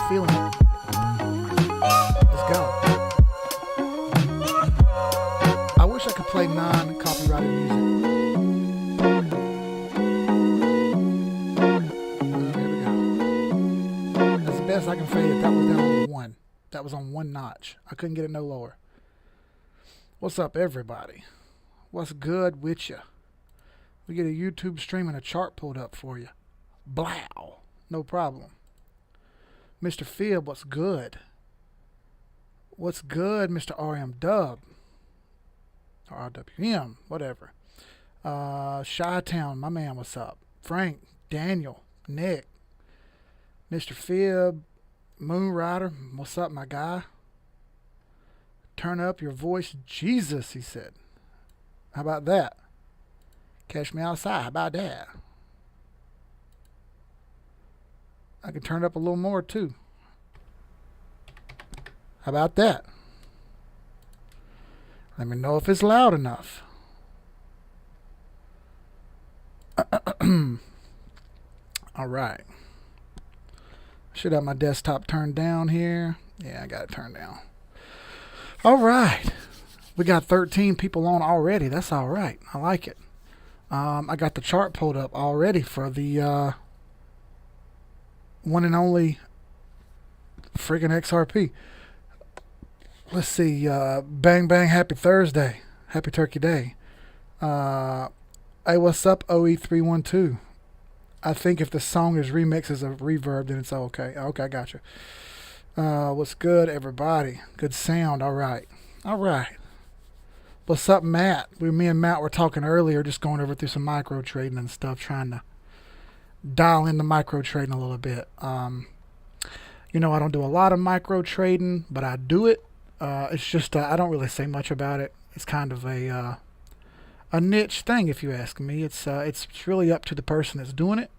feeling it. Let's go. I wish I could play non-copyrighted music. Here we go. That's the best I can fade it. That was down on 1. That was on 1 notch. I couldn't get it no lower. What's up, everybody? What's good with you? We get a YouTube stream and a chart pulled up for you. Blow. No problem. Mr. Phibb, what's good? What's good, Mr. RM Dub? Or RWM, whatever. Chi-Town, my man, what's up? Frank, Daniel, Nick, Mr. Phibb, Moonrider, what's up, my guy? Turn up your voice, Jesus, he said. How about that? Catch me outside, how about that? I can turn it up a little more, too. How about that? Let me know if it's loud enough. All right. Should have my desktop turned down here. Yeah, I got it turned down. All right. We got 13 people on already. That's all right. I like it. I got the chart pulled up already for the one and only friggin' XRP. Let's see. Bang Bang, happy Thursday. Happy Turkey Day. Hey, what's up, OE312? I think if the song is remixed as a reverb, then it's okay. Okay, I got you. What's good, everybody? Good sound. All right. All right. What's up, Matt? Me and Matt were talking earlier, just going over through some micro trading and stuff, trying to dial in the micro trading a little bit. You know, I don't do a lot of micro trading, but I do it. It's just I don't really say much about it. It's kind of a niche thing, if you ask me. It's really up to the person that's doing it.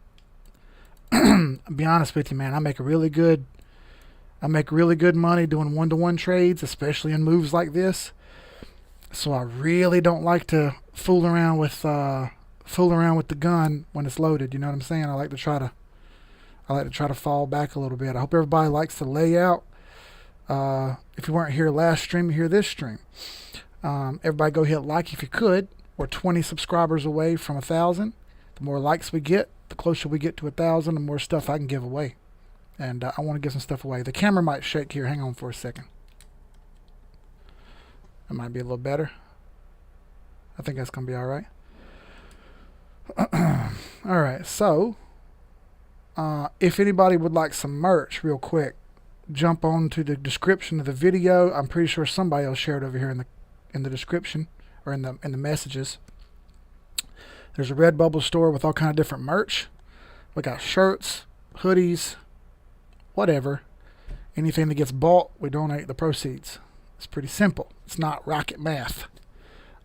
I'll be honest with you, man. I make really good money doing one-to-one trades, especially in moves like this. So I really don't like to fool around with the gun when it's loaded. You know what I'm saying? I like to try to fall back a little bit. I hope everybody likes the layout. If you weren't here last stream, you're here this stream. Everybody go hit like if you could. We're 20 subscribers away from 1,000. The more likes we get, the closer we get to 1,000, the more stuff I can give away. And I want to give some stuff away. The camera might shake here. Hang on for a second. That might be a little better. I think that's going to be all right. All right. So, if anybody would like some merch real quick, jump on to the description of the video. I'm pretty sure somebody else shared over here in the description or in the messages. There's a Redbubble store with all kind of different merch. We got shirts, hoodies, whatever. Anything that gets bought, we donate the proceeds. It's pretty simple. It's not rocket math.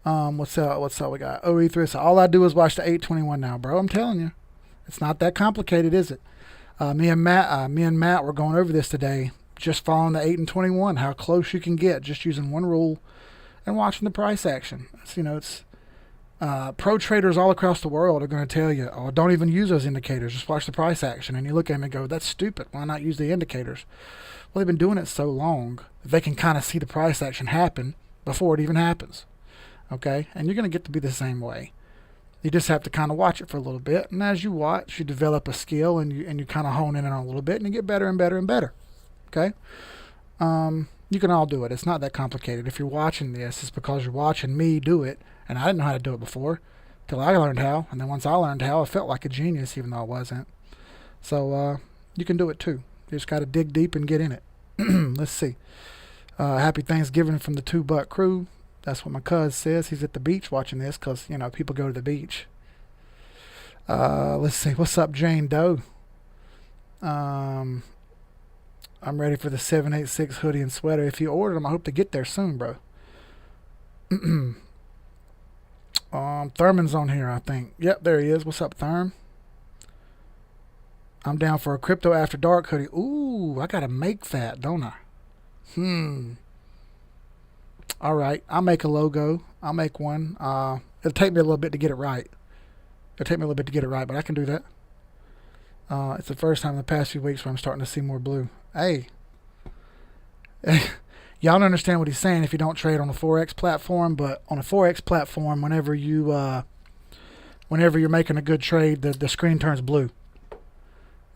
What's up? We got OE3. So all I do is watch the 821 now, bro. I'm telling you, it's not that complicated, is it? Me and Matt were going over this today, just following the 8 and 21, how close you can get just using one rule and watching the price action. It's pro traders all across the world are going to tell you, oh, don't even use those indicators. Just watch the price action. And you look at them and go, that's stupid. Why not use the indicators? Well, they've been doing it so long that they can kind of see the price action happen before it even happens. Okay? And you're going to get to be the same way. You just have to kind of watch it for a little bit. And as you watch, you develop a skill and you kind of hone in on it a little bit and you get better and better and better. Okay? You can all do it. It's not that complicated. If you're watching this, it's because you're watching me do it. And I didn't know how to do it before till I learned how. And then once I learned how, I felt like a genius even though I wasn't. So you can do it too. You just got to dig deep and get in it. Let's see. Happy Thanksgiving from the 2 Buck crew. That's what my cuz says. He's at the beach watching this because, people go to the beach. Let's see. What's up, Jane Doe? I'm ready for the 786 hoodie and sweater. If you ordered them, I hope to get there soon, bro. Thurman's on here, I think. Yep, there he is. What's up, Thurm? I'm down for a crypto after dark hoodie. Ooh, I gotta make that, don't I? All right, I'll make a logo. I'll make one. It'll take me a little bit to get it right. But I can do that. It's the first time in the past few weeks where I'm starting to see more blue. Hey, y'all don't understand what he's saying if you don't trade on a forex platform. But on a forex platform, whenever you're making a good trade, the screen turns blue.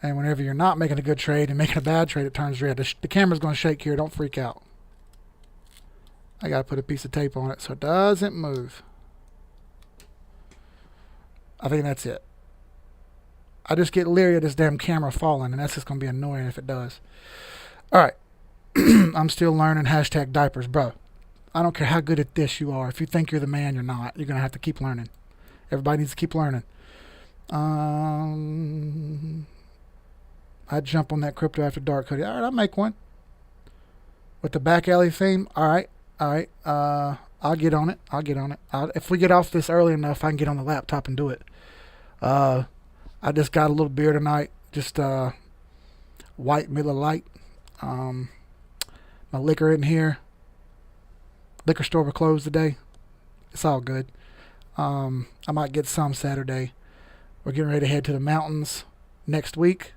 And whenever you're not making a good trade and making a bad trade, it turns red. The camera's going to shake here. Don't freak out. I got to put a piece of tape on it so it doesn't move. I think that's it. I just get leery of this damn camera falling, and that's just going to be annoying if it does. All right. I'm still learning hashtag diapers, bro. I don't care how good at this you are. If you think you're the man, you're not. You're going to have to keep learning. Everybody needs to keep learning. I'd jump on that crypto after dark hoodie. All right, I'll make one. With the back alley theme, all right. I'll get on it. If we get off this early enough, I can get on the laptop and do it. I just got a little beer tonight. Just white Miller Lite. My liquor in here. Liquor store were closed today. It's all good. I might get some Saturday. We're getting ready to head to the mountains next week.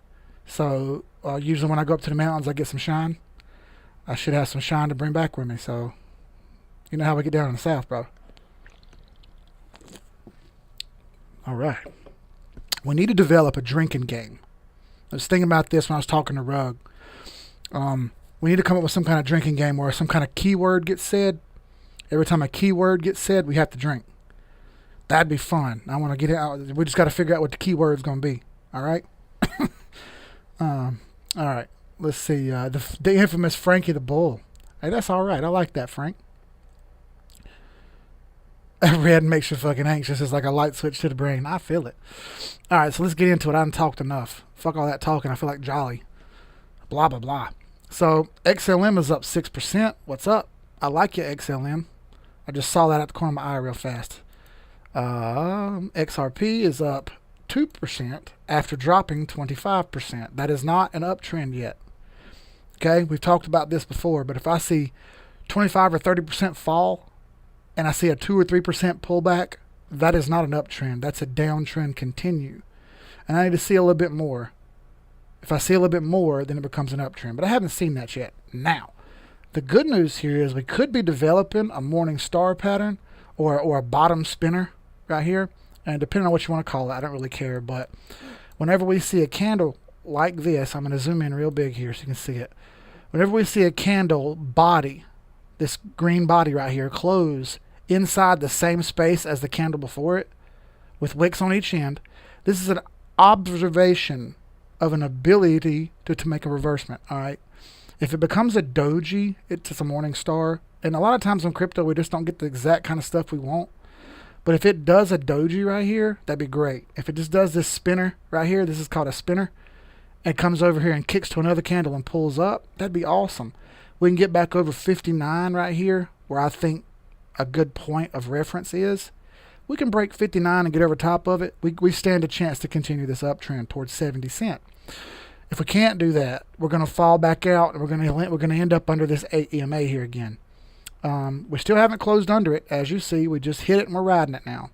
So usually when I go up to the mountains, I get some shine. I should have some shine to bring back with me. So you know how we get down in the south, bro. All right. We need to develop a drinking game. I was thinking about this when I was talking to Rug. We need to come up with some kind of drinking game where some kind of keyword gets said. Every time a keyword gets said, we have to drink. That'd be fun. I want to get it out. We just got to figure out what the keyword's going to be. All right? All right. Let's see. The infamous Frankie the Bull. Hey, that's all right. I like that, Frank. Red makes you fucking anxious. It's like a light switch to the brain. I feel it. All right, so let's get into it. I haven't talked enough. Fuck all that talking. I feel like Jolly. Blah, blah, blah. So XLM is up 6%. What's up? I like your XLM. I just saw that at the corner of my eye real fast. XRP is up 2% after dropping 25%. That is not an uptrend yet. Okay, we've talked about this before, but if I see 25 or 30% fall and I see a 2 or 3% pullback, that is not an uptrend. That's a downtrend continue. And I need to see a little bit more. If I see a little bit more, then it becomes an uptrend. But I haven't seen that yet. Now, the good news here is we could be developing a morning star pattern or a bottom spinner right here. And depending on what you want to call it, I don't really care. But whenever we see a candle like this, I'm going to zoom in real big here so you can see it. Whenever we see a candle body, this green body right here, close inside the same space as the candle before it, with wicks on each end, this is an observation of an ability to make a reversement. All right. If it becomes a doji, it's a morning star. And a lot of times on crypto, we just don't get the exact kind of stuff we want. But if it does a doji right here, that'd be great. If it just does this spinner right here, this is called a spinner, and comes over here and kicks to another candle and pulls up, that'd be awesome. We can get back over 59 right here, where I think a good point of reference is. We can break 59 and get over top of it. We stand a chance to continue this uptrend towards 70 cents. If we can't do that, we're going to fall back out, and we're going to end up under this 8 EMA here again. We still haven't closed under it. As you see, we just hit it and we're riding it now.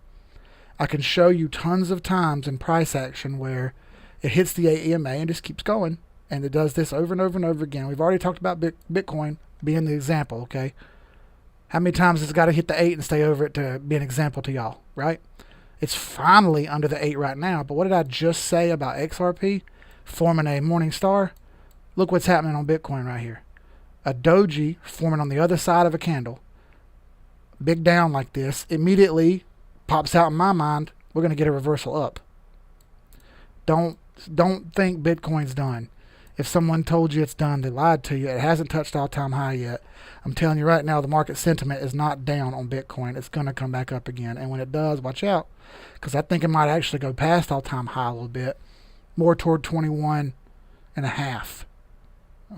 I can show you tons of times in price action where it hits the 8 EMA and just keeps going. And it does this over and over and over again. We've already talked about Bitcoin being the example, okay? How many times it's got to hit the 8 and stay over it to be an example to y'all, right? It's finally under the 8 right now. But what did I just say about XRP forming a morning star? Look what's happening on Bitcoin right here. A doji forming on the other side of a candle, big down like this, immediately pops out in my mind, we're going to get a reversal up. Don't think Bitcoin's done. If someone told you it's done, they lied to you. It hasn't touched all-time high yet. I'm telling you right now, the market sentiment is not down on Bitcoin. It's going to come back up again. And when it does, watch out, because I think it might actually go past all-time high a little bit, more toward 21 and a half.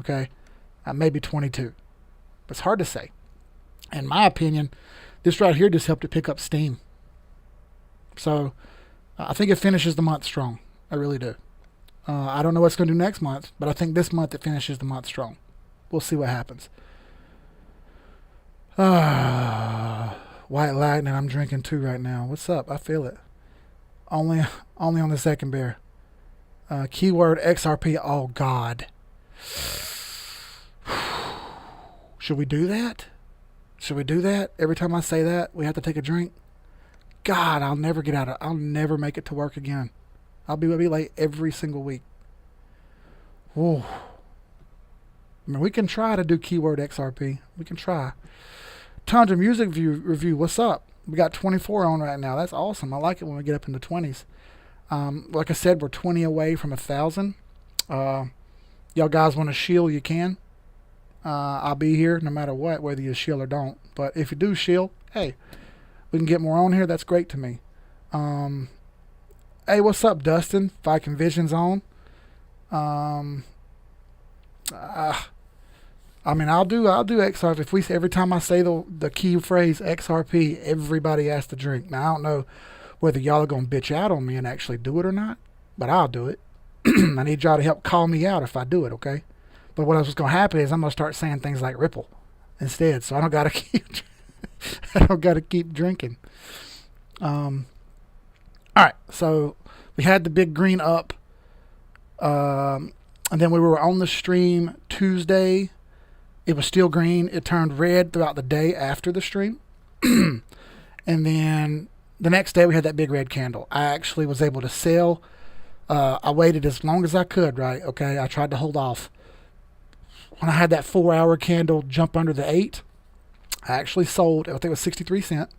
Okay? Maybe 22. But it's hard to say. In my opinion, this right here just helped it pick up steam. So I think it finishes the month strong. I really do. I don't know what's going to do next month, but I think this month it finishes the month strong. We'll see what happens. White Lightning, I'm drinking too right now. What's up? I feel it. Only on the second beer. Keyword XRP. Oh, God. Should we do that? Should we do that? Every time I say that, we have to take a drink. God, I'll never make it to work again. I'll be late every single week. Whoa. I mean, we can try to do keyword XRP. We can try. Tundra Music Review. What's up? We got 24 on right now. That's awesome. I like it when we get up in the 20s. Like I said, we're 20 away from 1,000. Y'all guys want to shield, you can. I'll be here no matter what, whether you shield or don't. But if you do shield, hey, we can get more on here. That's great to me. Hey, what's up, Dustin? Viking Vision's on. I mean, I'll do XRP. If we every time I say the key phrase XRP, everybody has to drink. Now I don't know whether y'all are gonna bitch out on me and actually do it or not, but I'll do it. I need y'all to help call me out if I do it, okay? But what was gonna happen is I'm gonna start saying things like Ripple instead, so I don't gotta keep drinking. All right, so we had the big green up, and then we were on the stream Tuesday. It was still green. It turned red throughout the day after the stream. And then the next day we had that big red candle. I actually was able to sell. I waited as long as I could, right? Okay, I tried to hold off. When I had that 4-hour candle jump under the 8, I actually sold, I think it was 63 cents.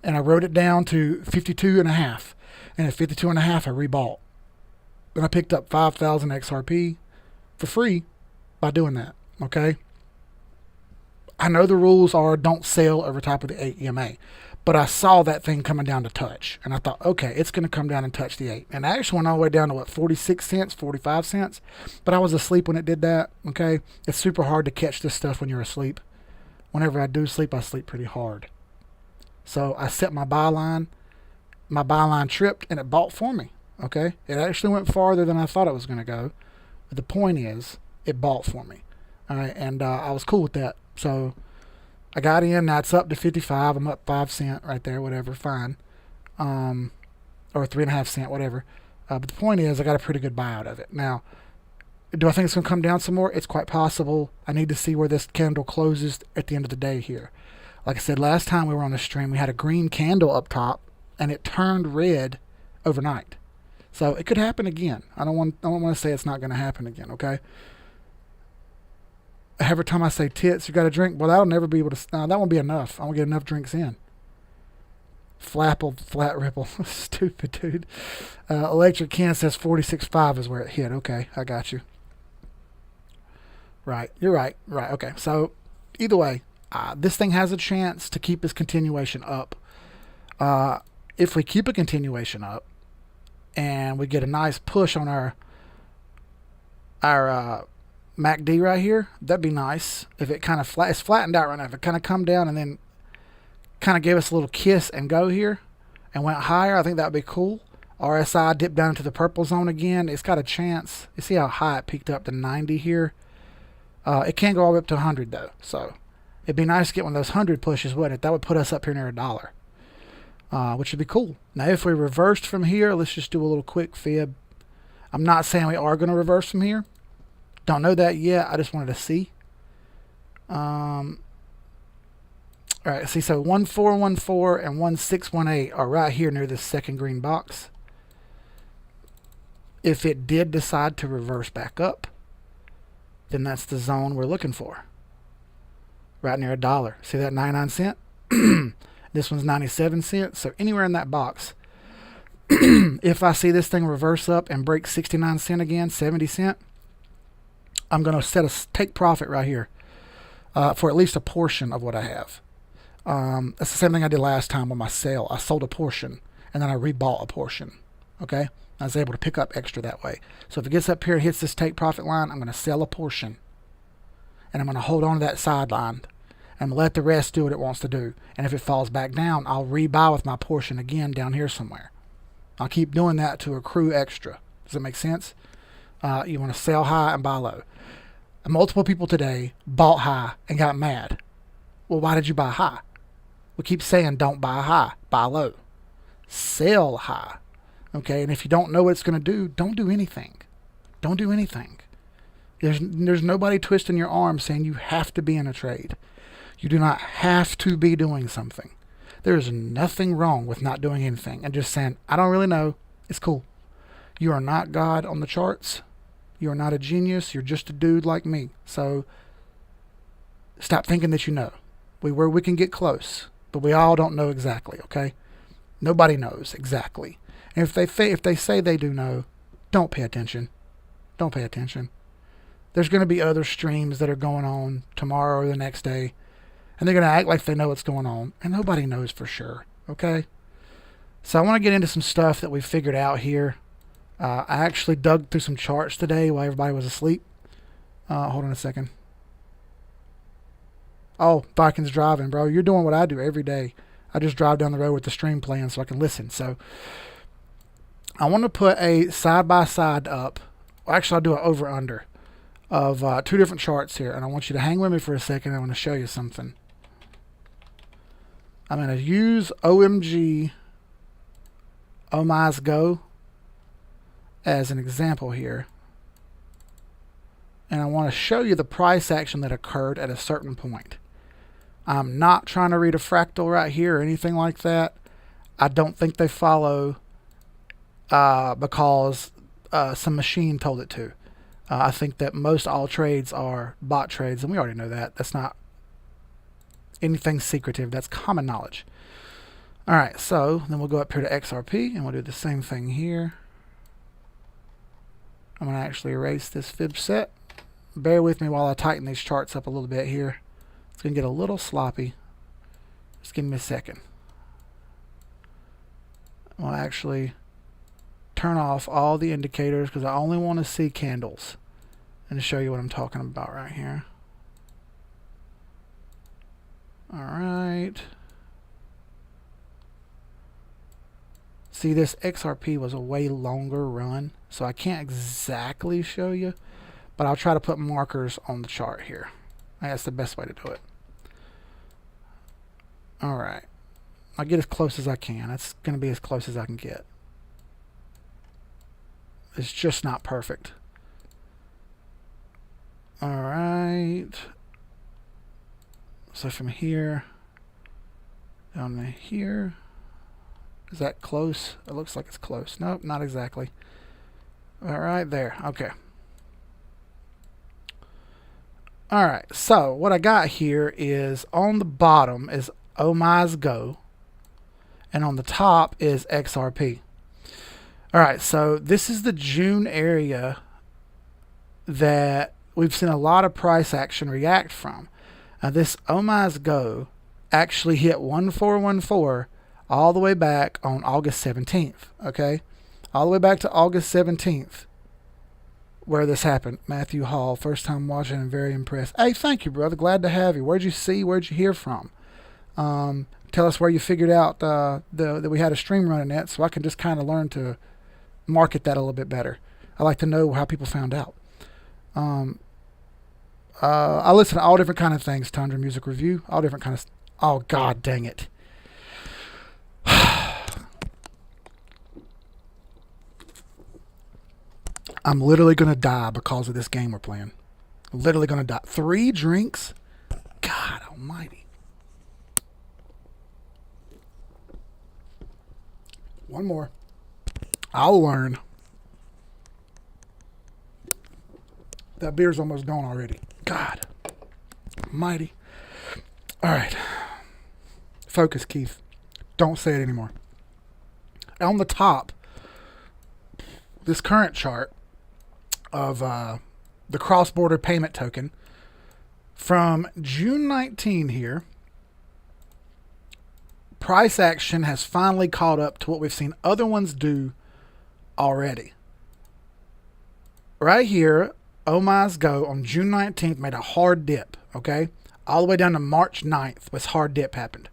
And I wrote it down to 52.5. And at 52.5, I rebought. Then I picked up 5,000 XRP for free by doing that, okay? I know the rules are don't sell over top of the 8 EMA, but I saw that thing coming down to touch, and I thought, okay, it's going to come down and touch the 8. And I actually went all the way down to, 46 cents, 45 cents, but I was asleep when it did that, okay? It's super hard to catch this stuff when you're asleep. Whenever I do sleep, I sleep pretty hard. So I set my buy line. My buy line tripped, and it bought for me, okay? It actually went farther than I thought it was going to go, but the point is, it bought for me, all right? And I was cool with that. So I got in. Now it's up to 55. I'm up 5 cents right there, whatever, fine. Or 3.5 cents, whatever. But the point is, I got a pretty good buy out of it. Now, do I think it's going to come down some more? It's quite possible. I need to see where this candle closes at the end of the day here. Like I said, last time we were on the stream, we had a green candle up top, and it turned red overnight. So it could happen again. I don't want to say it's not going to happen again, okay? Every time I say tits, you got to drink. Well, that'll never be able to. That won't be enough. I won't get enough drinks in. Flapple, flat ripple. Stupid, dude. Electric Ken says 46.5 is where it hit. Okay, I got you. Right, you're right. Right, okay. So, either way, this thing has a chance to keep its continuation up. If we keep a continuation up, and we get a nice push on our MACD right here, that'd be nice. If it kind of it's flattened out right now. If it kind of come down and then kind of gave us a little kiss and go here and went higher, I think that would be cool. RSI dipped down into the purple zone again. It's got a chance. You see how high it peaked up to 90 here? It can't go all the way up to 100 though. So it'd be nice to get one of those 100 pushes, wouldn't it? That would put us up here near $1, which would be cool. Now if we reversed from here, let's just do a little quick fib. I'm not saying we are going to reverse from here. Don't know that yet. I just wanted to see. All right, see, so 1414 and 1618 are right here near this second green box. If it did decide to reverse back up, then that's the zone we're looking for. Right near $1. See that 99 cent? This one's 97 cents. So anywhere in that box. If I see this thing reverse up and break 69 cent again, 70 cent, I'm going to set a take profit right here for at least a portion of what I have. That's the same thing I did last time on my sale. I sold a portion and then I rebought a portion. Okay, I was able to pick up extra that way. So if it gets up here and hits this take profit line, I'm going to sell a portion and I'm going to hold on to that sideline and let the rest do what it wants to do. And if it falls back down, I'll rebuy with my portion again down here somewhere. I'll keep doing that to accrue extra. Does that make sense? You want to sell high and buy low. Multiple people today bought high and got mad. Well, why did you buy high? We keep saying don't buy high, buy low. Sell high. Okay, and if you don't know what it's going to do, don't do anything. Don't do anything. There's nobody twisting your arm saying you have to be in a trade. You do not have to be doing something. There is nothing wrong with not doing anything and just saying, I don't really know. It's cool. You are not God on the charts. You are not a genius. You're just a dude like me. So stop thinking that you know. We can get close, but we all don't know exactly, okay? Nobody knows exactly. And if they say they do know, don't pay attention. Don't pay attention. There's going to be other streams that are going on tomorrow or the next day, and they're going to act like they know what's going on, and nobody knows for sure, okay? So I want to get into some stuff that we figured out here. I actually dug through some charts today while everybody was asleep. Hold on a second. Oh, Vikings driving, bro. You're doing what I do every day. I just drive down the road with the stream playing so I can listen. So I want to put a side-by-side up. Well, actually, I'll do an over-under of two different charts here. And I want you to hang with me for a second. I want to show you something. I'm going to use OMG Oh My's Go as an example here. And I want to show you the price action that occurred at a certain point. I'm not trying to read a fractal right here or anything like that. I don't think they follow because some machine told it to. I think that most all trades are bot trades, and we already know that. That's not anything secretive. That's common knowledge. All right, so then we'll go up here to XRP, and we'll do the same thing here. I'm going to actually erase this fib set. Bear with me while I tighten these charts up a little bit here. It's going to get a little sloppy. Just give me a second. I'll actually turn off all the indicators because I only want to see candles and to show you what I'm talking about right here. All right. See, this XRP was a way longer run, so I can't exactly show you, but I'll try to put markers on the chart here. That's the best way to do it. All right. I'll get as close as I can. That's going to be as close as I can get. It's just not perfect. All right. So from here down to here. Is that close? It looks like it's close. Nope, not exactly. All right, there. Okay. All right, so what I got here is on the bottom is Oh My's Go, and on the top is XRP. All right, so this is the June area that we've seen a lot of price action react from. Now this Oh My's Go actually hit 1414 all the way back on August 17th, okay? All the way back to August 17th where this happened. Matthew Hall, first time watching and very impressed. Hey, thank you, brother. Glad to have you. Where'd you see? Where'd you hear from? Tell us where you figured out that we had a stream running that so I can just kind of learn to market that a little bit better. I like to know how people found out. I listen to all different kind of things. Tundra Music Review, all different kind of... Oh, God dang it. I'm literally going to die because of this game we're playing. I'm literally going to die. 3 drinks? God almighty. One more. I'll learn. That beer's almost gone already. God almighty. All right. Focus, Keith. Don't say it anymore. On the top, this current chart of the cross-border payment token from June 19 here, price action has finally caught up to what we've seen other ones do already. Right here, Oh My's Go on June 19th made a hard dip, okay? All the way down to March 9th, this hard dip happened.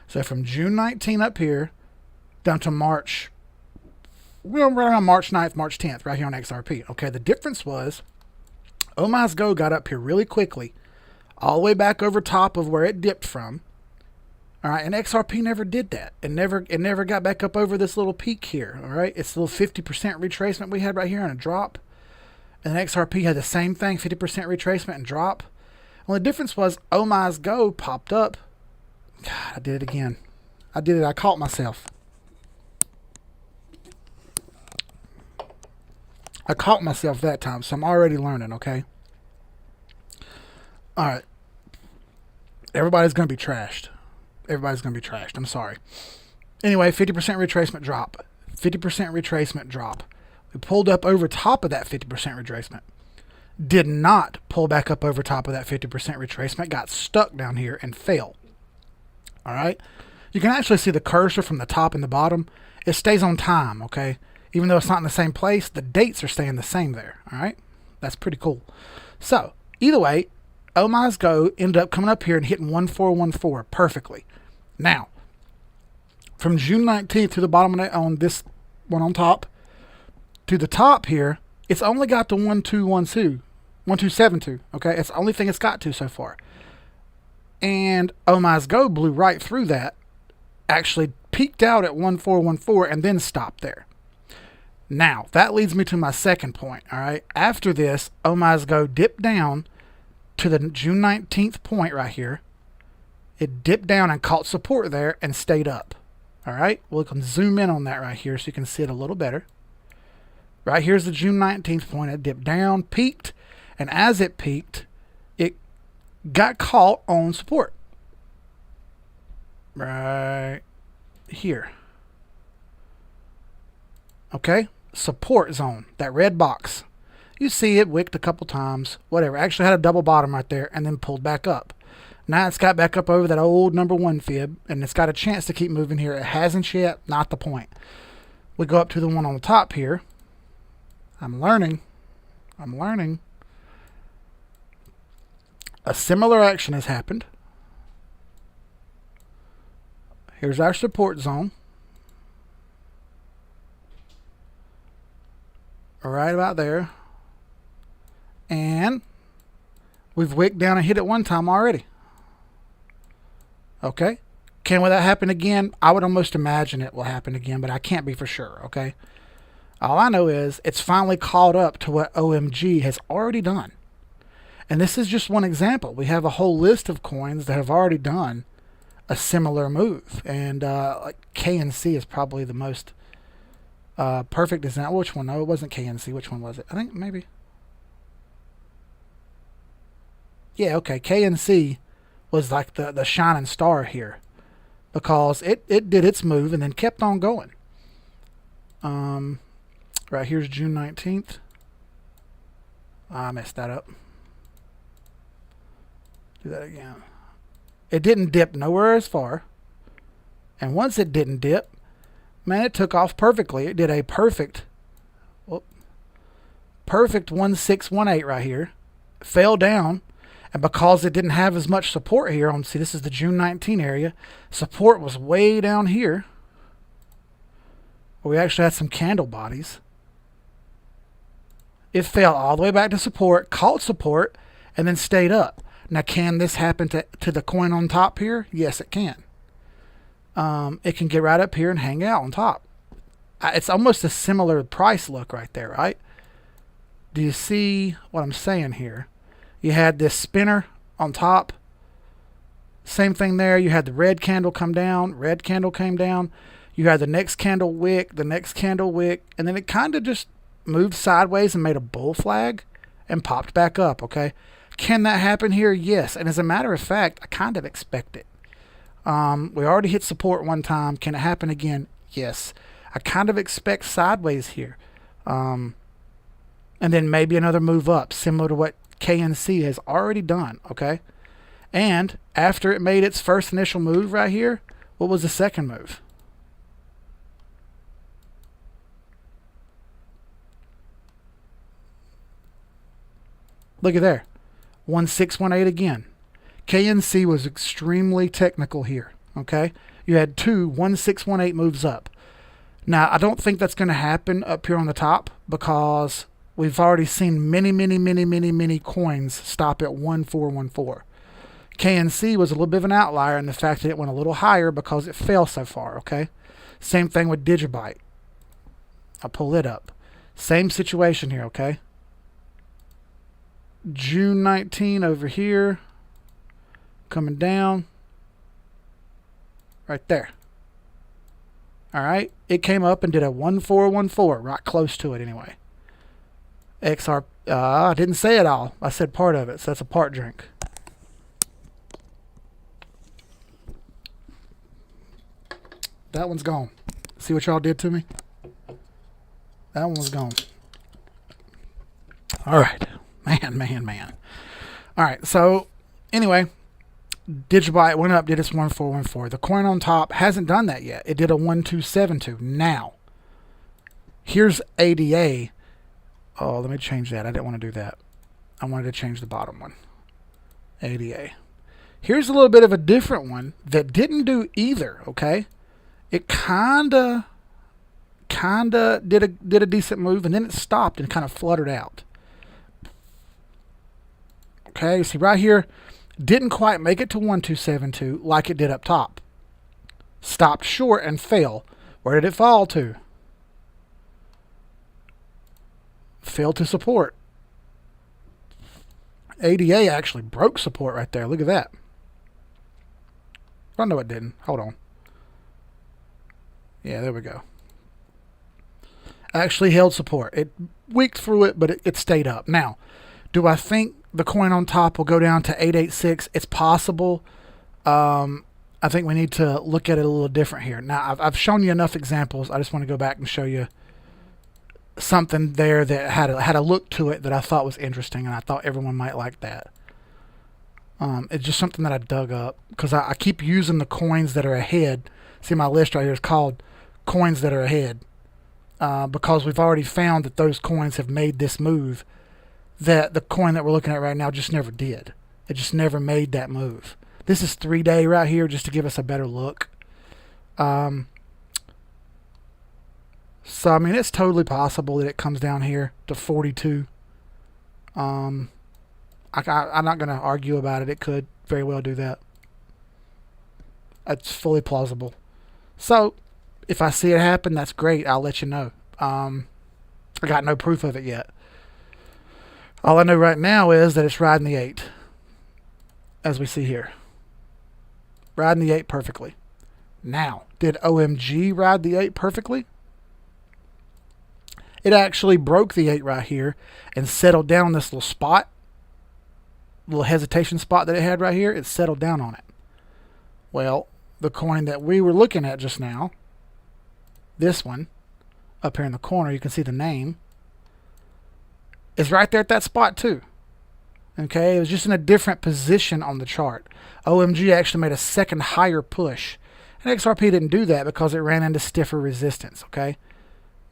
So from June 19 up here down to March, we're right around March 9th, March 10th, right here on XRP. Okay, the difference was Oh My's Go got up here really quickly, all the way back over top of where it dipped from. All right, and XRP never did that. It never got back up over this little peak here. All right, it's a little 50% retracement we had right here on a drop. And then XRP had the same thing, 50% retracement and drop. Only difference was Oh My's Go popped up. God, I did it again. I did it. I caught myself. I caught myself that time, so I'm already learning, okay? All right. Everybody's going to be trashed. Everybody's going to be trashed. I'm sorry. Anyway, 50% retracement drop. 50% retracement drop. We pulled up over top of that 50% retracement. Did not pull back up over top of that 50% retracement. Got stuck down here and fell. All right. You can actually see the cursor from the top and the bottom. It stays on time, okay? Even though it's not in the same place, the dates are staying the same there. All right. That's pretty cool. So either way, Oh My's Go ended up coming up here and hitting 1414 perfectly. Now, from June 19th to the bottom on this one on top to the top here, it's only got to 1272. Okay, it's the only thing it's got to so far. And Oh My's Go blew right through that, actually peaked out at 1414 and then stopped there. Now, that leads me to my second point, all right? After this, Oh My's Go dipped down to the June 19th point right here. It dipped down and caught support there and stayed up. All right, we can zoom in on that right here so you can see it a little better. Right here's the June 19th point. It dipped down, peaked, and as it peaked, it got caught on support. Right here. Okay, support zone, that red box. You see it wicked a couple times, whatever. Actually had a double bottom right there and then pulled back up. Now it's got back up over that old number 1 fib, and it's got a chance to keep moving here. It hasn't yet, not the point. We go up to the one on the top here. I'm learning. A similar action has happened. Here's our support zone. Right about there. And we've wicked down and hit it one time already. Okay. Can that happen again? I would almost imagine it will happen again, but I can't be for sure, okay? All I know is it's finally caught up to what OMG has already done. And this is just one example. We have a whole list of coins that have already done a similar move. And like KNC is probably the most perfect example. Which one? No, it wasn't KNC. Which one was it? I think maybe. Yeah, okay. KNC was like the shining star here because it did its move and then kept on going. Right here's June 19th. I messed that up. Do that again. It didn't dip nowhere as far. And once it didn't dip, man, it took off perfectly. It did a perfect 1618 right here. Fell down. And because it didn't have as much support here, see this is the June 19 area, support was way down here. We actually had some candle bodies. It fell all the way back to support, caught support, and then stayed up. Now, can this happen to the coin on top here? Yes, it can. It can get right up here and hang out on top. It's almost a similar price look right there, right? Do you see what I'm saying here? You had this spinner on top. Same thing there. You had the red candle come down. Red candle came down. You had the next candle wick, the next candle wick. And then it kind of just moved sideways and made a bull flag and popped back up, okay? Can that happen here? Yes. And as a matter of fact, I kind of expect it. We already hit support one time. Can it happen again? Yes. I kind of expect sideways here. And then maybe another move up, similar to what KNC has already done, okay? And after it made its first initial move right here, what was the second move? Look at there. 1618 again. KNC was extremely technical here, okay? You had two 1618 moves up. Now, I don't think that's going to happen up here on the top because we've already seen many coins stop at 1414. KNC was a little bit of an outlier in the fact that it went a little higher because it fell so far, okay? Same thing with Digibyte. I'll pull it up. Same situation here, okay? June 19 over here, coming down right there. All right, it came up and did a 1414, right close to it anyway. XR, I didn't say it all. I said part of it, so that's a part drink. That one's gone. See what y'all did to me? That one was gone. All right. Man. All right, so anyway, Digibyte went up, did its 1414. The coin on top hasn't done that yet. It did a 1272. Now, here's ADA. Oh, let me change that. I didn't want to do that. I wanted to change the bottom one. ADA. Here's a little bit of a different one that didn't do either, okay? It kinda did a decent move, and then it stopped and kind of fluttered out. Okay, see right here, didn't quite make it to 1272 like it did up top. Stopped short and fell. Where did it fall to? Fell to support. ADA actually broke support right there. Look at that. Oh, no, it didn't. Hold on. Yeah, there we go. Actually held support. It weaked through it, but it stayed up. Now, do I think the coin on top will go down to 886? It's possible. I think we need to look at it a little different here. Now, I've shown you enough examples. I just want to go back and show you something there that had a look to it that I thought was interesting, and I thought everyone might like that. It's just something that I dug up because I keep using the coins that are ahead. See, my list right here is called coins that are ahead because we've already found that those coins have made this move that the coin that we're looking at right now just never did. It just never made that move. This is 3-day right here just to give us a better look. So, I mean, it's totally possible that it comes down here to 42. I'm not going to argue about it. It could very well do that. It's fully plausible. So, if I see it happen, that's great. I'll let you know. I got no proof of it yet. All I know right now is that it's riding the 8, as we see here. Riding the 8 perfectly. Now, did OMG ride the 8 perfectly? It actually broke the 8 right here and settled down on this little spot, little hesitation spot that it had right here. It settled down on it. Well, the coin that we were looking at just now, this one, up here in the corner, you can see the name, is right there at that spot too. Okay, it was just in a different position on the chart. OMG actually made a second higher push. And XRP didn't do that because it ran into stiffer resistance, okay?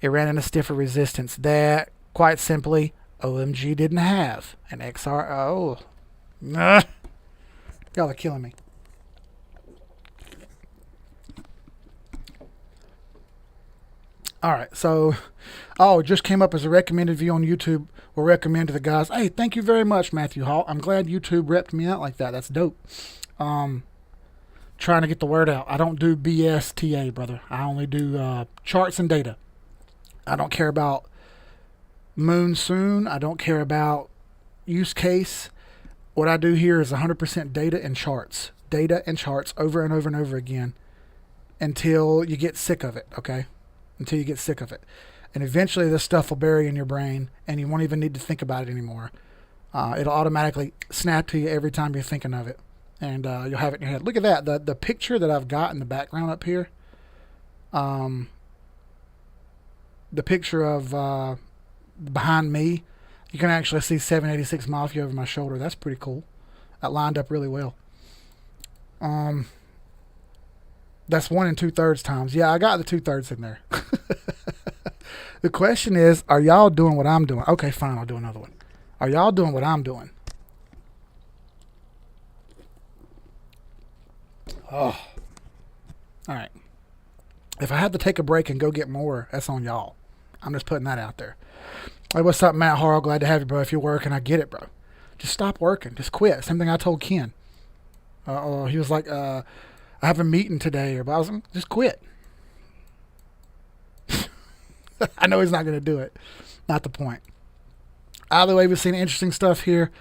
It ran into stiffer resistance that, quite simply, OMG didn't have. And y'all are killing me. All right, so, it just came up as a recommended view on YouTube. We'll recommend to the guys. Hey, thank you very much, Matthew Hall. I'm glad YouTube repped me out like that. That's dope. Trying to get the word out. I don't do BSTA, brother. I only do charts and data. I don't care about moon soon. I don't care about use case. What I do here is 100% data and charts. Data and charts over and over and over again until you get sick of it, okay? Until you get sick of it. And eventually this stuff will bury in your brain and you won't even need to think about it anymore. It'll automatically snap to you every time you're thinking of it. And you'll have it in your head. Look at that. The picture that I've got in the background up here. The picture of behind me. You can actually see 786 Mafia over my shoulder. That's pretty cool. That lined up really well. That's 1 2/3 times. Yeah, I got the 2/3 in there. The question is, are y'all doing what I'm doing? Okay, fine. I'll do another one. Are y'all doing what I'm doing? Oh. All right. If I have to take a break and go get more, that's on y'all. I'm just putting that out there. Hey, what's up, Matt Harrell? Glad to have you, bro. If you're working, I get it, bro. Just stop working. Just quit. Same thing I told Ken. He was like, I have a meeting today. Or I was like, just quit. I know he's not going to do it. Not the point. Either way, we've seen interesting stuff here.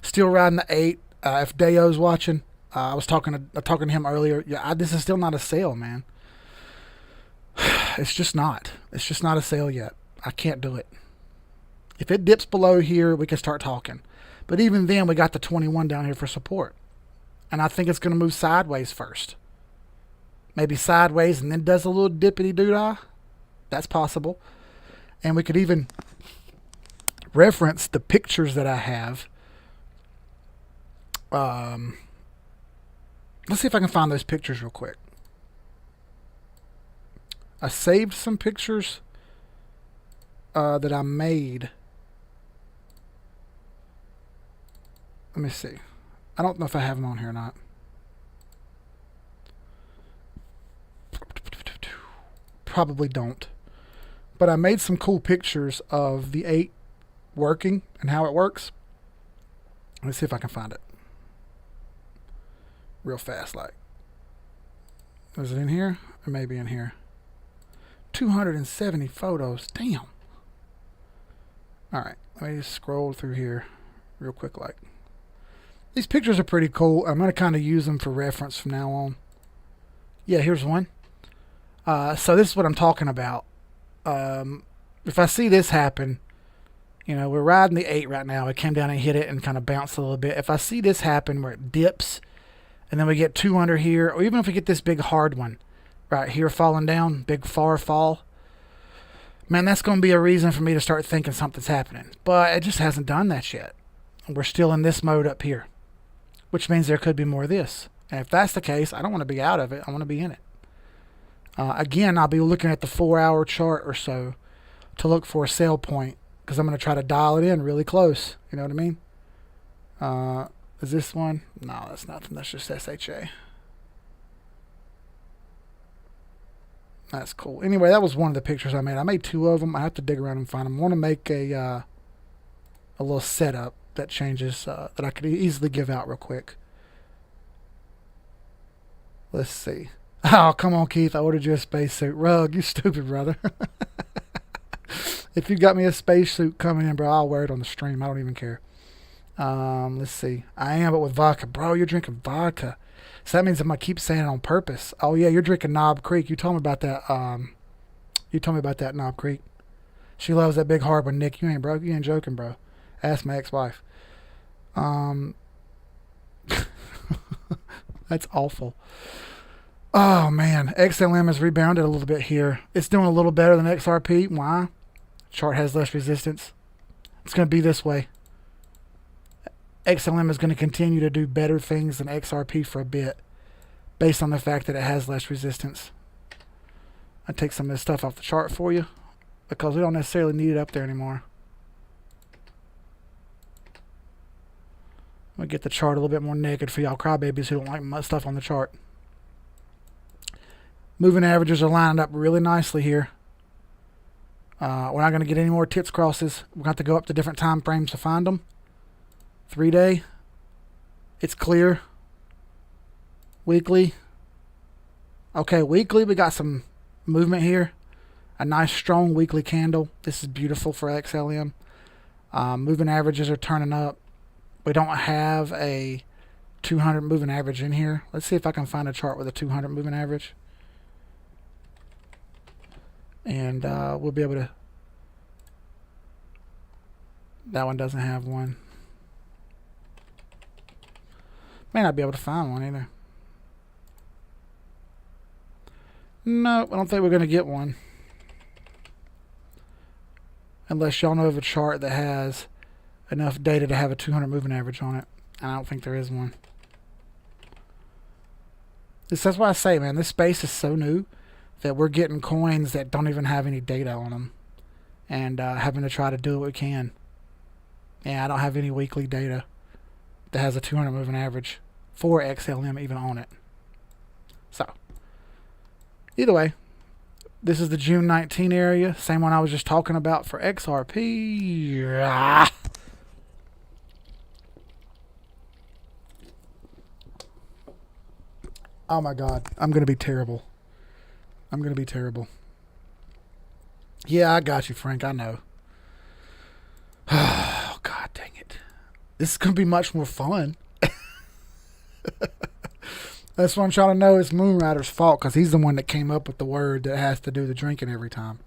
Still riding the 8. If Dayo's watching, I was talking to him earlier. Yeah, this is still not a sale, man. It's just not. It's just not a sale yet. I can't do it. If it dips below here, we can start talking. But even then, we got the 21 down here for support. And I think it's going to move sideways first. Maybe sideways and then does a little dippity doo-dah. That's possible. And we could even reference the pictures that I have. Let's see if I can find those pictures real quick. I saved some pictures that I made. Let me see. I don't know if I have them on here or not. Probably don't. But I made some cool pictures of the 8 working and how it works. Let's see if I can find it. Real fast, like. Is it in here? Or maybe in here. 270 photos. Damn. Alright, let me just scroll through here real quick, like. These pictures are pretty cool. I'm going to kind of use them for reference from now on. Yeah, here's one. So this is what I'm talking about. If I see this happen, you know, we're riding the 8 right now. It came down and hit it and kind of bounced a little bit. If I see this happen where it dips and then we get 200 here, or even if we get this big hard one right here falling down, big far fall, man, that's going to be a reason for me to start thinking something's happening. But it just hasn't done that yet. We're still in this mode up here, which means there could be more of this. And if that's the case, I don't want to be out of it. I want to be in it. Again, I'll be looking at the 4-hour chart or so to look for a sell point because I'm going to try to dial it in really close. You know what I mean? Is this one? No, that's nothing. That's just SHA. That's cool. Anyway, that was one of the pictures I made. I made 2 of them. I have to dig around and find them. I want to make a little setup that changes that I could easily give out real quick. Let's see. Oh, come on, Keith. I ordered you a spacesuit. Rug, you stupid brother. If you got me a spacesuit coming in, bro, I'll wear it on the stream. I don't even care. Let's see. I am, but with vodka. Bro, you're drinking vodka. So that means I'm going to keep saying it on purpose. Oh, yeah, you're drinking Knob Creek. You told me about that. You told me about that, Knob Creek. She loves that big hard one, Nick. You ain't broke. You ain't joking, bro. Ask my ex-wife. That's awful. Oh, man. XLM has rebounded a little bit here. It's doing a little better than XRP. Why? Chart has less resistance. It's going to be this way. XLM is going to continue to do better things than XRP for a bit based on the fact that it has less resistance. I take some of this stuff off the chart for you because we don't necessarily need it up there anymore. I'm going to get the chart a little bit more naked for y'all crybabies who don't like much stuff on the chart. Moving averages are lining up really nicely here. We're not going to get any more tits crosses. We're going to have to go up to different time frames to find them. 3-day. It's clear. Weekly. Okay, weekly we got some movement here. A nice strong weekly candle. This is beautiful for XLM. Moving averages are turning up. We don't have a 200 moving average in here. Let's see if I can find a chart with a 200 moving average. And we'll be able to... That one doesn't have one. May not be able to find one either. No, I don't think we're going to get one. Unless y'all know of a chart that has enough data to have a 200 moving average on it. And I don't think there is one. That's why I say, man, this space is so new that we're getting coins that don't even have any data on them. And having to try to do what we can. Yeah, I don't have any weekly data that has a 200 moving average for XLM even on it. So, either way, this is the June 19 area. Same one I was just talking about for XRP. Ah. Oh my God, I'm going to be terrible. I'm going to be terrible. Yeah, I got you, Frank. I know. Oh, This is going to be much more fun. That's what I'm trying to know. It's Moonrider's fault because he's the one that came up with the word that has to do the drinking every time.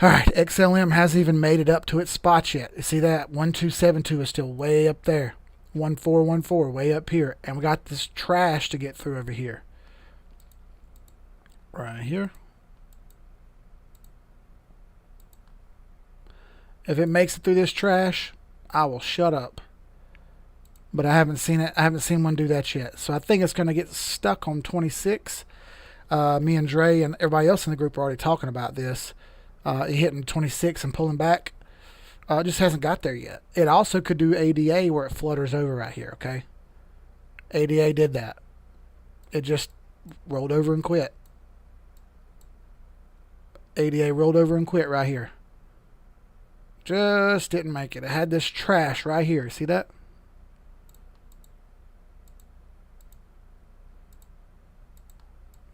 Alright, XLM hasn't even made it up to its spot yet. You see that? 1272 is still way up there. 1414 way up here. And we got this trash to get through over here. Right here. If it makes it through this trash, I will shut up. But I haven't seen it. I haven't seen one do that yet. So I think it's going to get stuck on 26. Me and Dre and everybody else in the group are already talking about this. Hitting 26 and pulling back. It just hasn't got there yet. It also could do ADA where it flutters over right here, okay? ADA did that. It just rolled over and quit. ADA rolled over and quit right here. Just didn't make it. It had this trash right here. See that?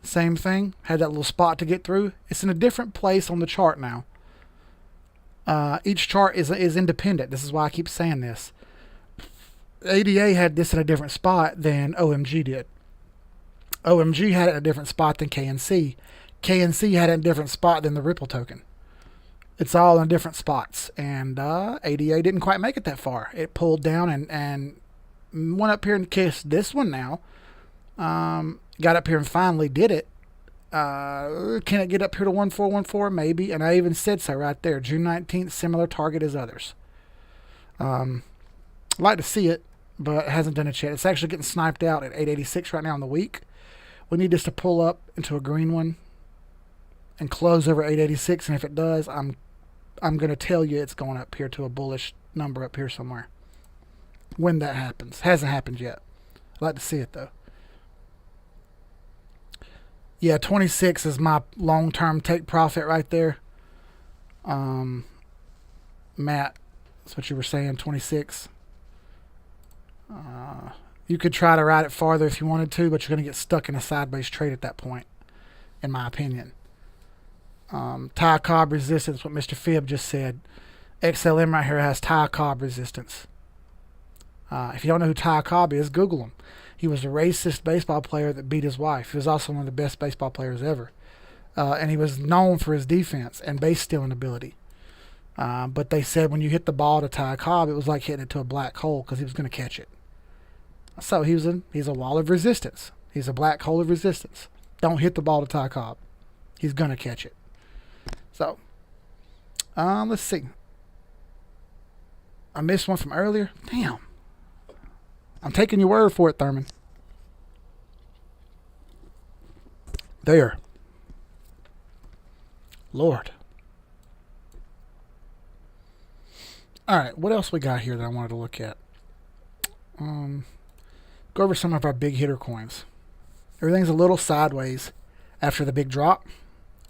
Same thing. Had that little spot to get through. It's in a different place on the chart now. Each chart is independent. This is why I keep saying this. ADA had this in a different spot than OMG did. OMG had it in a different spot than KNC. KNC had it in a different spot than the Ripple token. It's all in different spots. And ADA didn't quite make it that far. It pulled down and went up here and kissed this one now. Got up here and finally did it. Can it get up here to 1414? Maybe. And I even said so right there. June 19th, similar target as others. I'd like to see it, but it hasn't done it yet. It's actually getting sniped out at 886 right now in the week. We need this to pull up into a green one and close over 886. And if it does, I'm going to tell you it's going up here to a bullish number up here somewhere. When that happens. Hasn't happened yet. I'd like to see it though. Yeah, 26 is my long-term take profit right there. Matt, that's what you were saying, 26. You could try to ride it farther if you wanted to, but you're going to get stuck in a sideways trade at that point, in my opinion. Ty Cobb resistance, what Mr. Phibb just said. XLM right here has Ty Cobb resistance. If you don't know who Ty Cobb is, Google him. He was a racist baseball player that beat his wife. He was also one of the best baseball players ever. And he was known for his defense and base stealing ability. But they said when you hit the ball to Ty Cobb, it was like hitting it to a black hole because he was going to catch it. So he's a wall of resistance. He's a black hole of resistance. Don't hit the ball to Ty Cobb. He's going to catch it. So, let's see. I missed one from earlier. Damn. I'm taking your word for it, Thurman. There. Lord. Alright, what else we got here that I wanted to look at? Go over some of our big hitter coins. Everything's a little sideways after the big drop.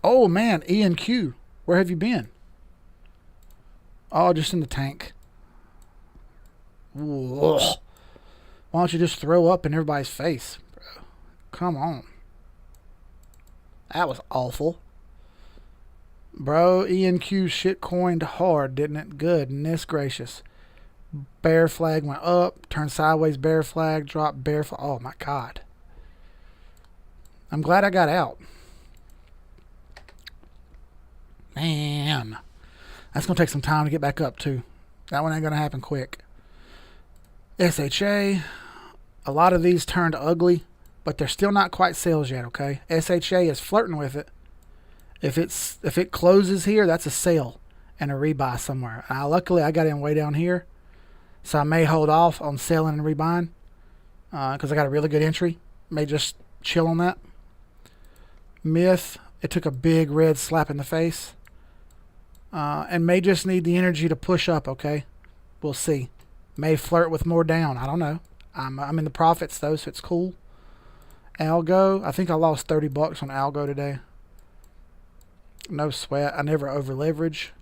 Oh man, ENQ. Where have you been? Oh, just in the tank. Whoa. Why don't you just throw up in everybody's face, bro? Come on. That was awful. Bro, ENQ shit coined hard, didn't it? Goodness gracious. Bear flag went up, turned sideways, bear flag, dropped bear flag. Oh my God. I'm glad I got out. Man. That's going to take some time to get back up too. That one ain't going to happen quick. SHA. A lot of these turned ugly, but they're still not quite sales yet, okay? SHA is flirting with it. If it closes here, that's a sale and a rebuy somewhere. Luckily, I got in way down here, so I may hold off on selling and rebuying because I got a really good entry. May just chill on that. Myth, it took a big red slap in the face and may just need the energy to push up, okay? We'll see. May flirt with more down. I don't know. I'm in the profits though, so it's cool. Algo, I think I lost $30 on Algo today. No sweat. I never over leverage.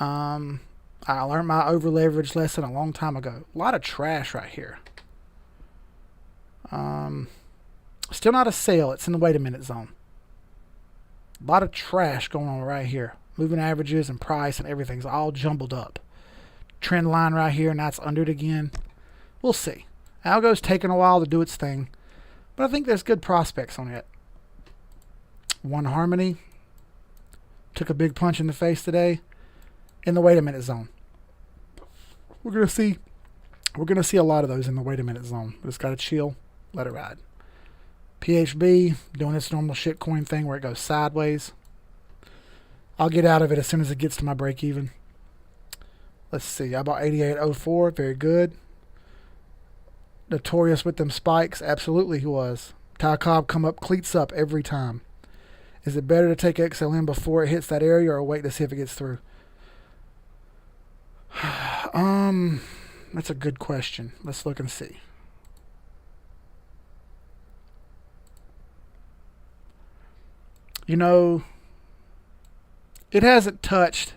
I learned my over leverage lesson a long time ago. A lot of trash right here. Still not a sale. It's in the wait a minute zone. A lot of trash going on right here. Moving averages and price and everything's all jumbled up. trend line right here. Now it's under it again. We'll see. Algo's taking a while to do its thing, but I think there's good prospects on it. One Harmony took a big punch in the face today in the wait a minute zone. We're gonna see a lot of those in the wait a minute zone. But it's got to chill, let it ride. PHB doing its normal shitcoin thing where it goes sideways. I'll get out of it as soon as it gets to my break even. Let's see. I bought 88.04. Very good. Notorious with them spikes. Absolutely he was. Ty Cobb come up, cleats up every time. Is it better to take XLM before it hits that area or wait to see if it gets through? That's a good question. Let's look and see. You know, it hasn't touched.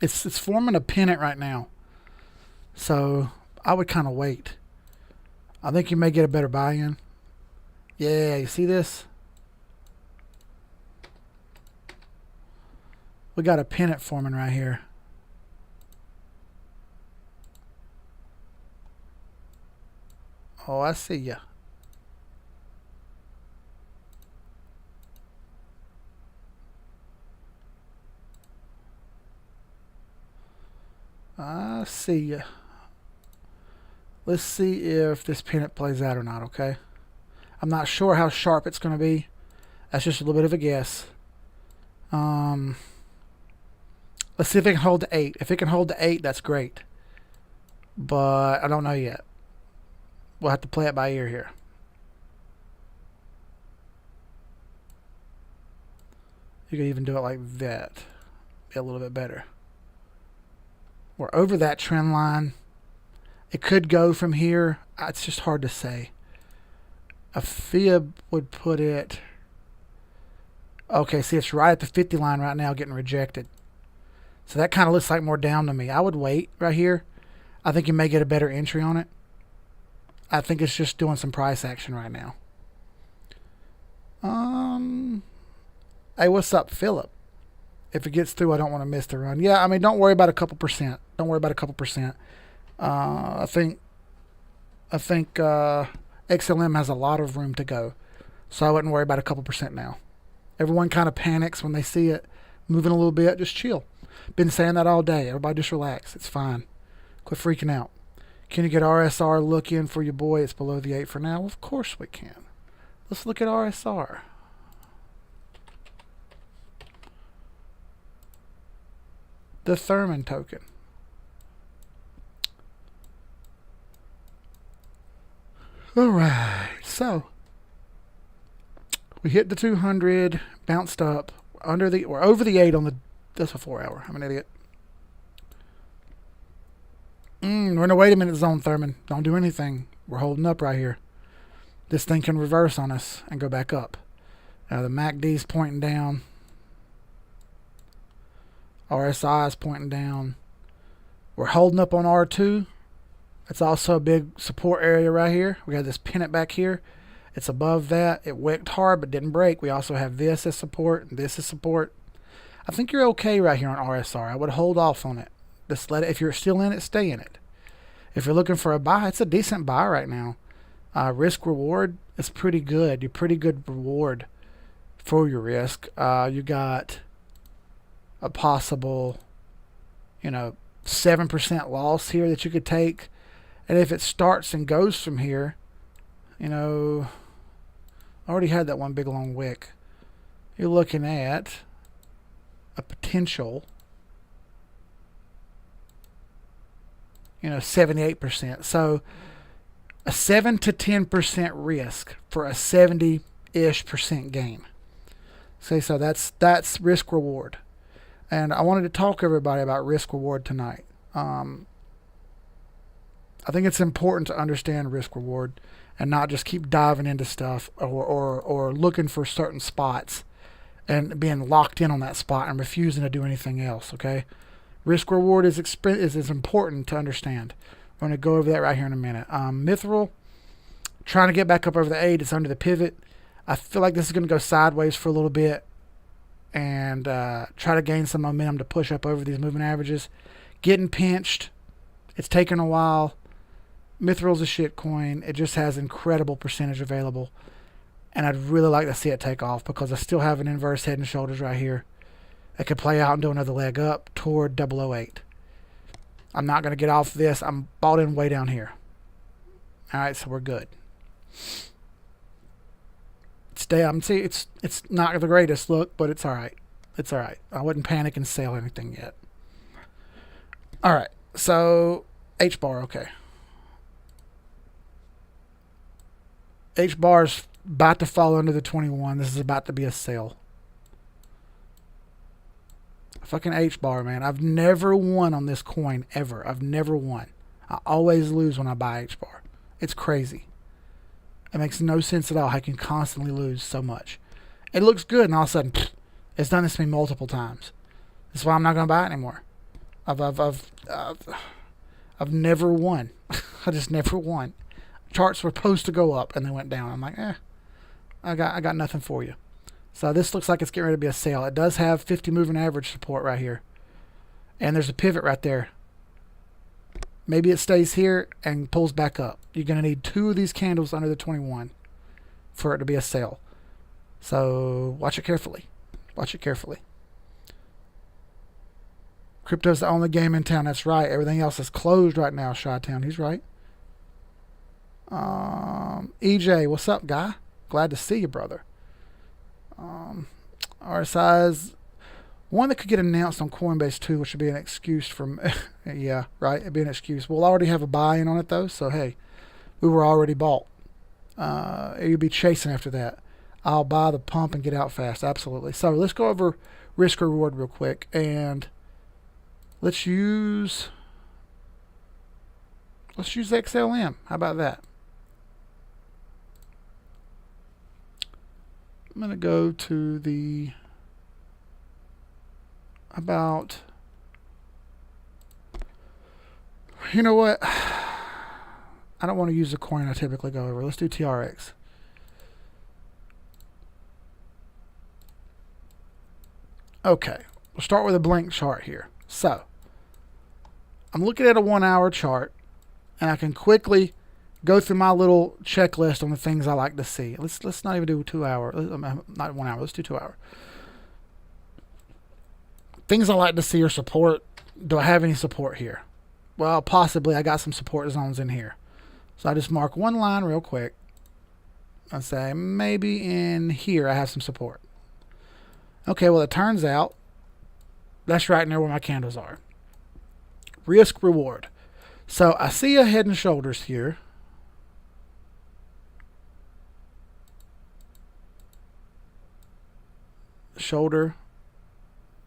It's forming a pennant right now. So I would kind of wait. I think you may get a better buy-in. Yeah, you see this? We got a pennant forming right here. Oh, I see ya. I see ya. Let's see if this pennant plays out or not, okay? I'm not sure how sharp it's going to be. That's just a little bit of a guess. Let's see if it can hold the 8. If it can hold the 8, that's great. But I don't know yet. We'll have to play it by ear here. You can even do it like that. Be a little bit better. We're over that trend line. It could go from here. It's just hard to say. A fib would put it... Okay, see, it's right at the 50 line right now getting rejected. So that kind of looks like more down to me. I would wait right here. I think you may get a better entry on it. I think it's just doing some price action right now. Hey, what's up, Philip? If it gets through, I don't want to miss the run. Yeah, I mean, don't worry about a couple percent. Don't worry about a couple percent. I think XLM has a lot of room to go. So I wouldn't worry about a couple percent now. Everyone kind of panics when they see it moving a little bit. Just chill. Been saying that all day. Everybody just relax. It's fine. Quit freaking out. Can you get RSR look in for your boy? It's below the 8 for now. Of course we can. Let's look at RSR. The Thurman token. Alright, so we hit the 200, bounced up, we're over the 8 on the, that's a 4 hour. I'm an idiot. We're in a wait a minute zone, Thurman. Don't do anything. We're holding up right here. This thing can reverse on us and go back up. Now the MACD's pointing down. RSI is pointing down. We're holding up on R2. It's also a big support area right here. We got this pennant back here. It's above that. It wicked hard but didn't break. We also have this as support and this as support. I think you're okay right here on RSR. I would hold off on it. Just let it. If you're still in it, stay in it. If you're looking for a buy, it's a decent buy right now. Risk reward is pretty good. You're pretty good reward for your risk. You got a possible, 7% loss here that you could take. And if it starts and goes from here, I already had that one big long wick. You're looking at a potential, 78%. So a 7 to 10% risk for a 70-ish% gain. So that's risk reward. And I wanted to talk to everybody about risk reward tonight. I think it's important to understand risk reward and not just keep diving into stuff or looking for certain spots and being locked in on that spot and refusing to do anything else, okay? Risk reward is important to understand. We're going to go over that right here in a minute. Mithril, trying to get back up over the 8. It's under the pivot. I feel like this is going to go sideways for a little bit. and try to gain some momentum to push up over these moving averages. Getting pinched. It's taken a while. Mithril's a shit coin. It just has incredible percentage available. And I'd really like to see it take off because I still have an inverse head and shoulders right here. It could play out and do another leg up toward 008. I'm not going to get off this. I'm bought in way down here. All right, so we're good. It's not the greatest look, but it's all right. It's all right. I wouldn't panic and sell anything yet. All right, so H bar, okay. H bar's about to fall under the 21. This is about to be a sell. Fucking H bar, man. I've never won on this coin ever. I've never won. I always lose when I buy H bar. It's crazy. It makes no sense at all. I can constantly lose so much. It looks good, and all of a sudden, it's done this to me multiple times. That's why I'm not going to buy it anymore. I've never won. I just never won. Charts were supposed to go up, and they went down. I'm like, I got nothing for you. So this looks like it's getting ready to be a sale. It does have 50 moving average support right here. And there's a pivot right there. Maybe it stays here and pulls back up. You're going to need 2 of these candles under the 21 for it to be a sale. So watch it carefully. Watch it carefully. Crypto's the only game in town. That's right. Everything else is closed right now, Chi-Town. He's right. EJ, what's up, guy? Glad to see you, brother. RSI's one that could get announced on Coinbase too, which would be an excuse from yeah, right, it'd be an excuse. We'll already have a buy-in on it though, so hey, we were already bought. You'd be chasing after that. I'll buy the pump and get out fast. Absolutely. So let's go over risk reward real quick, and let's use XLM. How about that? I'm going to go to the you know what? I don't want to use the coin I typically go over. Let's do TRX. Okay, we'll start with a blank chart here. So, I'm looking at a 1 hour chart, and I can quickly go through my little checklist on the things I like to see. Let's not even do 2 hour. Not 1 hour. Let's do 2 hour. Things I like to see are support. Do I have any support here? Well, possibly. I got some support zones in here. So I just mark one line real quick and say maybe in here I have some support. Okay, well, it turns out that's right near where my candles are. Risk reward. So I see a head and shoulders here. Shoulder,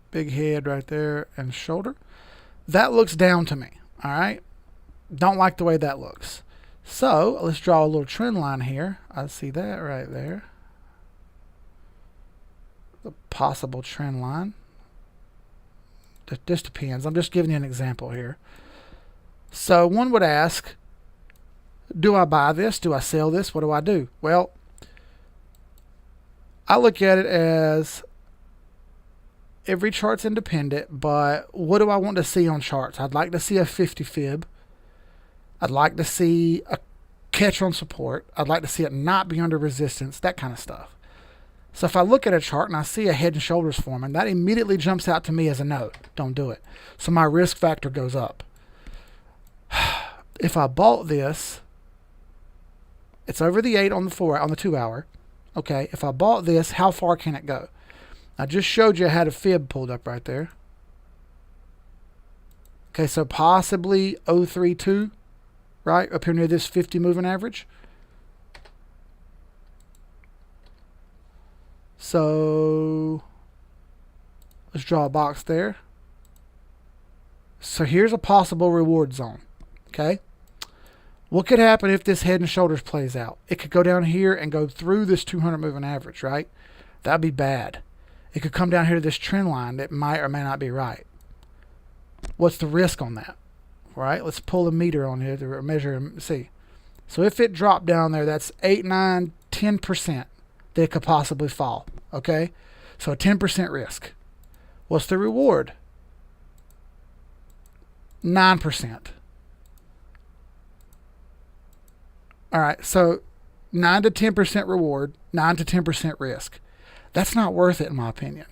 big head right there, and shoulder. That looks down to me. All right, don't like the way that looks. So let's draw a little trend line here. I see that right there, the possible trend line. This depends. I'm just giving you an example here. So one would ask, do I buy this? Do I sell this? What do I do? Well, I look at it as every chart's independent, but what do I want to see on charts? I'd like to see a 50 fib. I'd like to see a catch on support. I'd like to see it not be under resistance, that kind of stuff. So if I look at a chart and I see a head and shoulders forming, that immediately jumps out to me as a no. Don't do it. So my risk factor goes up. If I bought this, it's over the 8 on the 2 hour. Okay, if I bought this, how far can it go? I just showed you I had a fib pulled up right there. Okay, so possibly 032, right? Up here near this 50 moving average. So let's draw a box there. So here's a possible reward zone. Okay. What could happen if this head and shoulders plays out? It could go down here and go through this 200 moving average, right? That'd be bad. It could come down here to this trend line that might or may not be right. What's the risk on that? Right? Let's pull a meter on here to measure and see. So if it dropped down there, that's 8, 9, 10% that it could possibly fall. Okay? So a 10% risk. What's the reward? 9%. All right, so 9 to 10% reward, 9 to 10% risk. That's not worth it in my opinion.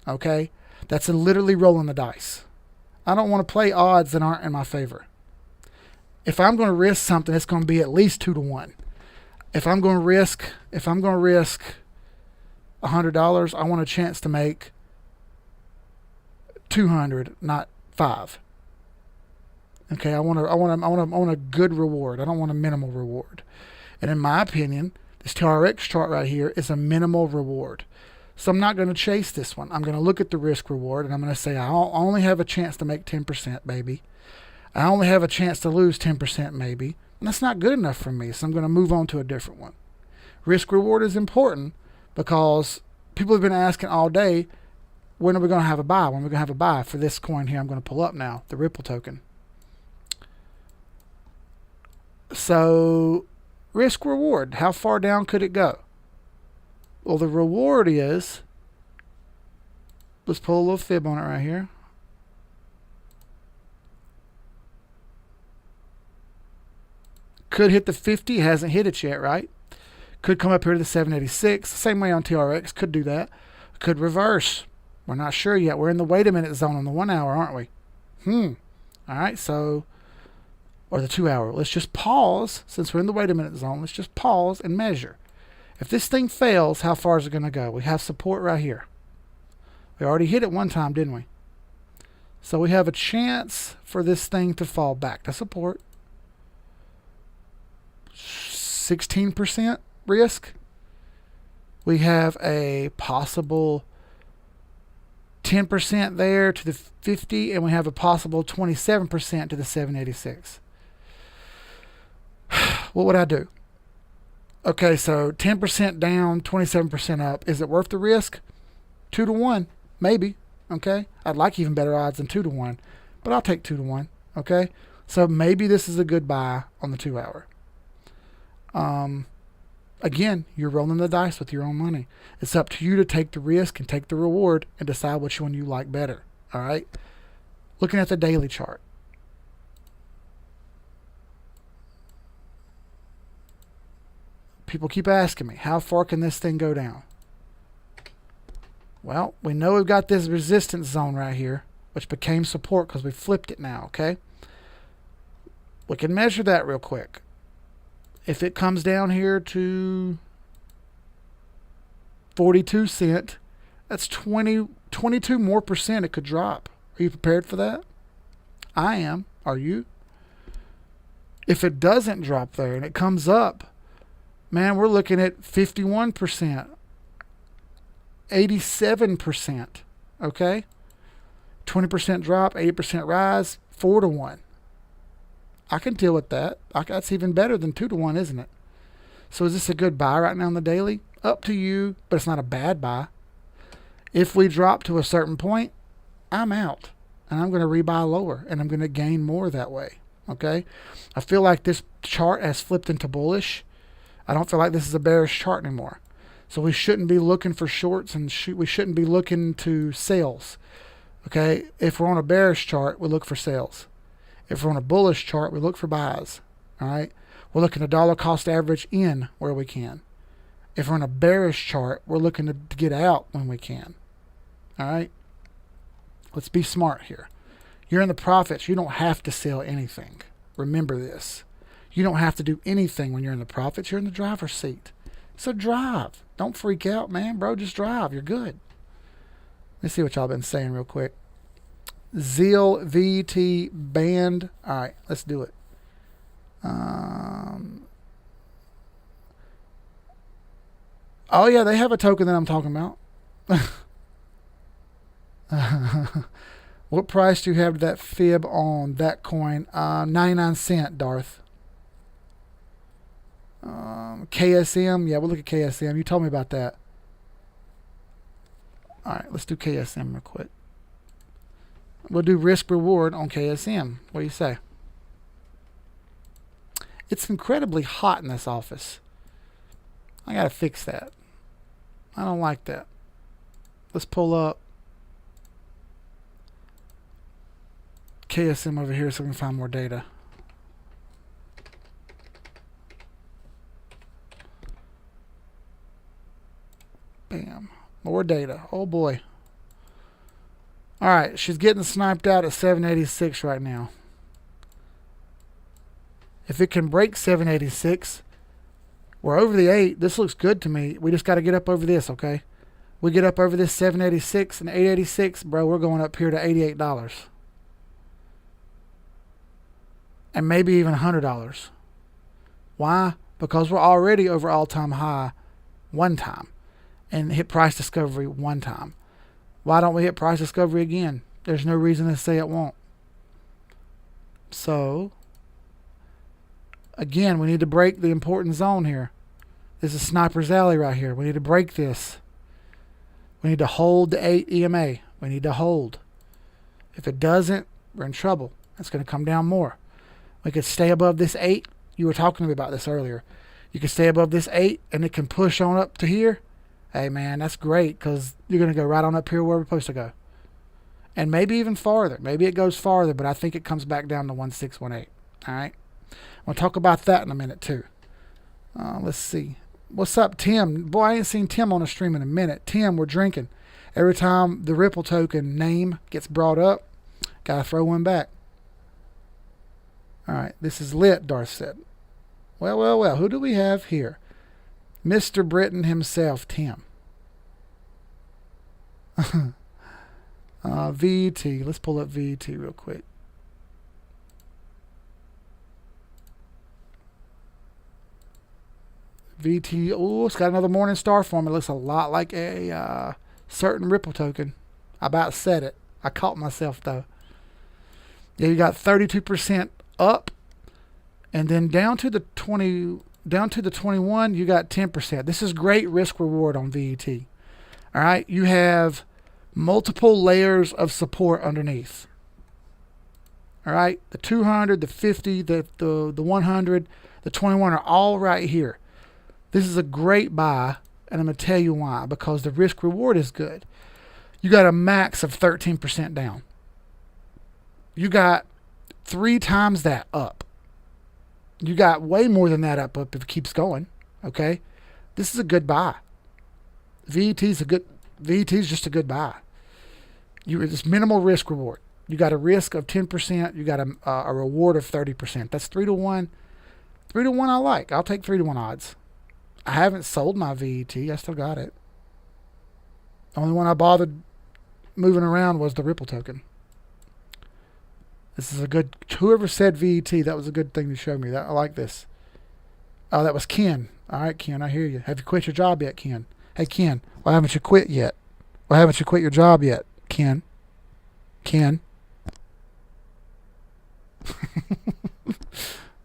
Okay? That's literally rolling the dice. I don't want to play odds that aren't in my favor. If I'm going to risk something, it's going to be at least 2 to 1. If I'm going to risk $100, I want a chance to make 200, not 5. Okay, I want a good reward. I don't want a minimal reward. And in my opinion, this TRX chart right here is a minimal reward. So I'm not going to chase this one. I'm going to look at the risk reward and I'm going to say I only have a chance to make 10%, maybe. I only have a chance to lose 10%, maybe. And that's not good enough for me, so I'm going to move on to a different one. Risk reward is important because people have been asking all day, when are we going to have a buy? When are we going to have a buy for this coin here I'm going to pull up now, the Ripple token. So, risk reward, how far down could it go? Well, the reward is, let's pull a little fib on it right here. Could hit the 50, hasn't hit it yet, right? Could come up here to the 786, same way on TRX, could do that. Could reverse. We're not sure yet. We're in the wait a minute zone on the 1 hour, aren't we? All right, so, or the 2 hour. Let's just pause. Since we're in the wait a minute zone, let's just pause and measure. If this thing fails, how far is it going to go? We have support right here. We already hit it one time, didn't we? So we have a chance for this thing to fall back to support. 16% risk. We have a possible 10% there to the 50, and we have a possible 27% to the 786. What would I do? Okay, so 10% down, 27% up. Is it worth the risk? 2 to 1, maybe. Okay, I'd like even better odds than 2 to 1, but I'll take 2 to 1. Okay, so maybe this is a good buy on the 2 hour. Again, you're rolling the dice with your own money. It's up to you to take the risk and take the reward and decide which one you like better. All right. Looking at the daily chart. People keep asking me, how far can this thing go down? Well, we know we've got this resistance zone right here, which became support because we flipped it now, okay? We can measure that real quick. If it comes down here to 42 cents, that's 22 more percent it could drop. Are you prepared for that? I am. Are you? If it doesn't drop there and it comes up, man, we're looking at 51%, 87%, okay? 20% drop, 80% rise, 4 to 1. I can deal with that. That's even better than 2 to 1, isn't it? So is this a good buy right now on the daily? Up to you, but it's not a bad buy. If we drop to a certain point, I'm out. And I'm going to rebuy lower, and I'm going to gain more that way. Okay? I feel like this chart has flipped into bullish. I don't feel like this is a bearish chart anymore. So we shouldn't be looking for shorts, and we shouldn't be looking to sales. Okay? If we're on a bearish chart, we look for sales. If we're on a bullish chart, we look for buys. All right? We're looking to dollar cost average in where we can. If we're on a bearish chart, we're looking to get out when we can. All right? Let's be smart here. You're in the profits. You don't have to sell anything. Remember this. You don't have to do anything when you're in the profits. You're in the driver's seat. So drive. Don't freak out, man. Bro, just drive. You're good. Let's see what y'all been saying real quick. Zeal VT band. All right, let's do it. Oh yeah, they have a token that I'm talking about. What price do you have that fib on that coin? 99 cent, Darth. KSM. Yeah, we'll look at KSM. You told me about that. All right, let's do KSM real quick. We'll do risk reward on KSM. What do you say? It's incredibly hot in this office. I gotta fix that. I don't like that. Let's pull up KSM over here so we can find more data. Bam. More data. Oh boy. Alright, she's getting sniped out at 786 right now. If it can break 786, we're over the 8. This looks good to me. We just got to get up over this, okay? We get up over this 786 and 886, bro, we're going up here to $88. And maybe even $100. Why? Because we're already over all-time high one time and hit price discovery one time. Why don't we hit price discovery again? There's no reason to say it won't. So, again, we need to break the important zone here. This is Sniper's Alley right here. We need to break this. We need to hold the 8 EMA. We need to hold. If it doesn't, we're in trouble. It's going to come down more. We could stay above this 8. You were talking to me about this earlier. You can stay above this 8 and it can push on up to here. Hey, man, that's great because you're going to go right on up here where we're supposed to go. And maybe even farther. Maybe it goes farther, but I think it comes back down to 1618. All right? We'll talk about that in a minute, too. Let's see. What's up, Tim? Boy, I ain't seen Tim on a stream in a minute. Tim, we're drinking. Every time the Ripple token name gets brought up, got to throw one back. All right, this is lit, Darth said. Well, well, well. Who do we have here? Mr. Britain himself, Tim. VET. Let's pull up VET real quick. VT. Oh, it's got another morning star form. It looks a lot like a certain Ripple token. I about said it. I caught myself though. Yeah, you got 32% up, and then down to the 21, you got 10%. This is great risk reward on VET. All right, you have multiple layers of support underneath. All right, the 200, the 50, the 100, the 21 are all right here. This is a great buy, and I'm going to tell you why. Because the risk reward is good. You got a max of 13% down. You got 3 times that up. You got way more than that up if it keeps going. Okay, this is a good buy. VET is just a good buy. It's minimal risk reward. You got a risk of 10%. You got a reward of 30%. That's 3 to 1. 3 to 1 I like. I'll take 3 to 1 odds. I haven't sold my VET. I still got it. The only one I bothered moving around was the Ripple token. This is a good... Whoever said VET, that was a good thing to show me. I like this. Oh, that was Ken. All right, Ken, I hear you. Have you quit your job yet, Ken? Hey, Ken, why haven't you quit yet? Why haven't you quit your job yet, Ken? Ken?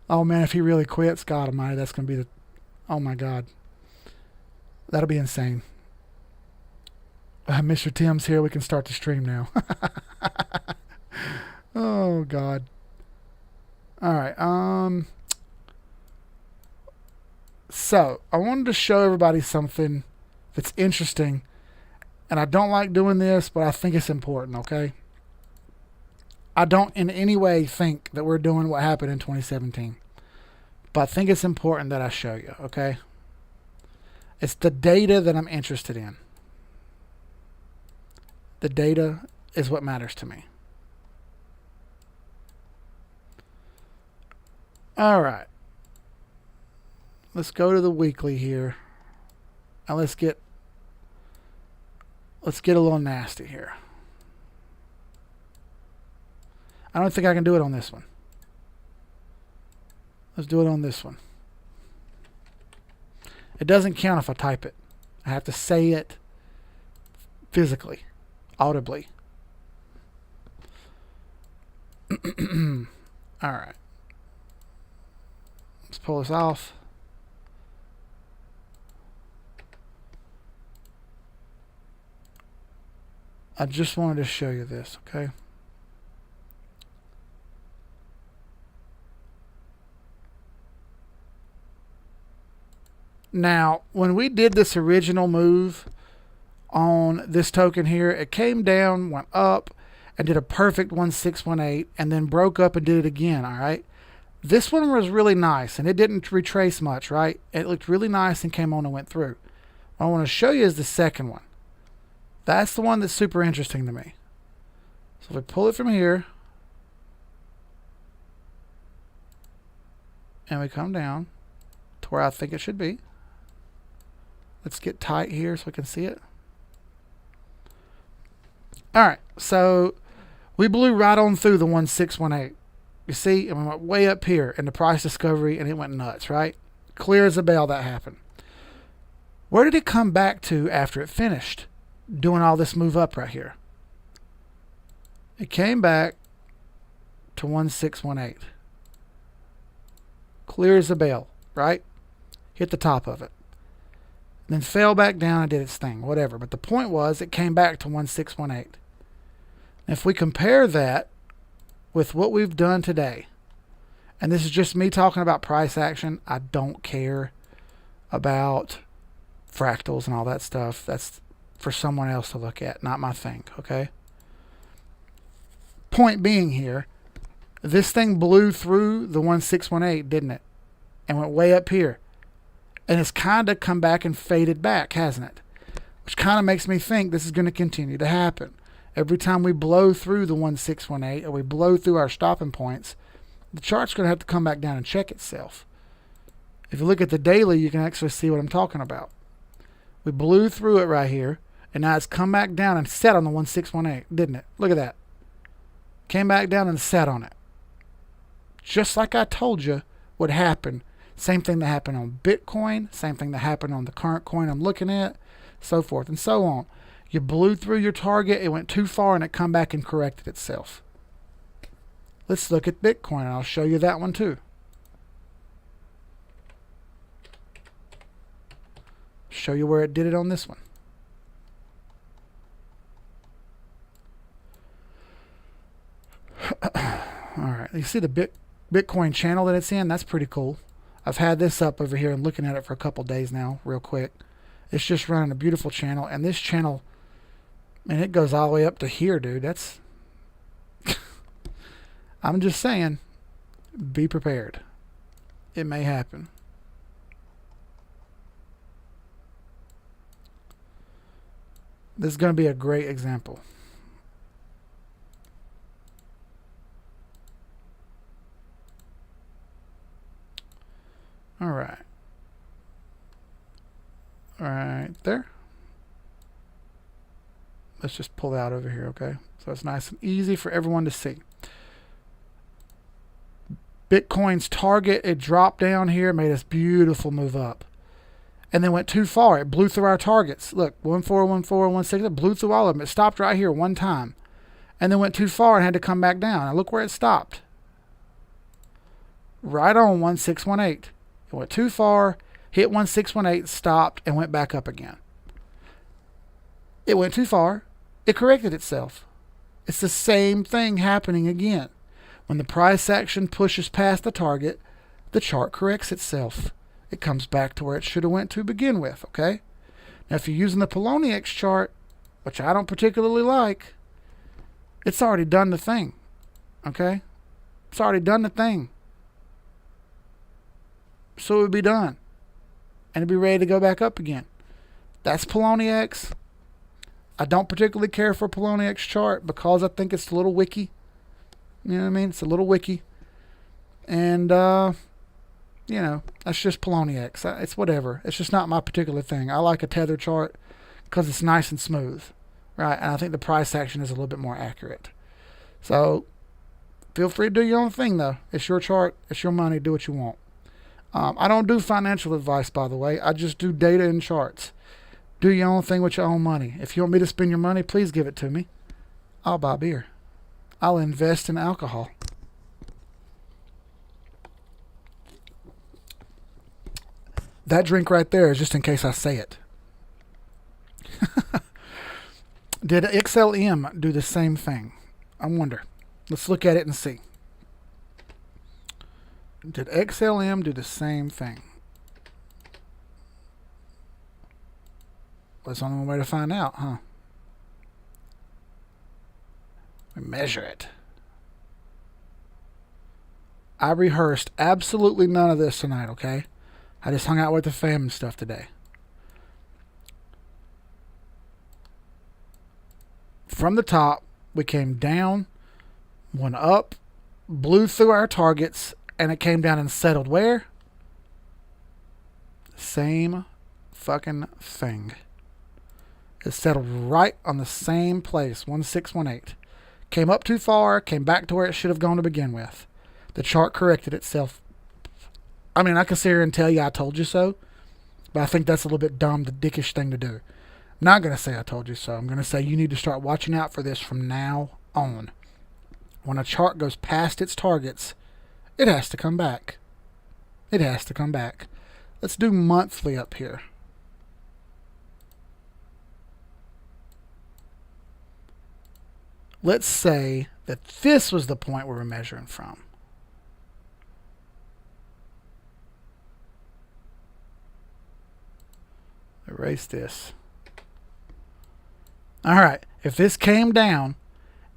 Oh, man, if he really quits, God almighty, that's going to be the... Oh, my God. That'll be insane. Mr. Tim's here. We can start the stream now. Oh, God. All right. So, I wanted to show everybody something that's interesting. And I don't like doing this, but I think it's important, okay? I don't in any way think that we're doing what happened in 2017. But I think it's important that I show you, okay? It's the data that I'm interested in. The data is what matters to me. All right. Let's go to the weekly here. And let's get a little nasty here. I don't think I can do it on this one. Let's do it on this one. It doesn't count if I type it. I have to say it physically, audibly. All right. Let's pull this off. I just wanted to show you this, okay? Now, when we did this original move on this token here. It came down, went up, and did a perfect 1618, and then broke up and did it again, all right? This one was really nice, and it didn't retrace much, right? It looked really nice and came on and went through. What I want to show you is the second one. That's the one that's super interesting to me. So if we pull it from here, and we come down to where I think it should be. Let's get tight here so we can see it. All right, so we blew right on through the 1618. You see, and we went way up here in the price discovery, and it went nuts, right? Clear as a bell that happened. Where did it come back to after it finished doing all this move up right here? It came back to 1618. Clear as a bell, right? Hit the top of it. Then fell back down and did its thing, whatever. But the point was, it came back to 1618. If we compare that with what we've done today, and this is just me talking about price action, I don't care about fractals and all that stuff. That's for someone else to look at, not my thing, okay? Point being here, this thing blew through the 1618, didn't it? And went way up here. And it's kind of come back and faded back, hasn't it? Which kind of makes me think this is going to continue to happen. Every time we blow through the 1618 or we blow through our stopping points, the chart's going to have to come back down and check itself. If you look at the daily, you can actually see what I'm talking about. We blew through it right here, and now it's come back down and set on the 1618, didn't it? Look at that. Came back down and set on it. Just like I told you would happen. Same thing that happened on Bitcoin, same thing that happened on the current coin I'm looking at, so forth and so on. You blew through your target, it went too far, and it come back and corrected itself. Let's look at Bitcoin, and I'll show you that one too. Show you where it did it on this one. Alright, you see the Bitcoin channel that it's in? That's pretty cool. I've had this up over here and looking at it for a couple days now, real quick. It's just running a beautiful channel, and this channel, man, it goes all the way up to here, dude. That's I'm just saying, be prepared. It may happen. This is going to be a great example. All right. Right there. Let's just pull out over here, okay? So it's nice and easy for everyone to see. Bitcoin's target, it dropped down here, made this beautiful move up. And then went too far. It blew through our targets. Look, 1414, 16, it blew through all of them. It stopped right here one time. And then went too far and had to come back down. Now look where it stopped. Right on 1618. It went too far, hit 1618, stopped, and went back up again. It went too far. It corrected itself. It's the same thing happening again. When the price action pushes past the target, the chart corrects itself. It comes back to where it should have went to begin with, okay? Now, if you're using the Poloniex chart, which I don't particularly like, it's already done the thing, okay? It's already done the thing. So it would be done. And it'd be ready to go back up again. That's Poloniex. I don't particularly care for Poloniex chart because I think it's a little wicky. You know what I mean? It's a little wicky. And, you know, that's just Poloniex. It's whatever. It's just not my particular thing. I like a tether chart because it's nice and smooth. Right? And I think the price action is a little bit more accurate. So, feel free to do your own thing, though. It's your chart. It's your money. Do what you want. I don't do financial advice, by the way. I just do data and charts. Do your own thing with your own money. If you want me to spend your money, please give it to me. I'll buy beer. I'll invest in alcohol. That drink right there is just in case I say it. Did XLM do the same thing? I wonder. Let's look at it and see. Did XLM do the same thing? Well, it's only one way to find out, huh? We measure it. I rehearsed absolutely none of this tonight, okay? I just hung out with the fam and stuff today. From the top, we came down, went up, blew through our targets, and it came down and settled where? Same fucking thing. It settled right on the same place, 1618. Came up too far, came back to where it should have gone to begin with. The chart corrected itself. I mean, I can sit here and tell you I told you so, but I think that's a little bit dumb, the dickish thing to do. I'm not going to say I told you so. I'm going to say you need to start watching out for this from now on. When a chart goes past its targets, it has to come back. It has to come back. Let's do monthly up here. Let's say that this was the point we were measuring from. Erase this. All right. If this came down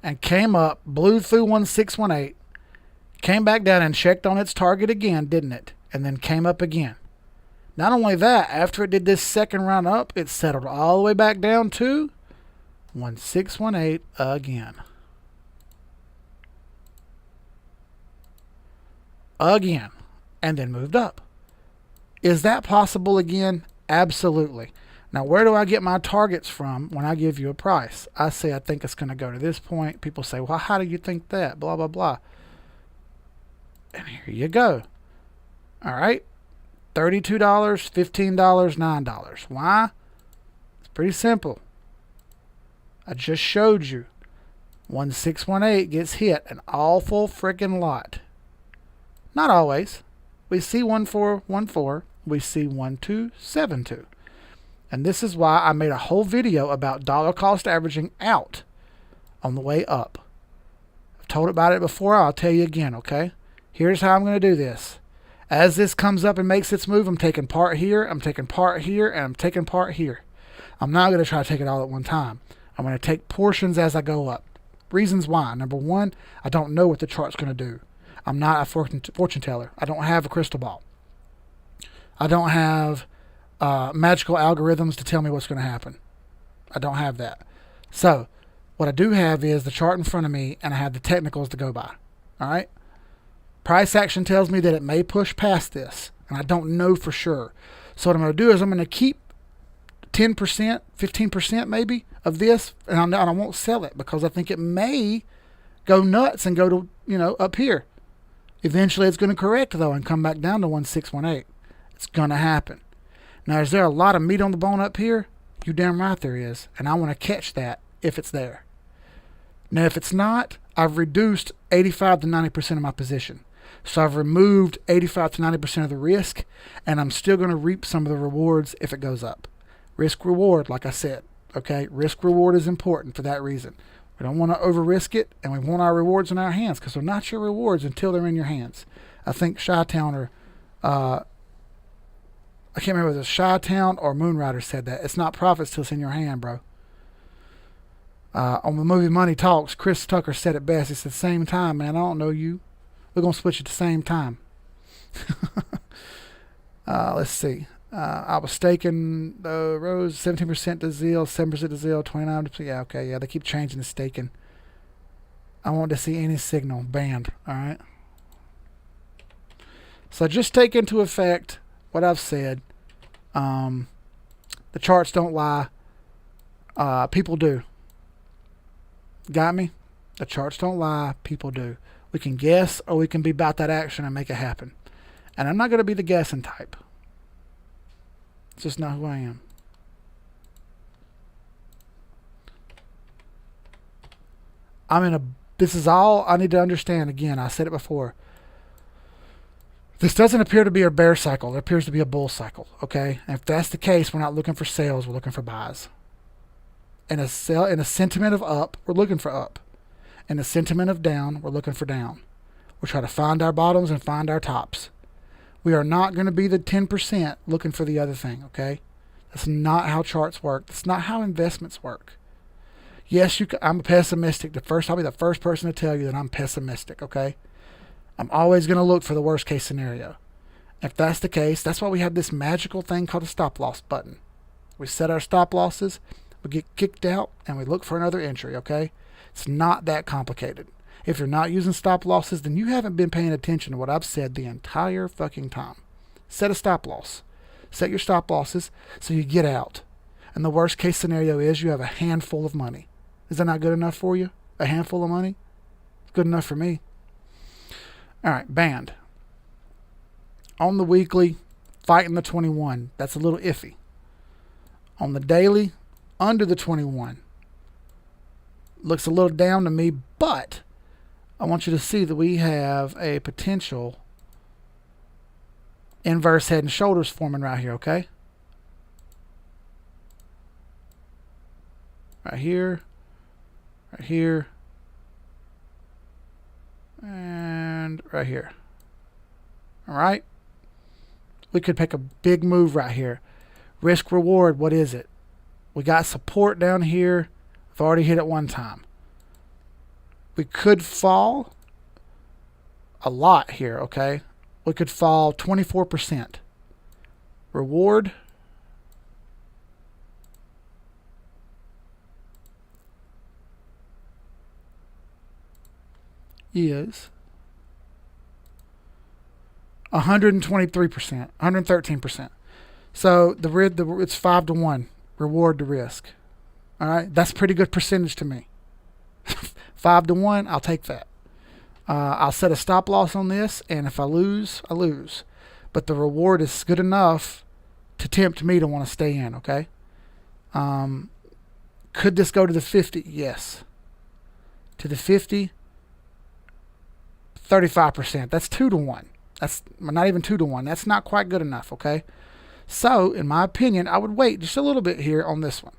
and came up, blew through 1618, came back down and checked on its target again, didn't it? And then came up again. Not only that, after it did this second run up, it settled all the way back down to 1618 again. Again. And then moved up. Is that possible again? Absolutely. Now, where do I get my targets from when I give you a price? I say I think it's going to go to this point. People say, well, how do you think that? Blah, blah, blah. And here you go. All right. $32, $15, $9. Why? It's pretty simple. I just showed you. 1618 gets hit an awful freaking lot. Not always. We see 1414. We see 1272. And this is why I made a whole video about dollar cost averaging out on the way up. I've told about it before. I'll tell you again, okay? Here's how I'm going to do this. As this comes up and makes its move, I'm taking part here, I'm taking part here, and I'm taking part here. I'm not going to try to take it all at one time. I'm going to take portions as I go up. Reasons why. Number one, I don't know what the chart's going to do. I'm not a fortune teller. I don't have a crystal ball. I don't have magical algorithms to tell me what's going to happen. I don't have that. So what I do have is the chart in front of me, and I have the technicals to go by. All right? Price action tells me that it may push past this, and I don't know for sure. So what I'm going to do is I'm going to keep 10%, 15% maybe of this, and I won't sell it because I think it may go nuts and go to, up here. Eventually it's going to correct, though, and come back down to 1618. It's going to happen. Now, is there a lot of meat on the bone up here? You damn right there is, and I want to catch that if it's there. Now, if it's not, I've reduced 85 to 90% of my position. So I've removed 85 to 90% of the risk, and I'm still going to reap some of the rewards if it goes up. Risk reward, like I said, okay? Risk reward is important for that reason. We don't want to over risk it, and we want our rewards in our hands because they're not your rewards until they're in your hands. I think Chi-Town or I can't remember if it was Chi-Town or Moonrider said that. It's not profits till it's in your hand, bro. On the movie Money Talks, Chris Tucker said it best. He said, same time, man. I don't know you. We're going to switch at the same time. Let's see. I was staking the Rose 17% to Zeal, 7% to Zeal, 29%. Yeah, okay. Yeah, they keep changing the staking. I want to see any signal banned. All right. So just take into effect what I've said. The charts don't lie. People do. Got me? The charts don't lie. People do. We can guess or we can be about that action and make it happen. And I'm not going to be the guessing type. It's just not who I am. This is all I need to understand. Again, I said it before. This doesn't appear to be a bear cycle. It appears to be a bull cycle. Okay? And if that's the case, we're not looking for sales. We're looking for buys. In a sentiment of up, we're looking for up. In a sentiment of down, we're looking for down. We're trying to find our bottoms and find our tops. We are not going to be the 10% looking for the other thing, okay? That's not how charts work. That's not how investments work. Yes, I'm pessimistic. I'll be the first person to tell you that I'm pessimistic, okay? I'm always going to look for the worst case scenario. If that's the case, that's why we have this magical thing called a stop loss button. We set our stop losses, we get kicked out, and we look for another entry, okay? It's not that complicated. If you're not using stop losses, then you haven't been paying attention to what I've said the entire fucking time. Set a stop loss. Set your stop losses so you get out. And the worst case scenario is you have a handful of money. Is that not good enough for you? A handful of money? It's good enough for me. All right, band. On the weekly, fighting the 21. That's a little iffy. On the daily, under the 21. Looks a little down to me, but I want you to see that we have a potential inverse head and shoulders forming right here, okay? Right here, and right here. All right? We could make a big move right here. Risk reward, what is it? We got support down here. I've already hit it one time. We could fall a lot here, okay? We could fall 24%. Reward is 123%, 113%. So it's 5-1 reward to risk. All right, that's a pretty good percentage to me. 5-1, I'll take that. I'll set a stop loss on this, and if I lose, I lose. But the reward is good enough to tempt me to want to stay in, okay? Could this go to the 50? Yes. To the 50, 35%. That's 2-1. That's not even 2-1. That's not quite good enough, okay? So, in my opinion, I would wait just a little bit here on this one.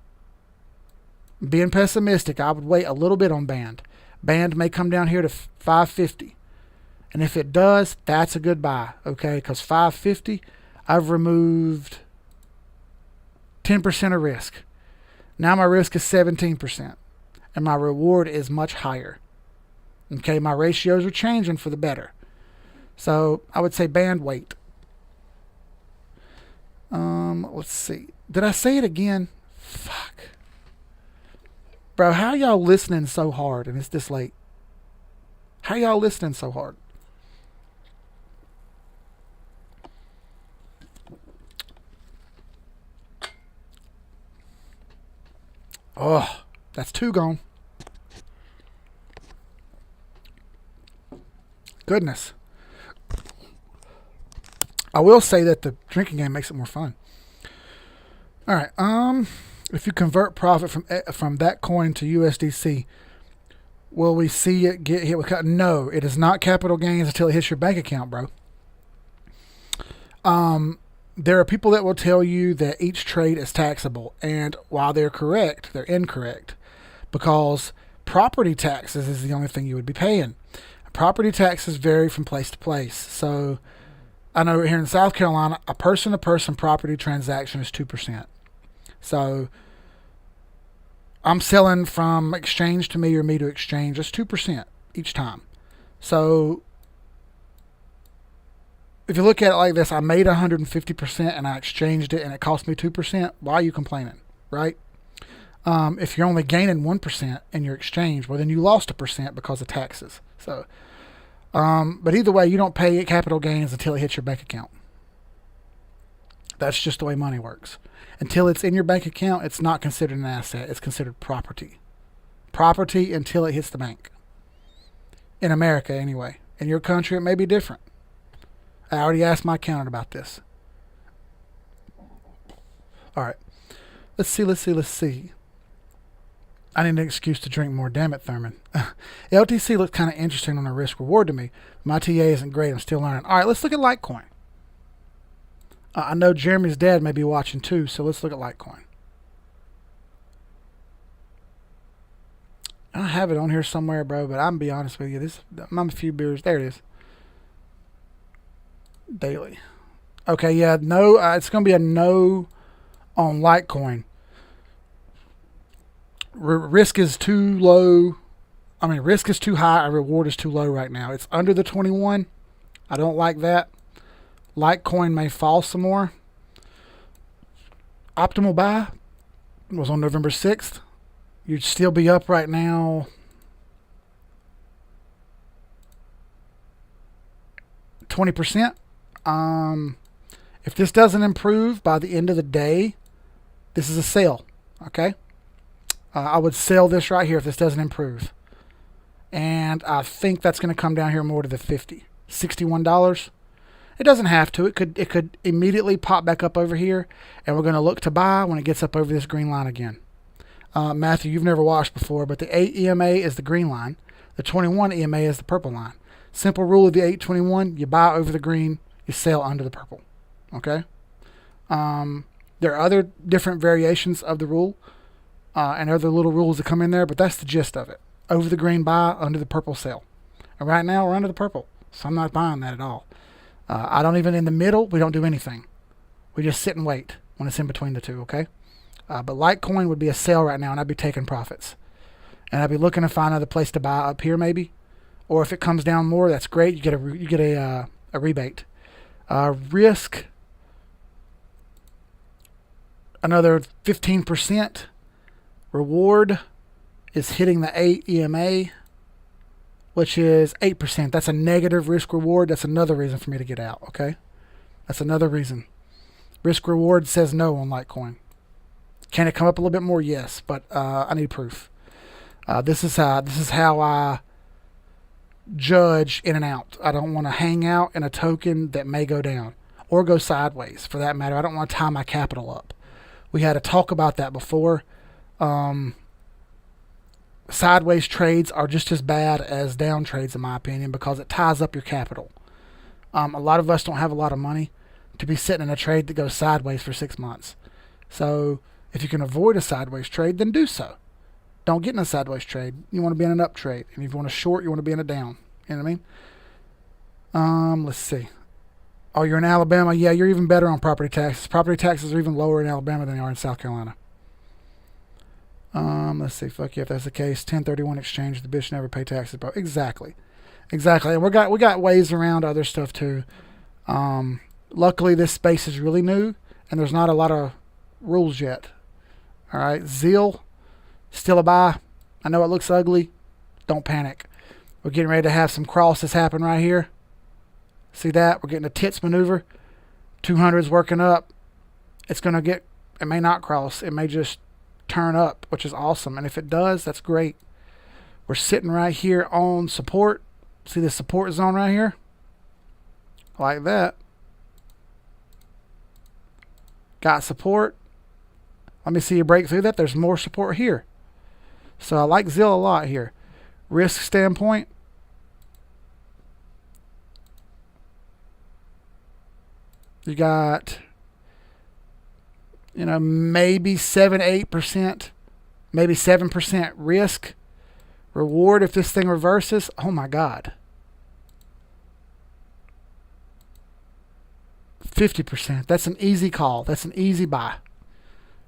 Being pessimistic, I would wait a little bit on band. Band may come down here to 550. And if it does, that's a good buy, okay? Because 550, I've removed 10% of risk. Now my risk is 17%. And my reward is much higher. Okay, my ratios are changing for the better. So I would say band wait. Let's see. Did I say it again? Fuck. Bro, how y'all listening so hard and it's this late? How y'all listening so hard? Oh, that's 2 gone. Goodness. I will say that the drinking game makes it more fun. All right. If you convert profit from that coin to USDC, will we see it get hit with? No, it is not capital gains until it hits your bank account, bro. There are people that will tell you that each trade is taxable, and while they're correct, they're incorrect, because property taxes is the only thing you would be paying. Property taxes vary from place to place. So I know here in South Carolina, a person-to-person property transaction is 2%. So I'm selling from exchange to me or me to exchange. That's 2% each time. So if you look at it like this, I made 150% and I exchanged it and it cost me 2%. Why are you complaining, right? If you're only gaining 1% in your exchange, well, then you lost 1% because of taxes. So, but either way, you don't pay capital gains until it hits your bank account. That's just the way money works. Until it's in your bank account, it's not considered an asset. It's considered property. Property until it hits the bank. In America, anyway. In your country, it may be different. I already asked my accountant about this. All right. Let's see. I need an excuse to drink more. Damn it, Thurman. LTC looks kind of interesting on a risk reward to me. My TA isn't great. I'm still learning. All right, let's look at Litecoin. I know Jeremy's dad may be watching too, so let's look at Litecoin. I have it on here somewhere, bro, but I'm going to be honest with you. I'm a few beers. There it is. Daily. Okay, yeah, no, it's going to be a no on Litecoin. Risk is too low. I mean, risk is too high and reward is too low right now. It's under the 21. I don't like that. Litecoin may fall some more. Optimal buy was on November 6th. You'd still be up right now 20%. If this doesn't improve by the end of the day, this is a sell. Okay. I would sell this right here if this doesn't improve. And I think that's going to come down here more to the $61. It doesn't have to. It could immediately pop back up over here, and we're going to look to buy when it gets up over this green line again. Matthew, you've never watched before, but the 8 EMA is the green line. The 21 EMA is the purple line. Simple rule of the 821, you buy over the green, you sell under the purple. Okay? There are other different variations of the rule and other little rules that come in there, but that's the gist of it. Over the green buy, under the purple sell. And right now we're under the purple, so I'm not buying that at all. I don't even in the middle, we don't do anything. We just sit and wait when it's in between the two, okay? But Litecoin would be a sell right now, and I'd be taking profits. And I'd be looking to find another place to buy up here maybe. Or if it comes down more, that's great. You get a rebate. Risk, another 15%. Reward is hitting the 8 EMA, which is 8%. That's a negative risk reward. That's another reason for me to get out, okay? That's another reason. Risk reward says no on Litecoin. Can it come up a little bit more? Yes, but I need proof. This is how I judge in and out. I don't want to hang out in a token that may go down or go sideways, for that matter. I don't want to tie my capital up. We had a talk about that before. Sideways trades are just as bad as down trades, in my opinion, because it ties up your capital. A lot of us don't have a lot of money to be sitting in a trade that goes sideways for 6 months. So if you can avoid a sideways trade, then do so. Don't get in a sideways trade. You want to be in an up trade. And if you want to short, you want to be in a down. You know what I mean? Let's see. Oh, you're in Alabama? Yeah, you're even better on property taxes. Property taxes are even lower in Alabama than they are in South Carolina. Let's see. Fuck yeah, if that's the case. 1031 exchange. The bitch never pay taxes, bro. Exactly. And we got ways around other stuff too. Luckily, this space is really new, and there's not a lot of rules yet. All right, Zeal, still a buy. I know it looks ugly. Don't panic. We're getting ready to have some crosses happen right here. See that? We're getting a tits maneuver. 200 is working up. It's going to get, it may not cross. It may just turn up, which is awesome. And if it does, that's great. We're sitting right here on support. See the support zone right here? Like that. Got support. Let me see you break through that. There's more support here. So I like Zeal a lot here. Risk standpoint. You got, maybe 7-8%, maybe 7% risk. Reward if this thing reverses. Oh my God. 50%. That's an easy call. That's an easy buy.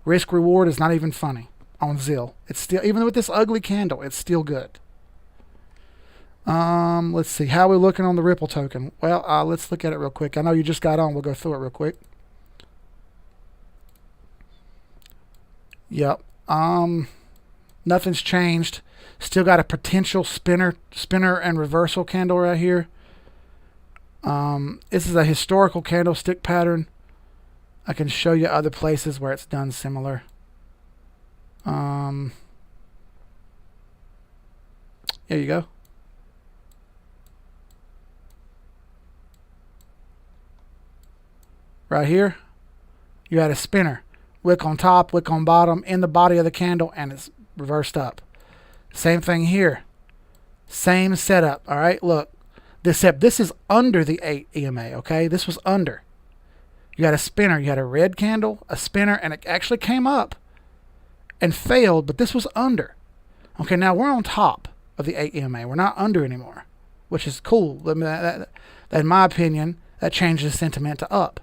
Risk reward is not even funny on Zeal. It's still, even with this ugly candle, it's still good. Let's see. How are we looking on the Ripple token? Well, let's look at it real quick. I know you just got on. We'll go through it real quick. Yep. Nothing's changed. Still got a potential spinner and reversal candle right here. This is a historical candlestick pattern. I can show you other places where it's done similar. There you go. Right here, you had a spinner. Wick on top, wick on bottom, in the body of the candle, and it's reversed up. Same thing here. Same setup. All right, look. This is under the 8 EMA, okay? This was under. You had a spinner. You had a red candle, a spinner, and it actually came up and failed, but this was under. Okay, now we're on top of the 8 EMA. We're not under anymore, which is cool. In my opinion, that changes sentiment to up.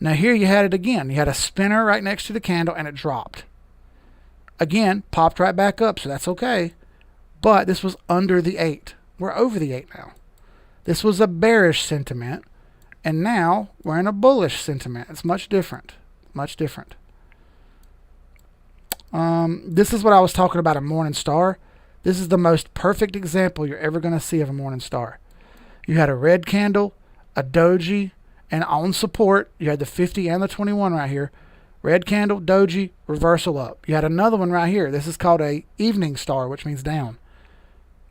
Now here you had it again. You had a spinner right next to the candle and it dropped. Again, popped right back up, so that's okay. But this was under the 8. We're over the 8 now. This was a bearish sentiment, and now we're in a bullish sentiment. It's much different. Much different. This is what I was talking about, a morning star. This is the most perfect example you're ever going to see of a morning star. You had a red candle, a doji, and on support, you had the 50 and the 21 right here. Red candle, doji, reversal up. You had another one right here. This is called a evening star, which means down.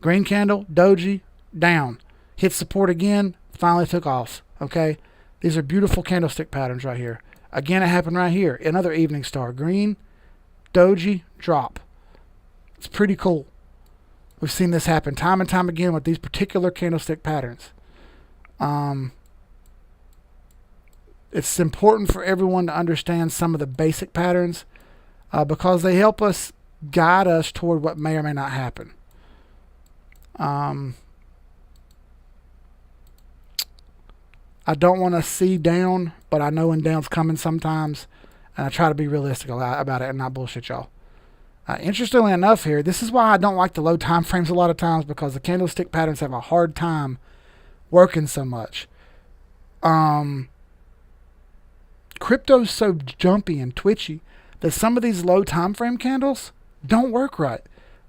Green candle, doji, down. Hit support again, finally took off. Okay? These are beautiful candlestick patterns right here. Again, it happened right here. Another evening star. Green, doji, drop. It's pretty cool. We've seen this happen time and time again with these particular candlestick patterns. It's important for everyone to understand some of the basic patterns because they help us guide us toward what may or may not happen. I don't want to see down, but I know when down's coming sometimes, and I try to be realistic about it and not bullshit y'all. Interestingly enough here, this is why I don't like the low time frames a lot of times, because the candlestick patterns have a hard time working so much. Crypto's so jumpy and twitchy that some of these low time frame candles don't work right.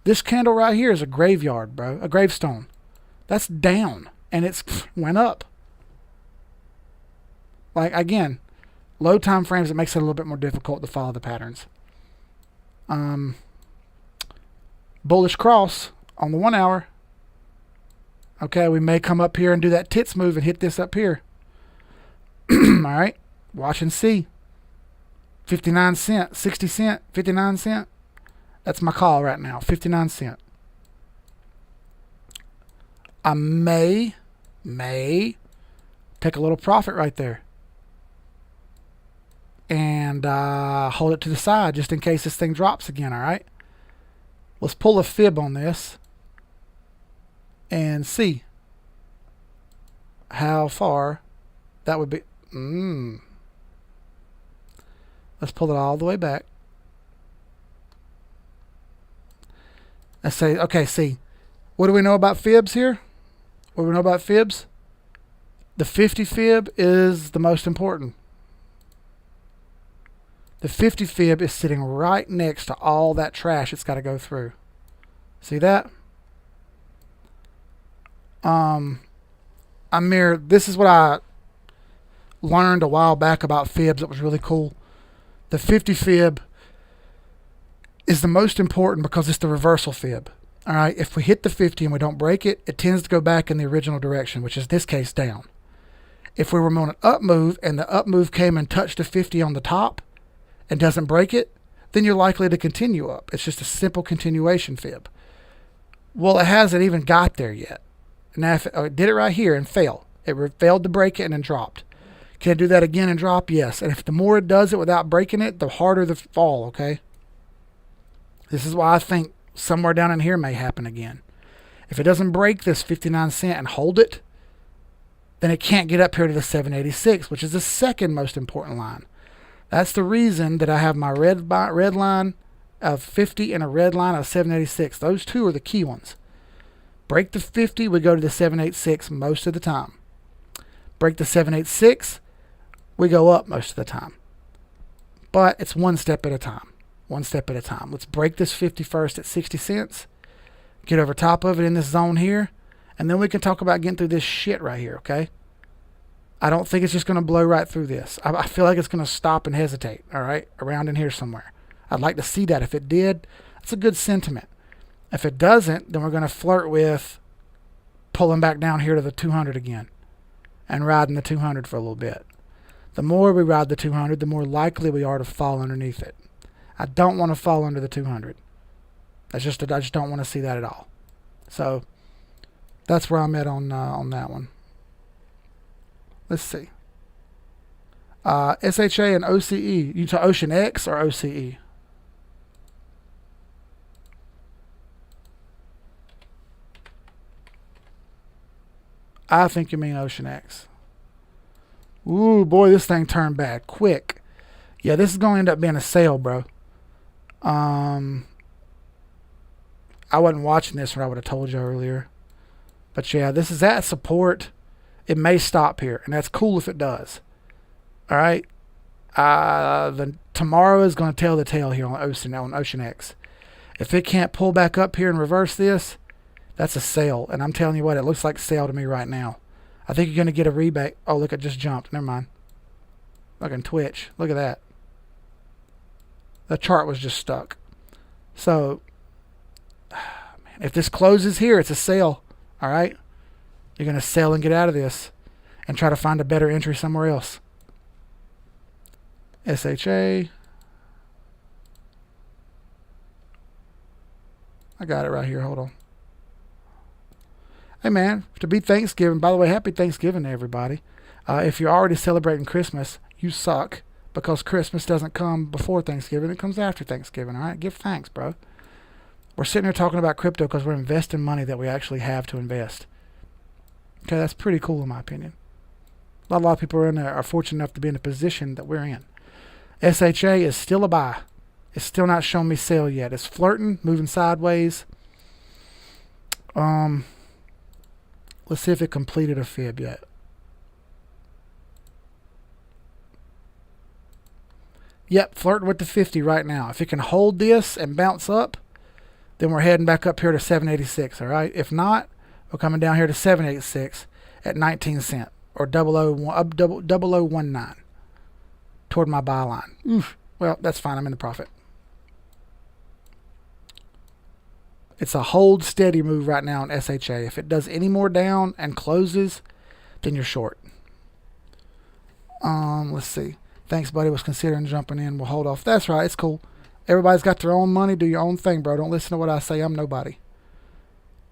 This candle right here is a graveyard, bro. A gravestone. That's down. And it's went up. Like, again, low time frames, it makes it a little bit more difficult to follow the patterns. Bullish cross on the 1 hour. Okay, we may come up here and do that tits move and hit this up here. All right. Watch and see. 59 cents, 60 cent, 59 cent. That's my call right now. 59 cent. I may take a little profit right there. And hold it to the side just in case this thing drops again, all right? Let's pull a fib on this and see how far that would be. Let's pull it all the way back. Let's say, okay, see. What do we know about fibs here? What do we know about fibs? The 50 fib is the most important. The 50 fib is sitting right next to all that trash it's got to go through. See that? This is what I learned a while back about fibs that was really cool. The 50 fib is the most important because it's the reversal fib. All right, if we hit the 50 and we don't break it, it tends to go back in the original direction, which is in this case down. If we were on an up move and the up move came and touched the 50 on the top and doesn't break it, then you're likely to continue up. It's just a simple continuation fib. Well, it hasn't even got there yet. Now, if it did it right here and failed, it failed to break it and then dropped. Can it do that again and drop? Yes. And if the more it does it without breaking it, the harder the fall, okay? This is why I think somewhere down in here may happen again. If it doesn't break this 59 cent and hold it, then it can't get up here to the 786, which is the second most important line. That's the reason that I have my red line of 50 and a red line of 786. Those two are the key ones. Break the 50, we go to the 786 most of the time. Break the 786, we go up most of the time. But it's one step at a time. One step at a time. Let's break this 50 first at 60 cents. Get over top of it in this zone here. And then we can talk about getting through this shit right here, okay? I don't think it's just going to blow right through this. I feel like it's going to stop and hesitate, all right? Around in here somewhere. I'd like to see that. If it did, that's a good sentiment. If it doesn't, then we're going to flirt with pulling back down here to the 200 again and riding the 200 for a little bit. The more we ride the 200, the more likely we are to fall underneath it. I don't want to fall under the 200. I just don't want to see that at all. So that's where I'm at on that one. Let's see. SHA and OCE. You talk Ocean X or OCE? I think you mean Ocean X. Ooh, boy, this thing turned bad quick. Yeah, this is going to end up being a sale, bro. I wasn't watching this, or I would have told you earlier. But yeah, this is at support. It may stop here, and that's cool if it does. All right. Tomorrow is going to tell the tale here on Ocean X. If it can't pull back up here and reverse this, that's a sale. And I'm telling you what, it looks like a sale to me right now. I think you're going to get a rebate. Oh, look, it just jumped. Never mind. Look at Twitch. Look at that. The chart was just stuck. So, man, if this closes here, it's a sale. All right? You're going to sell and get out of this and try to find a better entry somewhere else. SHA. I got it right here. Hold on. Hey, man, to be Thanksgiving, by the way, happy Thanksgiving to everybody. If you're already celebrating Christmas, you suck, because Christmas doesn't come before Thanksgiving. It comes after Thanksgiving, all right? Give thanks, bro. We're sitting here talking about crypto because we're investing money that we actually have to invest. Okay, that's pretty cool in my opinion. A lot of people are fortunate enough to be in the position that we're in. SHA is still a buy. It's still not showing me sell yet. It's flirting, moving sideways. Let's see if it completed a fib yet. Yep, flirting with the 50 right now. If it can hold this and bounce up, then we're heading back up here to 786, all right? If not, we're coming down here to 786 at 19 cents or 0019 toward my buy line. Oof. Well, that's fine. I'm in the profit. It's a hold steady move right now on SHA. If it does any more down and closes, then you're short. Let's see. Thanks, buddy. Was considering jumping in. We'll hold off. That's right. It's cool. Everybody's got their own money. Do your own thing, bro. Don't listen to what I say. I'm nobody.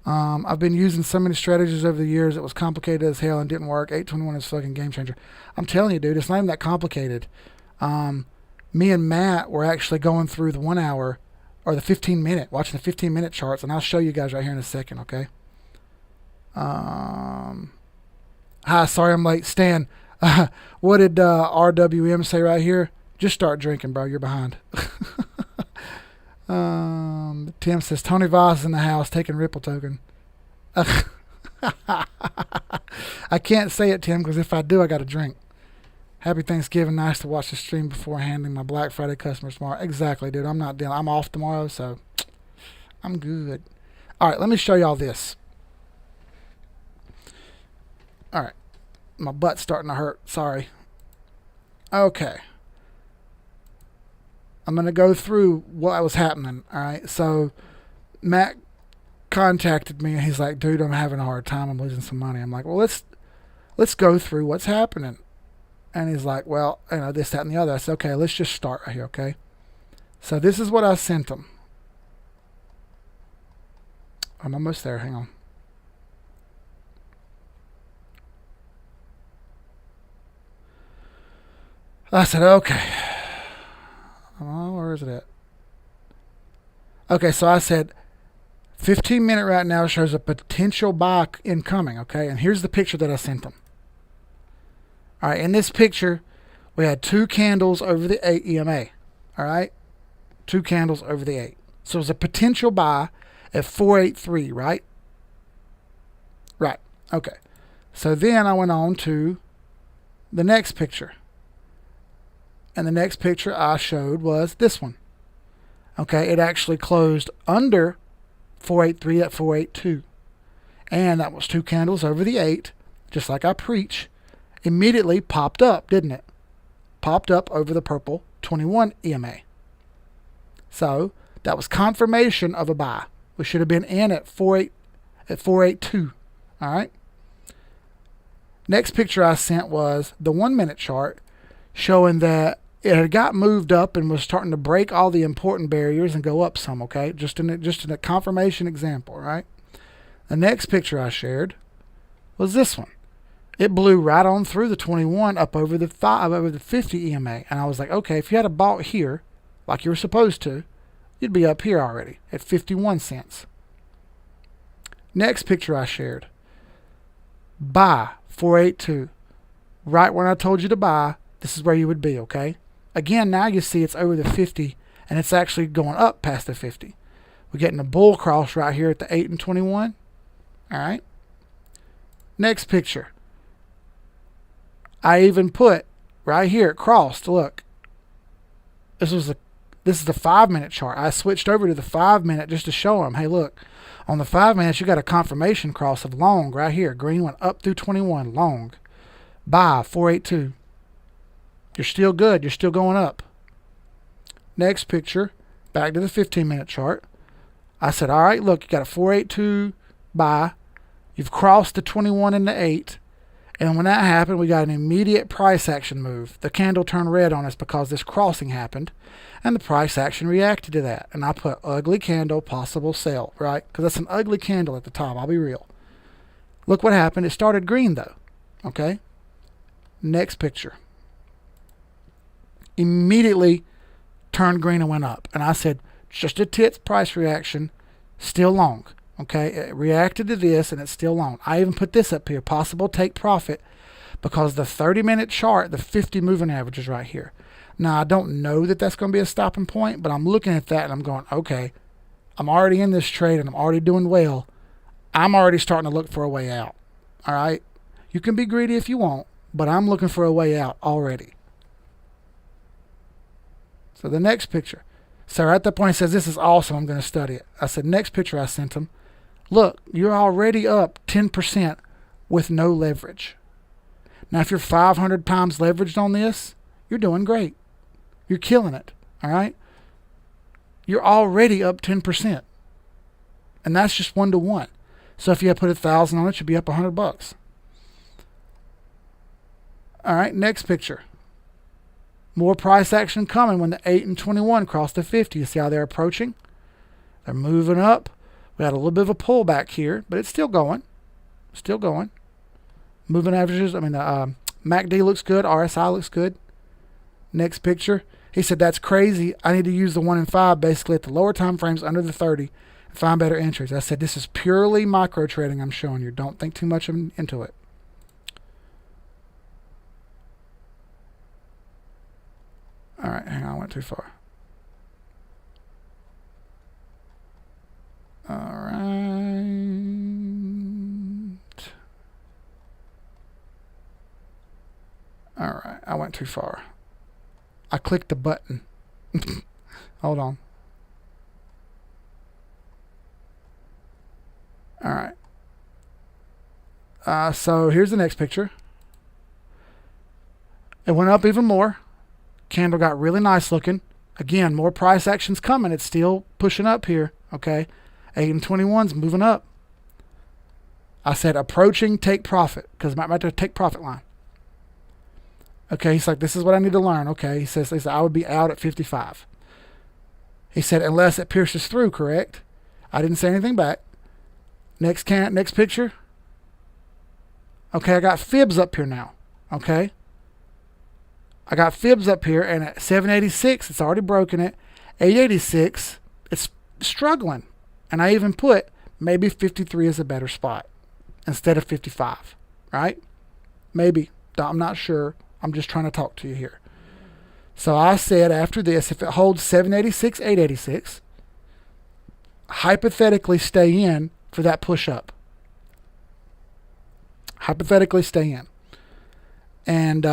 I've been using so many strategies over the years. It was complicated as hell and didn't work. 821 is a fucking game changer. I'm telling you, dude, it's not even that complicated. Me and Matt were actually going through the 1 hour or the 15-minute, watching the 15-minute charts, and I'll show you guys right here in a second, okay? Hi, sorry I'm late. Stan, what did RWM say right here? Just start drinking, bro. You're behind. Tim says, Tony Voss is in the house taking Ripple token. I can't say it, Tim, because if I do, I got to drink. Happy Thanksgiving. Nice to watch the stream before handling my Black Friday customers tomorrow. Exactly, dude. I'm not dealing. I'm off tomorrow, so I'm good. All right, let me show y'all this. All right. My butt's starting to hurt. Sorry. Okay. I'm going to go through what was happening. All right. So Matt contacted me and he's like, dude, I'm having a hard time. I'm losing some money. I'm like, well, let's go through what's happening. And he's like, well, you know, this, that, and the other. I said, okay, let's just start right here, okay? So this is what I sent him. I'm almost there. Hang on. I said, okay. Oh, where is it at? Okay, so I said, 15-minute right now shows a potential buy incoming, okay? And here's the picture that I sent him. All right, in this picture, we had 2 candles over the 8 EMA. All right, 2 candles over the 8. So it's a potential buy at 483, right? Right, okay. So then I went on to the next picture. And the next picture I showed was this one. Okay, it actually closed under 483 at 482. And that was 2 candles over the 8, just like I preach. Immediately popped up, didn't it? Popped up over the purple 21 EMA. So that was confirmation of a buy. We should have been in at 482. All right. Next picture I sent was the 1-minute chart showing that it had got moved up and was starting to break all the important barriers and go up some. Okay, just in a confirmation example. Right. The next picture I shared was this one. It blew right on through the 21 up over the 50 EMA. And I was like, okay, if you had a bought here, like you were supposed to, you'd be up here already at 51 cents. Next picture I shared. Buy 482. right when I told you to buy, this is where you would be, okay? Again, now you see it's over the 50, and it's actually going up past the 50. We're getting a bull cross right here at the 8 and 21. All right. Next picture. I even put right here, it crossed. Look, this is the 5-minute chart. I switched over to the 5-minute just to show them, hey, look, on the 5 minutes, you got a confirmation cross of long right here. Green went up through 21, long. Buy, 482. You're still good. You're still going up. Next picture, back to the 15-minute chart. I said, all right, look, you got a 482 buy. You've crossed the 21 and the 8. And when that happened, we got an immediate price action move. The candle turned red on us because this crossing happened, and the price action reacted to that. And I put ugly candle, possible sell, right? Because that's an ugly candle at the top. I'll be real. Look what happened. It started green, though. Okay? Next picture. Immediately turned green and went up. And I said, just a tits price reaction, still long. Okay, it reacted to this and it's still long. I even put this up here, possible take profit, because the 30-minute chart, the 50 moving average is right here. Now, I don't know that that's going to be a stopping point, but I'm looking at that and I'm going, okay, I'm already in this trade and I'm already doing well. I'm already starting to look for a way out. All right, you can be greedy if you want, but I'm looking for a way out already. So the next picture. So at that point, he says, this is awesome. I'm going to study it. I said, next picture I sent him. Look, you're already up 10% with no leverage. Now, if you're 500 times leveraged on this, you're doing great. You're killing it. All right. You're already up 10. And that's just 1-to-1. So if you had put 1,000 on it, you'd be up $100. All right. Next picture. More price action coming when the 8 and 21 cross the 50. You see how they're approaching? They're moving up. We had a little bit of a pullback here, but it's still going. Still going. Moving averages. I mean, the MACD looks good. RSI looks good. Next picture. He said, that's crazy. I need to use the 1 and 5 basically at the lower time frames under the 30 and find better entries. I said, this is purely micro trading I'm showing you. Don't think too much into it. All right, hang on, I went too far. All right. All right, I went too far. I clicked the button. Hold on. All right. So here's the next picture. It went up even more. Candle got really nice looking. Again, more price action's coming. It's still pushing up here. Okay. 8 and 21's moving up. I said approaching take profit, because I'm at the take profit line. Okay. He's like, this is what I need to learn. Okay. He says I would be out at 55. He said, unless it pierces through, correct? I didn't say anything back. Next picture. Okay. I got fibs up here now. Okay. I got fibs up here, and at 786, it's already broken it. 886, it's struggling. And I even put maybe 53 is a better spot instead of 55, right? Maybe. I'm not sure. I'm just trying to talk to you here. So I said after this, if it holds 786, 886, hypothetically stay in for that push up. Hypothetically stay in. And,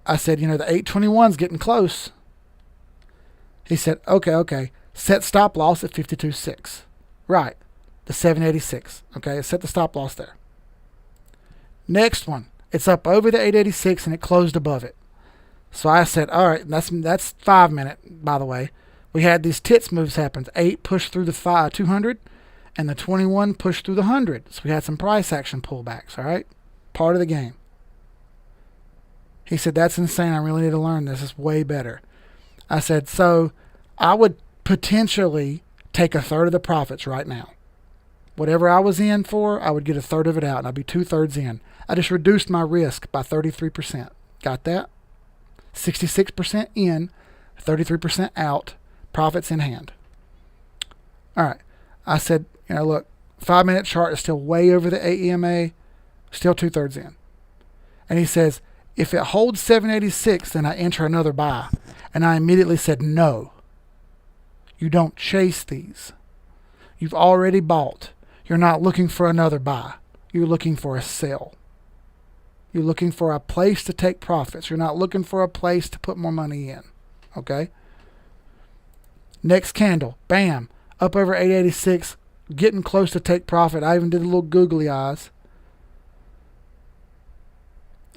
I said, the 821's getting close. He said, okay. Set stop loss at 52.6. Right. The 786. Okay. Set the stop loss there. Next one. It's up over the 886 and it closed above it. So I said, all right, that's 5 minute, by the way. We had these tits moves happen. 8 pushed through the 200 and the 21 pushed through the 100. So we had some price action pullbacks. All right. Part of the game. He said, that's insane. I really need to learn this. It's way better. I said, so I would potentially take 1/3 of the profits right now. Whatever I was in for, I would get 1/3 of it out, and I'd be 2/3 in. I just reduced my risk by 33%. Got that? 66% in, 33% out, profits in hand. All right. I said, look, 5-minute chart is still way over the AEMA, still 2/3 in. And he says, If it holds 786, then I enter another buy. And I immediately said, no, you don't chase these. You've already bought. You're not looking for another buy. You're looking for a sell. You're looking for a place to take profits. You're not looking for a place to put more money in. Okay? Next candle. Bam. Up over 886. Getting close to take profit. I even did a little googly eyes.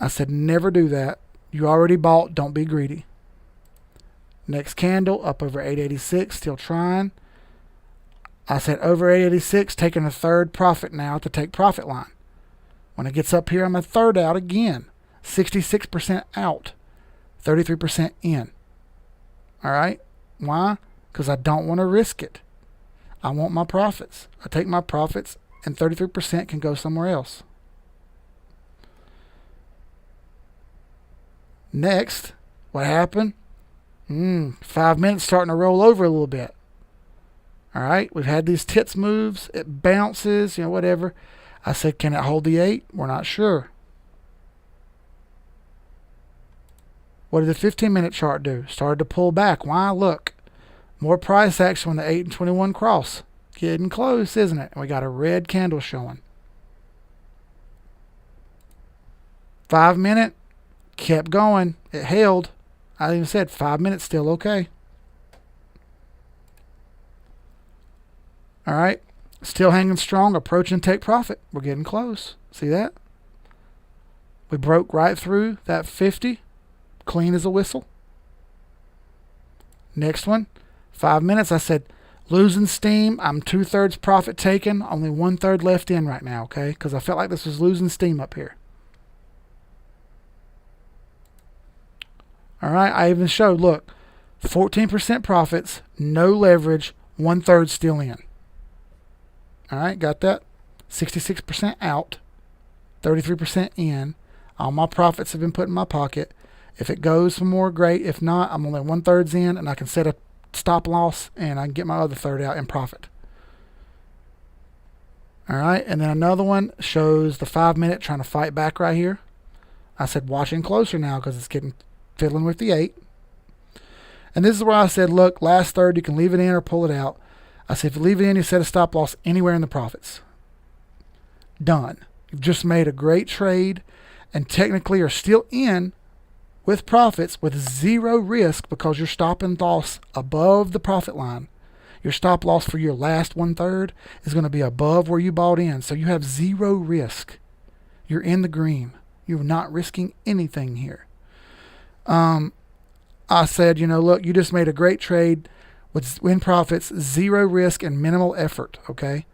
I said, never do that. You already bought. Don't be greedy. Next candle. Up over 886. Still trying. I said over 886. Taking a third profit now at the take profit line. When it gets up here, I'm a third out again. 66% out. 33% in. All right? Why? Because I don't want to risk it. I want my profits. I take my profits, and 33% can go somewhere else. Next, what happened? 5 minutes starting to roll over a little bit. All right? We've had these tits moves. It bounces, whatever. I said, can it hold the 8? We're not sure. What did the 15-minute chart do? Started to pull back. Why? Look. More price action when the 8 and 21 cross. Getting close, isn't it? And we got a red candle showing. 5 minute. Kept going. It held. I even said 5 minutes still okay. All right. Still hanging strong, approaching take profit. We're getting close. See that? We broke right through that 50. Clean as a whistle. Next one. 5 minutes. I said, losing steam. I'm 2/3 profit taken. Only 1/3 left in right now, okay? Because I felt like this was losing steam up here. All right. I even showed, look, 14% profits, no leverage, 1/3 still in. All right, got that? 66% out, 33% in. All my profits have been put in my pocket. If it goes for more, great. If not, I'm only 1/3 in, and I can set a stop loss, and I can get my other third out in profit. All right, and then another one shows the 5 minute trying to fight back right here. I said watching closer now because it's getting fiddling with the 8. And this is where I said, look, last third, you can leave it in or pull it out. I said, if you leave it in, you set a stop loss anywhere in the profits. Done. You've just made a great trade and technically are still in with profits with zero risk because your stop and loss above the profit line. Your stop loss for your last 1/3 is going to be above where you bought in. So you have zero risk. You're in the green. You're not risking anything here. I said, look, you just made a great trade with win profits, zero risk, and minimal effort, okay?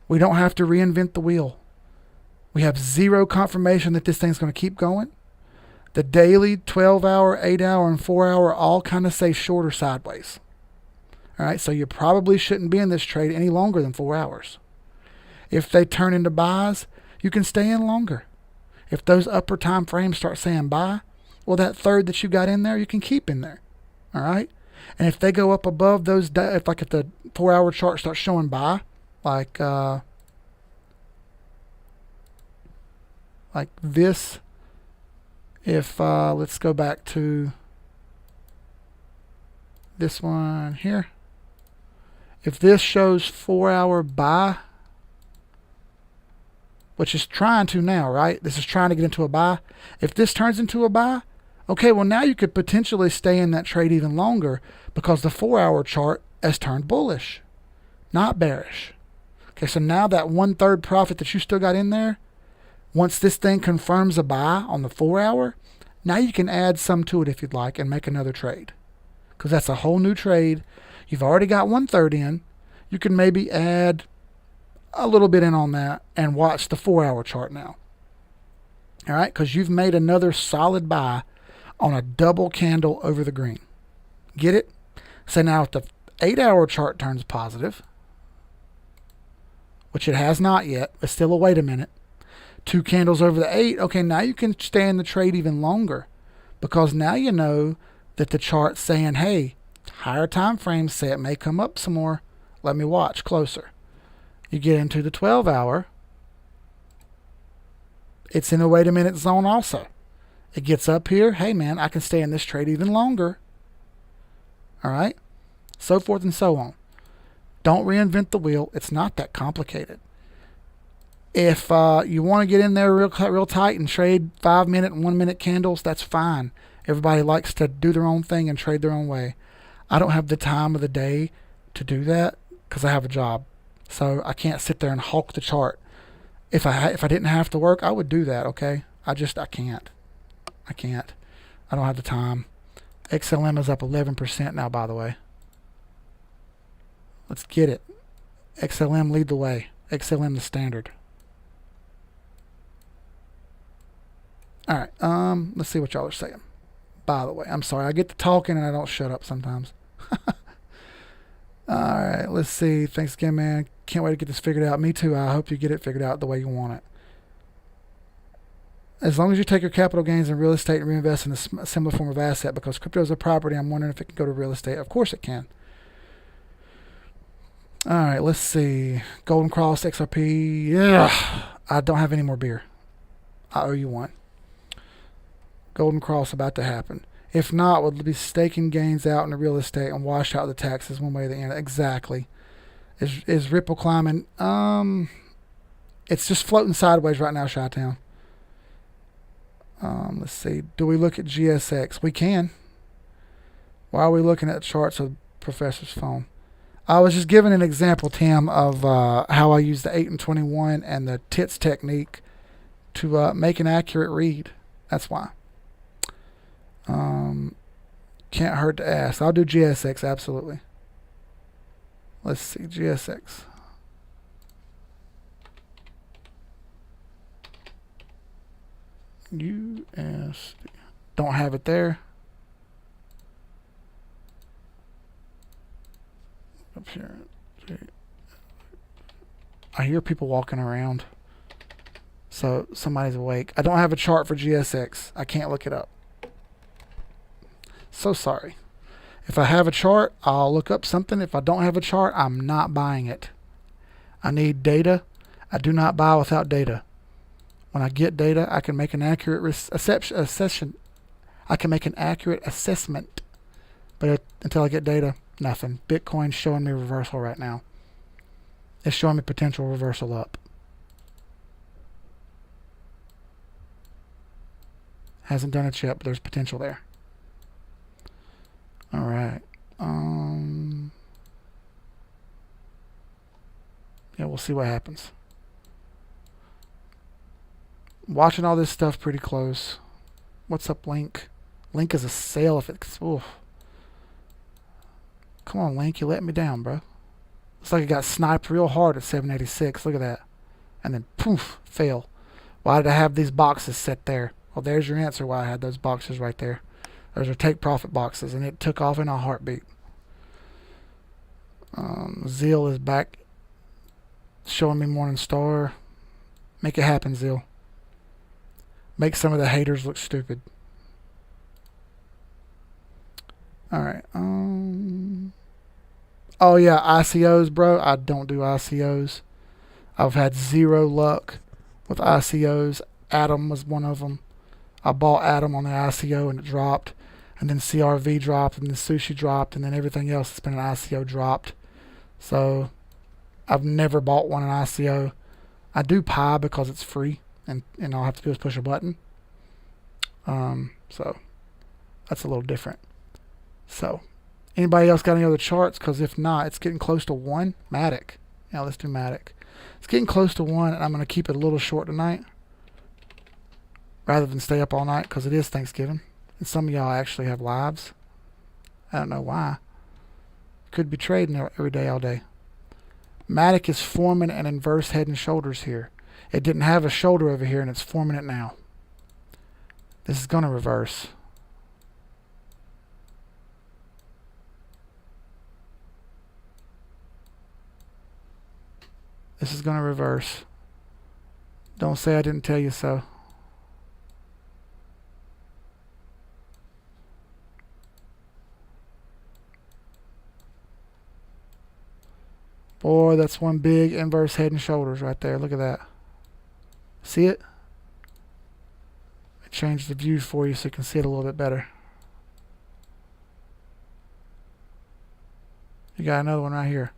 We don't have to reinvent the wheel. We have zero confirmation that this thing's going to keep going. The daily, 12-hour, 8-hour, and 4-hour all kind of say shorter sideways. All right, so you probably shouldn't be in this trade any longer than 4 hours. If they turn into buys, you can stay in longer. If those upper time frames start saying buy, well, that third that you got in there, you can keep in there. All right? And if they go up above those, if the 4-hour chart starts showing buy, like this, if let's go back to this one here. If this shows 4-hour buy, which is trying to now, right? This is trying to get into a buy. If this turns into a buy, okay, well, now you could potentially stay in that trade even longer because the 4-hour chart has turned bullish, not bearish. Okay, so now that 1/3 profit that you still got in there, once this thing confirms a buy on the 4-hour, now you can add some to it if you'd like and make another trade because that's a whole new trade. You've already got 1/3 in. You can maybe add a little bit in on that and watch the 4-hour chart now. All right, because you've made another solid buy on a double candle over the green. Get it? So now if the 8-hour chart turns positive, which it has not yet, but still a wait a minute, 2 candles over the 8, okay, now you can stay in the trade even longer because now you know that the chart's saying, hey, higher time frames say it may come up some more. Let me watch closer. You get into the 12-hour. It's in a wait a minute zone also. It gets up here. Hey, man, I can stay in this trade even longer. All right? So forth and so on. Don't reinvent the wheel. It's not that complicated. If you want to get in there real tight and trade 5-minute and 1-minute candles, that's fine. Everybody likes to do their own thing and trade their own way. I don't have the time of the day to do that because I have a job. So I can't sit there and hawk the chart. If I didn't have to work, I would do that, okay? I can't. I don't have the time. XLM is up 11% now, by the way. Let's get it. XLM lead the way. XLM the standard. All right, let's see what y'all are saying. By the way, I'm sorry. I get to talking and I don't shut up sometimes. All right, let's see. Thanks again, man. Can't wait to get this figured out. Me too. I hope you get it figured out the way you want it. As long as you take your capital gains in real estate and reinvest in a similar form of asset, because crypto is a property, I'm wondering if it can go to real estate. Of course it can. All right, let's see. Golden Cross XRP. Yeah, I don't have any more beer. I owe you one. Golden Cross about to happen. If not, we'll be staking gains out in the real estate and wash out the taxes one way or the other. Exactly. Is Ripple climbing? It's just floating sideways right now, Chi-Town. Let's see. Do we look at GSX? We can. Why are we looking at charts of Professor's phone? I was just giving an example, Tim, of how I use the 8 and 21 and the TITS technique to make an accurate read. That's why. Can't hurt to ask. I'll do GSX, absolutely. Let's see, GSX. USD. Don't have it there. Up here. I hear people walking around. So somebody's awake. I don't have a chart for GSX. I can't look it up. So sorry. If I have a chart, I'll look up something. If I don't have a chart, I'm not buying it. I need data. I do not buy without data. When I get data, I can make an accurate assessment. I can make an accurate assessment. But until I get data, nothing. Bitcoin's showing me reversal right now. It's showing me potential reversal up. Hasn't done it yet, but there's potential there. All right. Yeah, we'll see what happens. Watching all this stuff pretty close. What's up, Link? Link is a sale if it's... Oof. Come on, Link. You let me down, bro. Looks like it got sniped real hard at 786. Look at that. And then, poof, fail. Why did I have these boxes set there? Well, there's your answer why I had those boxes right there. Those are take profit boxes, and it took off in a heartbeat. Zeal is back, showing me Morning Star. Make it happen, Zeal. Make some of the haters look stupid. All right. Oh yeah, ICOs, bro. I don't do ICOs. I've had zero luck with ICOs. Atom was one of them. I bought Atom on the ICO and it dropped. And then CRV dropped, and then Sushi dropped, and then everything else that's been an ICO dropped. So I've never bought one in ICO. I do Pi because it's free, and all I have to do is push a button. So that's a little different. So anybody else got any other charts? Because if not, it's getting close to 1. Matic. Yeah, let's do Matic. It's getting close to 1, and I'm going to keep it a little short tonight rather than stay up all night because it is Thanksgiving. And some of y'all actually have lives. I don't know why. Could be trading every day, all day. Matic is forming an inverse head and shoulders here. It didn't have a shoulder over here, and it's forming it now. This is going to reverse. This is going to reverse. Don't say I didn't tell you so. Boy, that's one big inverse head and shoulders right there. Look at that. See it? It's change the view for you so you can see it a little bit better. You got another one right here.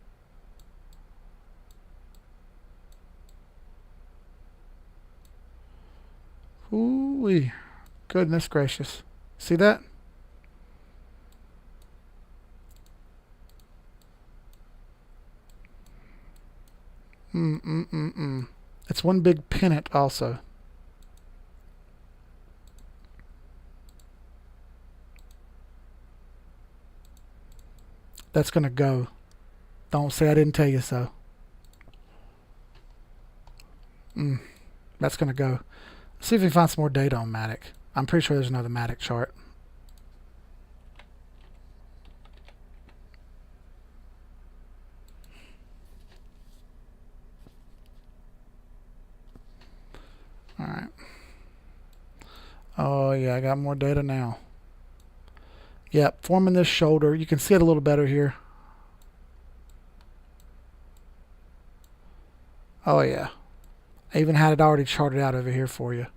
Ooh-wee. Goodness gracious. See that? It's one big pennant also. That's going to go. Don't say I didn't tell you so. That's going to go. Let's see if we can find some more data on Matic. I'm pretty sure there's another Matic chart. Alright. Oh yeah, I got more data now. Yep, forming this shoulder. You can see it a little better here. Oh yeah. I even had it already charted out over here for you.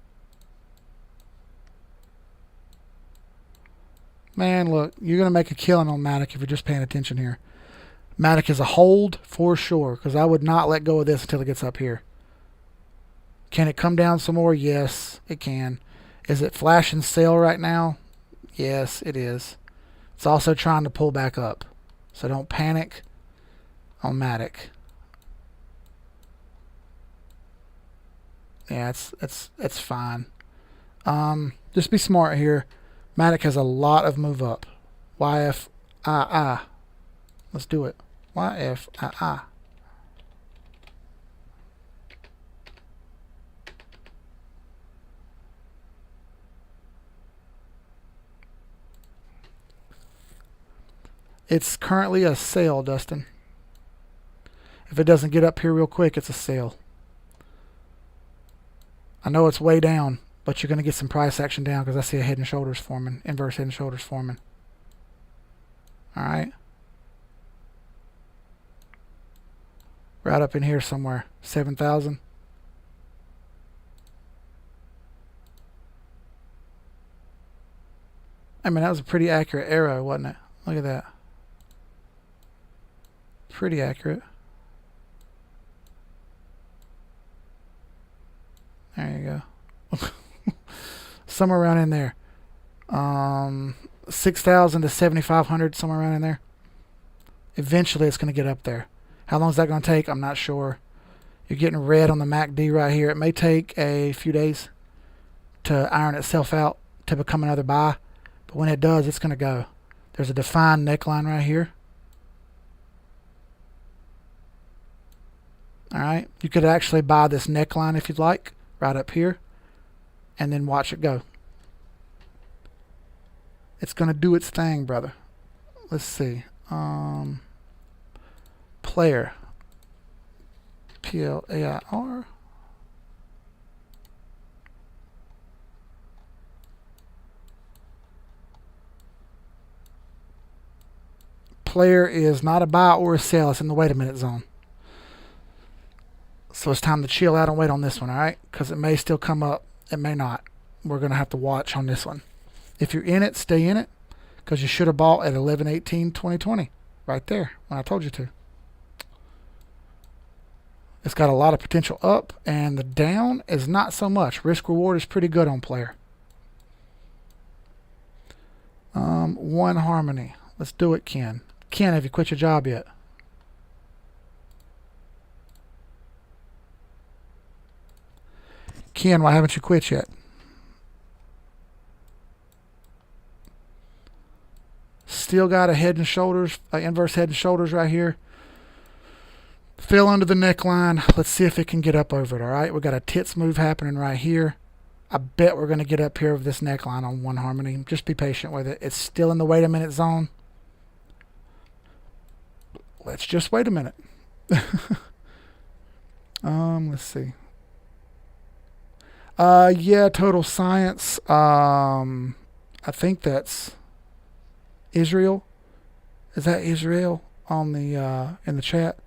Man, look, you're going to make a killing on Matic if you're just paying attention here. Matic is a hold for sure, because I would not let go of this until it gets up here. Can it come down some more? Yes, it can. Is it flashing sell right now? Yes, it is. It's also trying to pull back up. So don't panic on Matic. Yeah, it's fine. Just be smart here. Matic has a lot of move up. YFII. Let's do it. YFII. It's currently a sale, Dustin. If it doesn't get up here real quick, it's a sale. I know it's way down, but you're going to get some price action down because I see a head and shoulders forming, inverse head and shoulders forming. Alright. Right up in here somewhere. 7,000. I mean, that was a pretty accurate arrow, wasn't it? Look at that. Pretty accurate. There you go. Somewhere around in there. 6,000 to 7,500, somewhere around in there. Eventually it's going to get up there. How long is that going to take? I'm not sure. You're getting red on the MACD right here. It may take a few days to iron itself out to become another buy. But when it does, it's going to go. There's a defined neckline right here. Alright. You could actually buy this neckline if you'd like. Right up here. And then watch it go. It's going to do its thing, brother. Let's see. Player. PLAIR. Player is not a buy or a sell. It's in the wait a minute zone. So it's time to chill out and wait on this one, alright? Because it may still come up. It may not. We're going to have to watch on this one. If you're in it, stay in it. Because you should have bought at 11/18/2020. Right there. When I told you to. It's got a lot of potential up. And the down is not so much. Risk reward is pretty good on player. One harmony. Let's do it, Ken. Ken, have you quit your job yet? Ken, why haven't you quit yet? Still got a head and shoulders, inverse head and shoulders right here. Fell under the neckline. Let's see if it can get up over it, all right? We got a tits move happening right here. I bet we're going to get up here with this neckline on one harmony. Just be patient with it. It's still in the wait a minute zone. Let's just wait a minute. Let's see. Yeah, Total Science. I think that's Israel. Is that Israel on the in the chat?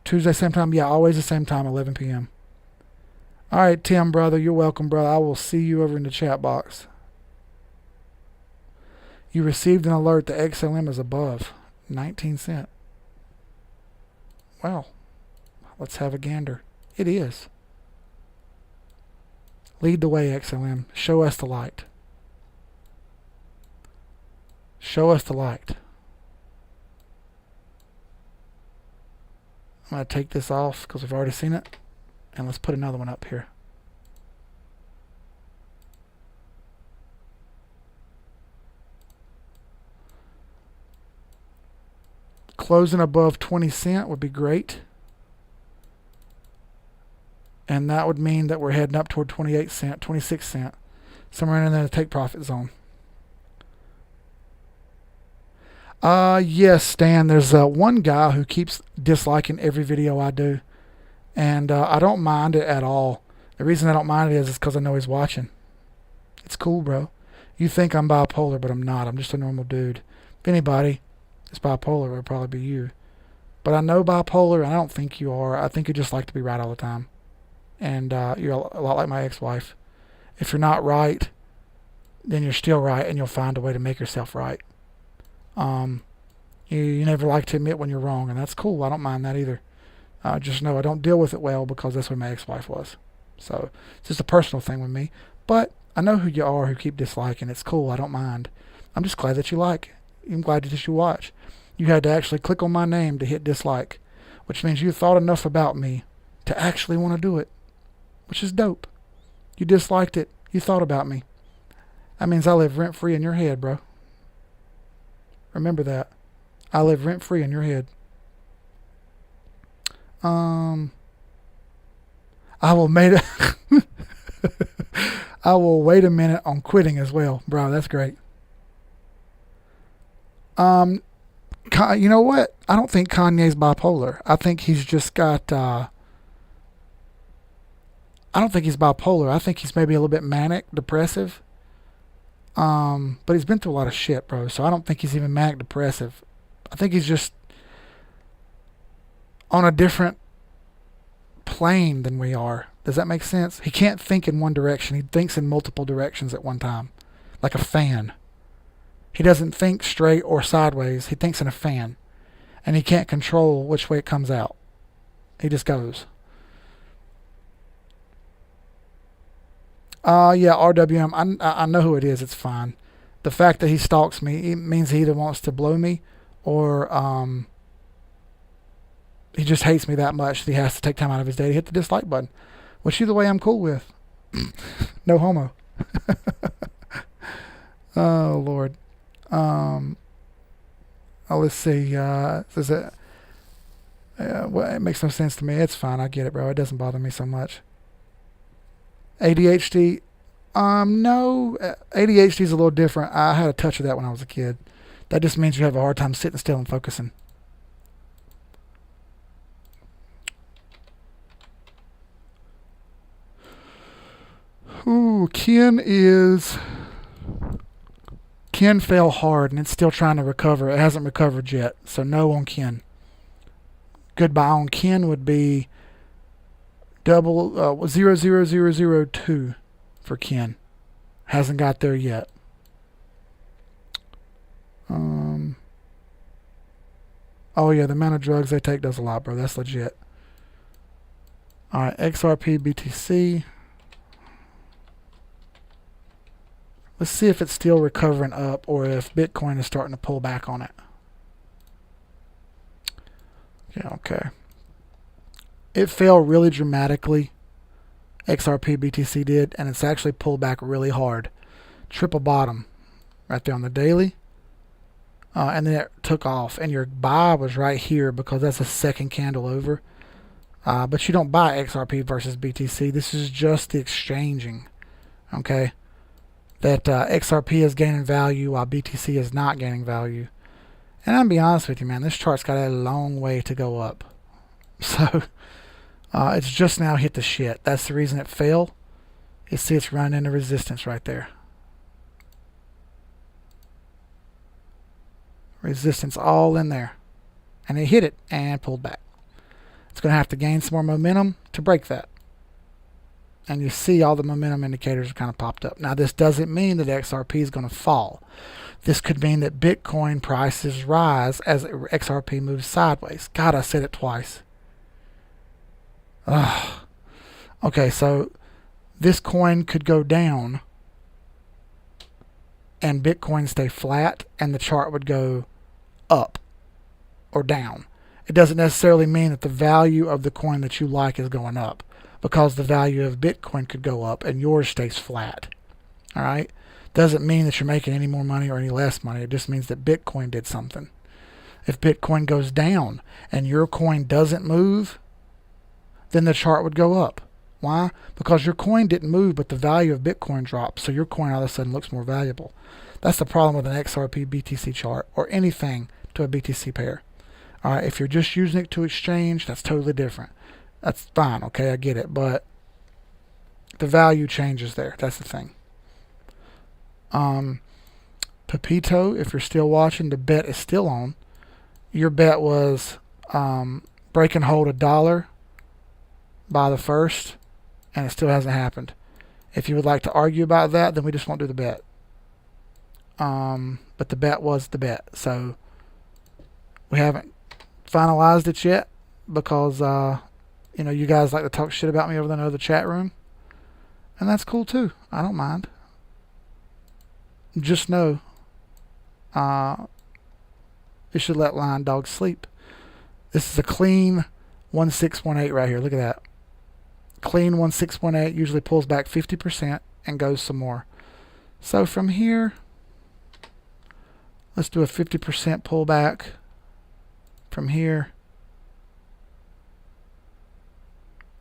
Tuesday same time. Yeah, always the same time, 11 p.m. All right, Tim, brother, you're welcome, brother. I will see you over in the chat box. You received an alert. The XLM is above 19 cent. Well, let's have a gander. It is. Lead the way, XLM. Show us the light. Show us the light. I'm going to take this off because we've already seen it. And let's put another one up here. Closing above 20 cent would be great. And that would mean that we're heading up toward 28 cent, 26 cent. Somewhere in the take profit zone. Yes, Stan, there's one guy who keeps disliking every video I do. And I don't mind it at all. The reason I don't mind it is because I know he's watching. It's cool, bro. You think I'm bipolar, but I'm not. I'm just a normal dude. If anybody is bipolar, it would probably be you. But I know bipolar, and I don't think you are. I think you just like to be right all the time. And you're a lot like my ex-wife. If you're not right, then you're still right, and you'll find a way to make yourself right. You never like to admit when you're wrong, and that's cool. I don't mind that either. Just know I don't deal with it well because that's what my ex-wife was. So it's just a personal thing with me. But I know who you are who keep disliking. It's cool. I don't mind. I'm just glad that you like. I'm glad that you watch. You had to actually click on my name to hit dislike, which means you thought enough about me to actually want to do it, which is dope. You disliked it. You thought about me. That means I live rent-free in your head, bro. Remember that. I live rent-free in your head. I will I will wait a minute on quitting as well, bro. That's great. You know what? I don't think Kanye's bipolar. I think he's just got. I don't think he's bipolar. I think he's maybe a little bit manic, depressive. But he's been through a lot of shit, bro. So I don't think he's even manic depressive. I think he's just on a different plane than we are. Does that make sense? He can't think in one direction. He thinks in multiple directions at one time, like a fan. He doesn't think straight or sideways. He thinks in a fan, and he can't control which way it comes out. He just goes. Yeah, RWM. I know who it is. It's fine. The fact that he stalks me, it means he either wants to blow me or he just hates me that much that he has to take time out of his day to hit the dislike button, which either way I'm cool with. No homo. Oh, Lord. Let's see. Does it? Well, it makes no sense to me. It's fine. I get it, bro. It doesn't bother me so much. ADHD. No. ADHD is a little different. I had a touch of that when I was a kid. That just means you have a hard time sitting still and focusing. Ooh, Ken fell hard and it's still trying to recover. It hasn't recovered yet. So no on Ken. Goodbye on Ken would be 00002 for Ken. Hasn't got there yet. Oh yeah, the amount of drugs they take does a lot, bro. That's legit. Alright, XRP BTC. Let's see if it's still recovering up or if Bitcoin is starting to pull back on it. Yeah, okay. It fell really dramatically. XRP BTC did, and it's actually pulled back really hard. Triple bottom right there on the daily. And then it took off. And your buy was right here because that's a second candle over. But you don't buy XRP versus BTC. This is just the exchanging. Okay. That XRP is gaining value while BTC is not gaining value. And I'll be honest with you, man, this chart's got a long way to go up. So it's just now hit the shit. That's the reason it fell. You see it's running into resistance right there. Resistance all in there. And it hit it and pulled back. It's going to have to gain some more momentum to break that. And you see all the momentum indicators kind of popped up. Now, this doesn't mean that XRP is going to fall. This could mean that Bitcoin prices rise as XRP moves sideways. God, I said it twice. Ugh. Okay, so this coin could go down and Bitcoin stay flat and the chart would go up or down. It doesn't necessarily mean that the value of the coin that you like is going up, because the value of Bitcoin could go up and yours stays flat. All right? Doesn't mean that you're making any more money or any less money. It just means that Bitcoin did something. If Bitcoin goes down and your coin doesn't move, then the chart would go up. Why? Because your coin didn't move, but the value of Bitcoin dropped, so your coin all of a sudden looks more valuable. That's the problem with an XRP BTC chart or anything to a BTC pair. All right, if you're just using it to exchange, that's totally different. That's fine, okay, I get it, but the value changes there. That's the thing. Pepito, if you're still watching, the bet is still on. Your bet was break and hold $1 by the first, and it still hasn't happened. If you would like to argue about that, then we just won't do the bet. But the bet was the bet, so we haven't finalized it yet because you guys like to talk shit about me over there in the chat room, and that's cool too. I don't mind. Just know you should let lion dogs sleep. This is a clean 1618 right here. Look at that. Clean 1618 usually pulls back 50% and goes some more. So from here, let's do a 50% pullback from here.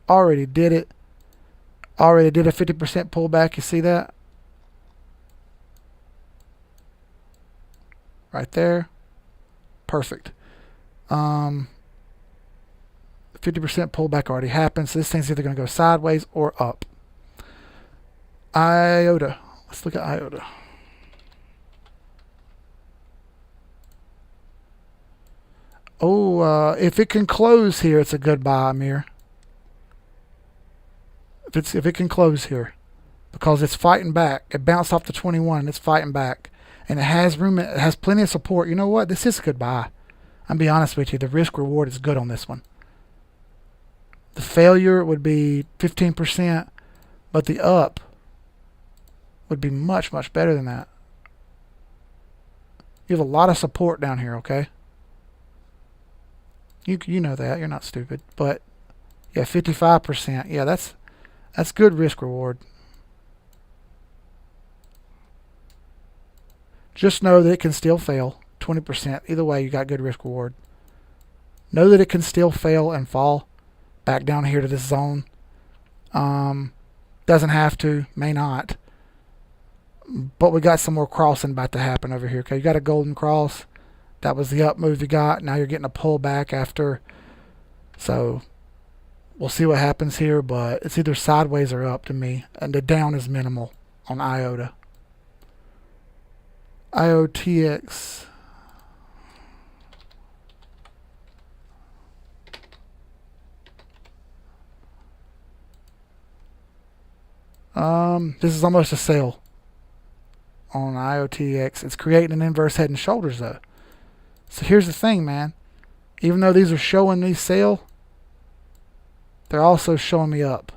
Already did it. Already did a 50% pullback. You see that? Right there. Perfect. 50% pullback already happened, so this thing's either going to go sideways or up. IOTA. Let's look at IOTA. Oh, if it can close here, it's a good buy, Amir. If it can close here, because it's fighting back. It bounced off the 21 and it's fighting back, and it has room. It has plenty of support. You know what? This is a good buy. I'm be honest with you. The risk reward is good on this one. The failure would be 15%, but the up would be much, much better than that. You have a lot of support down here, okay? You know that. You're not stupid. But yeah, 55%. Yeah, that's good risk reward. Just know that it can still fail. 20%. Either way, you got good risk reward. Know that it can still fail and fall back down here to this zone. Doesn't have to, may not. But we got some more crossing about to happen over here. Okay, you got a golden cross. That was the up move you got. Now you're getting a pullback after. So we'll see what happens here, but it's either sideways or up to me. And the down is minimal on IOTA. IOTX. This is almost a sale on IOTX. It's creating an inverse head and shoulders though. So here's the thing, man. Even though these are showing me sell, they're also showing me up.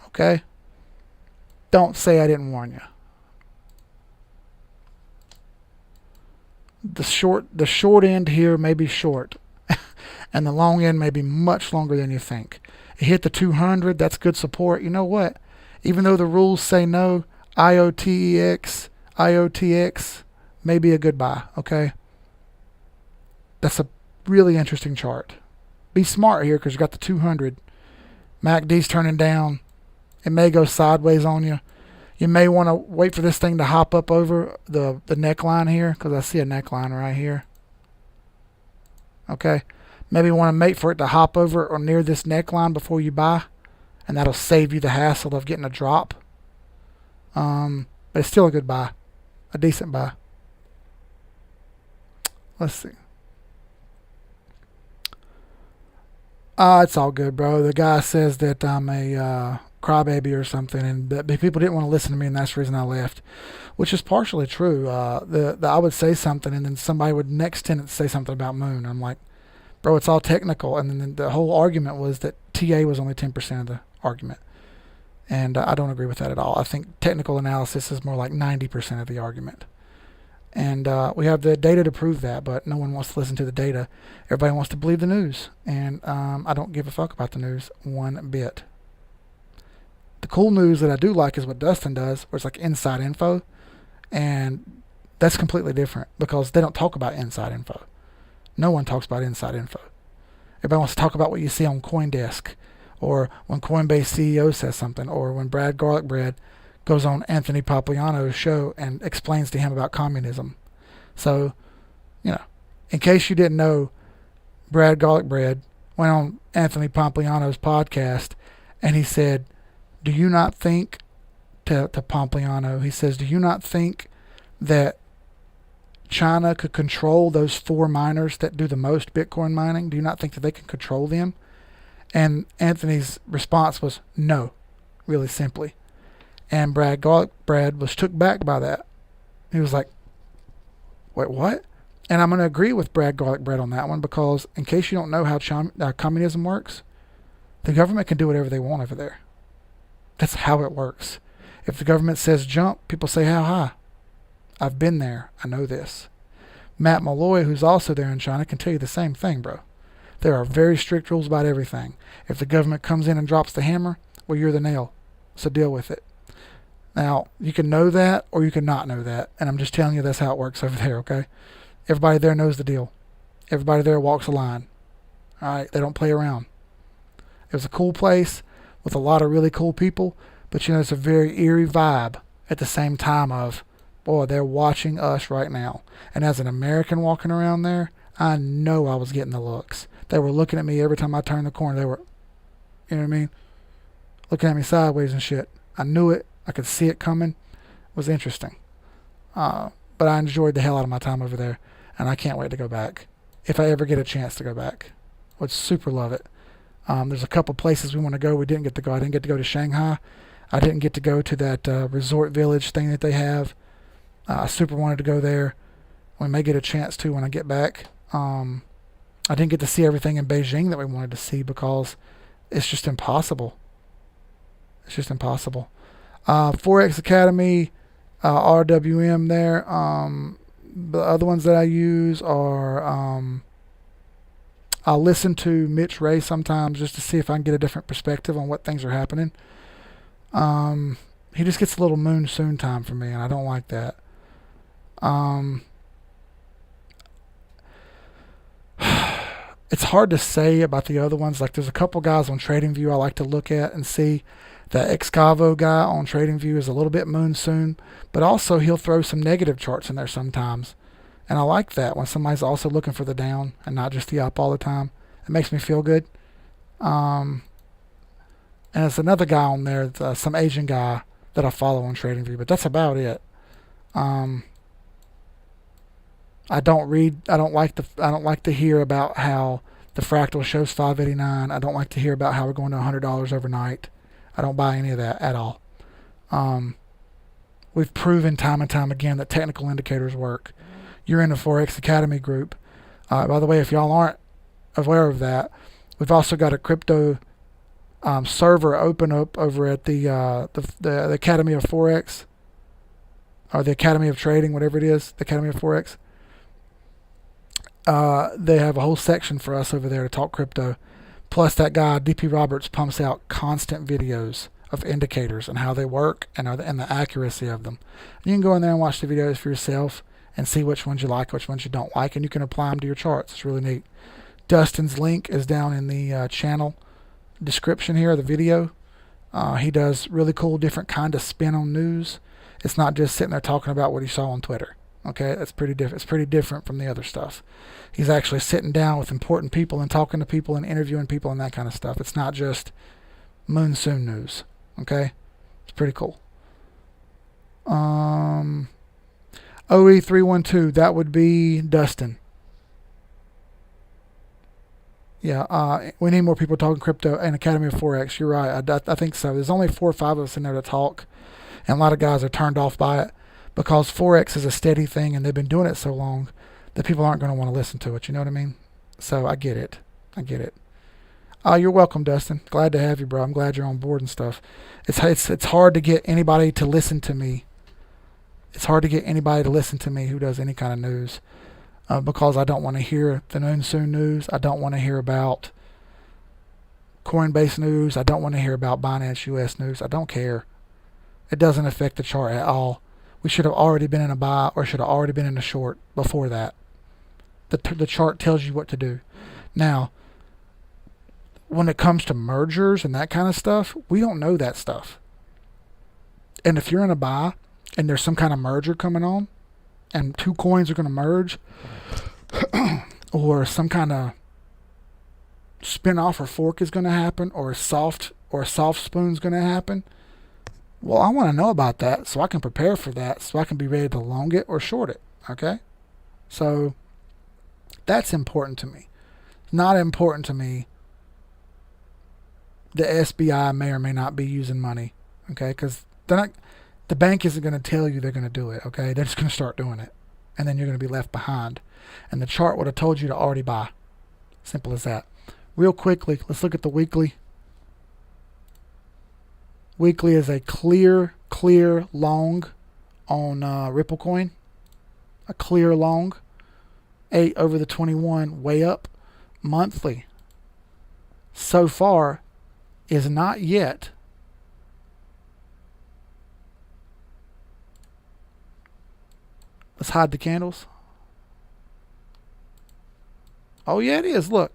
Okay? Don't say I didn't warn you. The short end here may be short, and the long end may be much longer than you think. It hit the 200. That's good support. You know what? Even though the rules say no, IOTX may be a good buy. Okay? That's a really interesting chart. Be smart here because you got the 200. MACD's turning down. It may go sideways on you. You may want to wait for this thing to hop up over the neckline here, because I see a neckline right here. Okay. Maybe want to wait for it to hop over or near this neckline before you buy, and that'll save you the hassle of getting a drop. But it's still a good buy. A decent buy. Let's see. It's all good, bro. The guy says that I'm a crybaby or something, and that people didn't want to listen to me, and that's the reason I left, which is partially true. The I would say something, and then somebody would next sentence say something about Moon. I'm like, bro, it's all technical, and then the whole argument was that TA was only 10% of the argument, and I don't agree with that at all. I think technical analysis is more like 90% of the argument. And we have the data to prove that, but no one wants to listen to the data. Everybody wants to believe the news, and I don't give a fuck about the news one bit. The cool news that I do like is what Dustin does, where it's like inside info, and that's completely different because they don't talk about inside info. No one talks about inside info. Everybody wants to talk about what you see on CoinDesk, or when Coinbase CEO says something, or when Brad Garlic Bread goes on Anthony Papagliano's show and explains to him about communism. So, in case you didn't know, Brad Garlic Bread went on Anthony Papagliano's podcast and he said, do you not think, to Papagliano, he says, do you not think that China could control those 4 miners that do the most Bitcoin mining? Do you not think that they can control them? And Anthony's response was no, really simply. And Brad was took back by that. He was like, wait, what? And I'm going to agree with Brad Garlic Bread on that one because in case you don't know how communism works, the government can do whatever they want over there. That's how it works. If the government says jump, people say how high. I've been there. I know this. Matt Malloy, who's also there in China, can tell you the same thing, bro. There are very strict rules about everything. If the government comes in and drops the hammer, well, you're the nail. So deal with it. Now, you can know that or you can not know that. And I'm just telling you that's how it works over there, okay? Everybody there knows the deal. Everybody there walks a line. All right? They don't play around. It was a cool place with a lot of really cool people, but it's a very eerie vibe at the same time of, boy, they're watching us right now. And as an American walking around there, I know I was getting the looks. They were looking at me every time I turned the corner. They were, you know what I mean? Looking at me sideways and shit. I knew it. I could see it coming. It was interesting. But I enjoyed the hell out of my time over there. And I can't wait to go back. If I ever get a chance to go back. I would super love it. There's a couple places we want to go. We didn't get to go. I didn't get to go to Shanghai. I didn't get to go to that resort village thing that they have. I super wanted to go there. We may get a chance to when I get back. I didn't get to see everything in Beijing that we wanted to see because it's just impossible. It's just impossible. Forex Academy, RWM there. The other ones that I use are I'll listen to Mitch Ray sometimes just to see if I can get a different perspective on what things are happening. He just gets a little moon soon time for me, and I don't like that. It's hard to say about the other ones. Like there's a couple guys on TradingView I like to look at and see. The Excavo guy on TradingView is a little bit moon soon, but also he'll throw some negative charts in there sometimes. And I like that when somebody's also looking for the down and not just the up all the time. It makes me feel good. And there's another guy on there, some Asian guy that I follow on TradingView, but that's about it. I don't like to hear about how the fractal shows 589. I don't like to hear about how we're going to $100 overnight. I don't buy any of that at all. We've proven time and time again that technical indicators work. You're in the Forex Academy group. By the way, if y'all aren't aware of that, we've also got a crypto server open up over at the Academy of Forex, or the Academy of Trading, whatever it is, the Academy of Forex. They have a whole section for us over there to talk crypto. Plus, that guy DP Roberts pumps out constant videos of indicators and how they work and the accuracy of them. You can go in there and watch the videos for yourself and see which ones you like, which ones you don't like, and you can apply them to your charts. It's really neat. Dustin's link is down in the channel description here of the video. He does really cool, different kind of spin on news. It's not just sitting there talking about what he saw on Twitter. Okay, that's pretty different. It's pretty different from the other stuff. He's actually sitting down with important people and talking to people and interviewing people and that kind of stuff. It's not just monsoon news. Okay, it's pretty cool. OE312, that would be Dustin. Yeah, we need more people talking crypto and Academy of Forex. You're right. I think so. There's only 4 or 5 of us in there to talk, and a lot of guys are turned off by it because Forex is a steady thing, and they've been doing it so long that people aren't going to want to listen to it. You know what I mean? So I get it. I get it. You're welcome, Dustin. Glad to have you, bro. I'm glad you're on board and stuff. It's hard to get anybody to listen to me. It's hard to get anybody to listen to me who does any kind of news. Because I don't want to hear the noon soon news. I don't want to hear about Coinbase news. I don't want to hear about Binance US news. I don't care. It doesn't affect the chart at all. We should have already been in a buy or should have already been in a short before that. The chart tells you what to do. Now, when it comes to mergers and that kind of stuff, we don't know that stuff. And if you're in a buy and there's some kind of merger coming on and 2 coins are going to merge, or some kind of spin-off or fork is going to happen, or a soft spoon is going to happen, well, I want to know about that so I can prepare for that, so I can be ready to long it or short it. Okay, so that's important to me. Not important to me the SBI may or may not be using money. Okay, because the bank isn't going to tell you they're going to do it. Okay, they're just going to start doing it, and then you're going to be left behind. And the chart would have told you to already buy. Simple as that. Real quickly, let's look at the weekly. Weekly is a clear long on Ripple coin. A clear long. 8 over the 21, way up. Monthly, so far, is not yet. Let's hide the candles. Oh, yeah, it is. Look,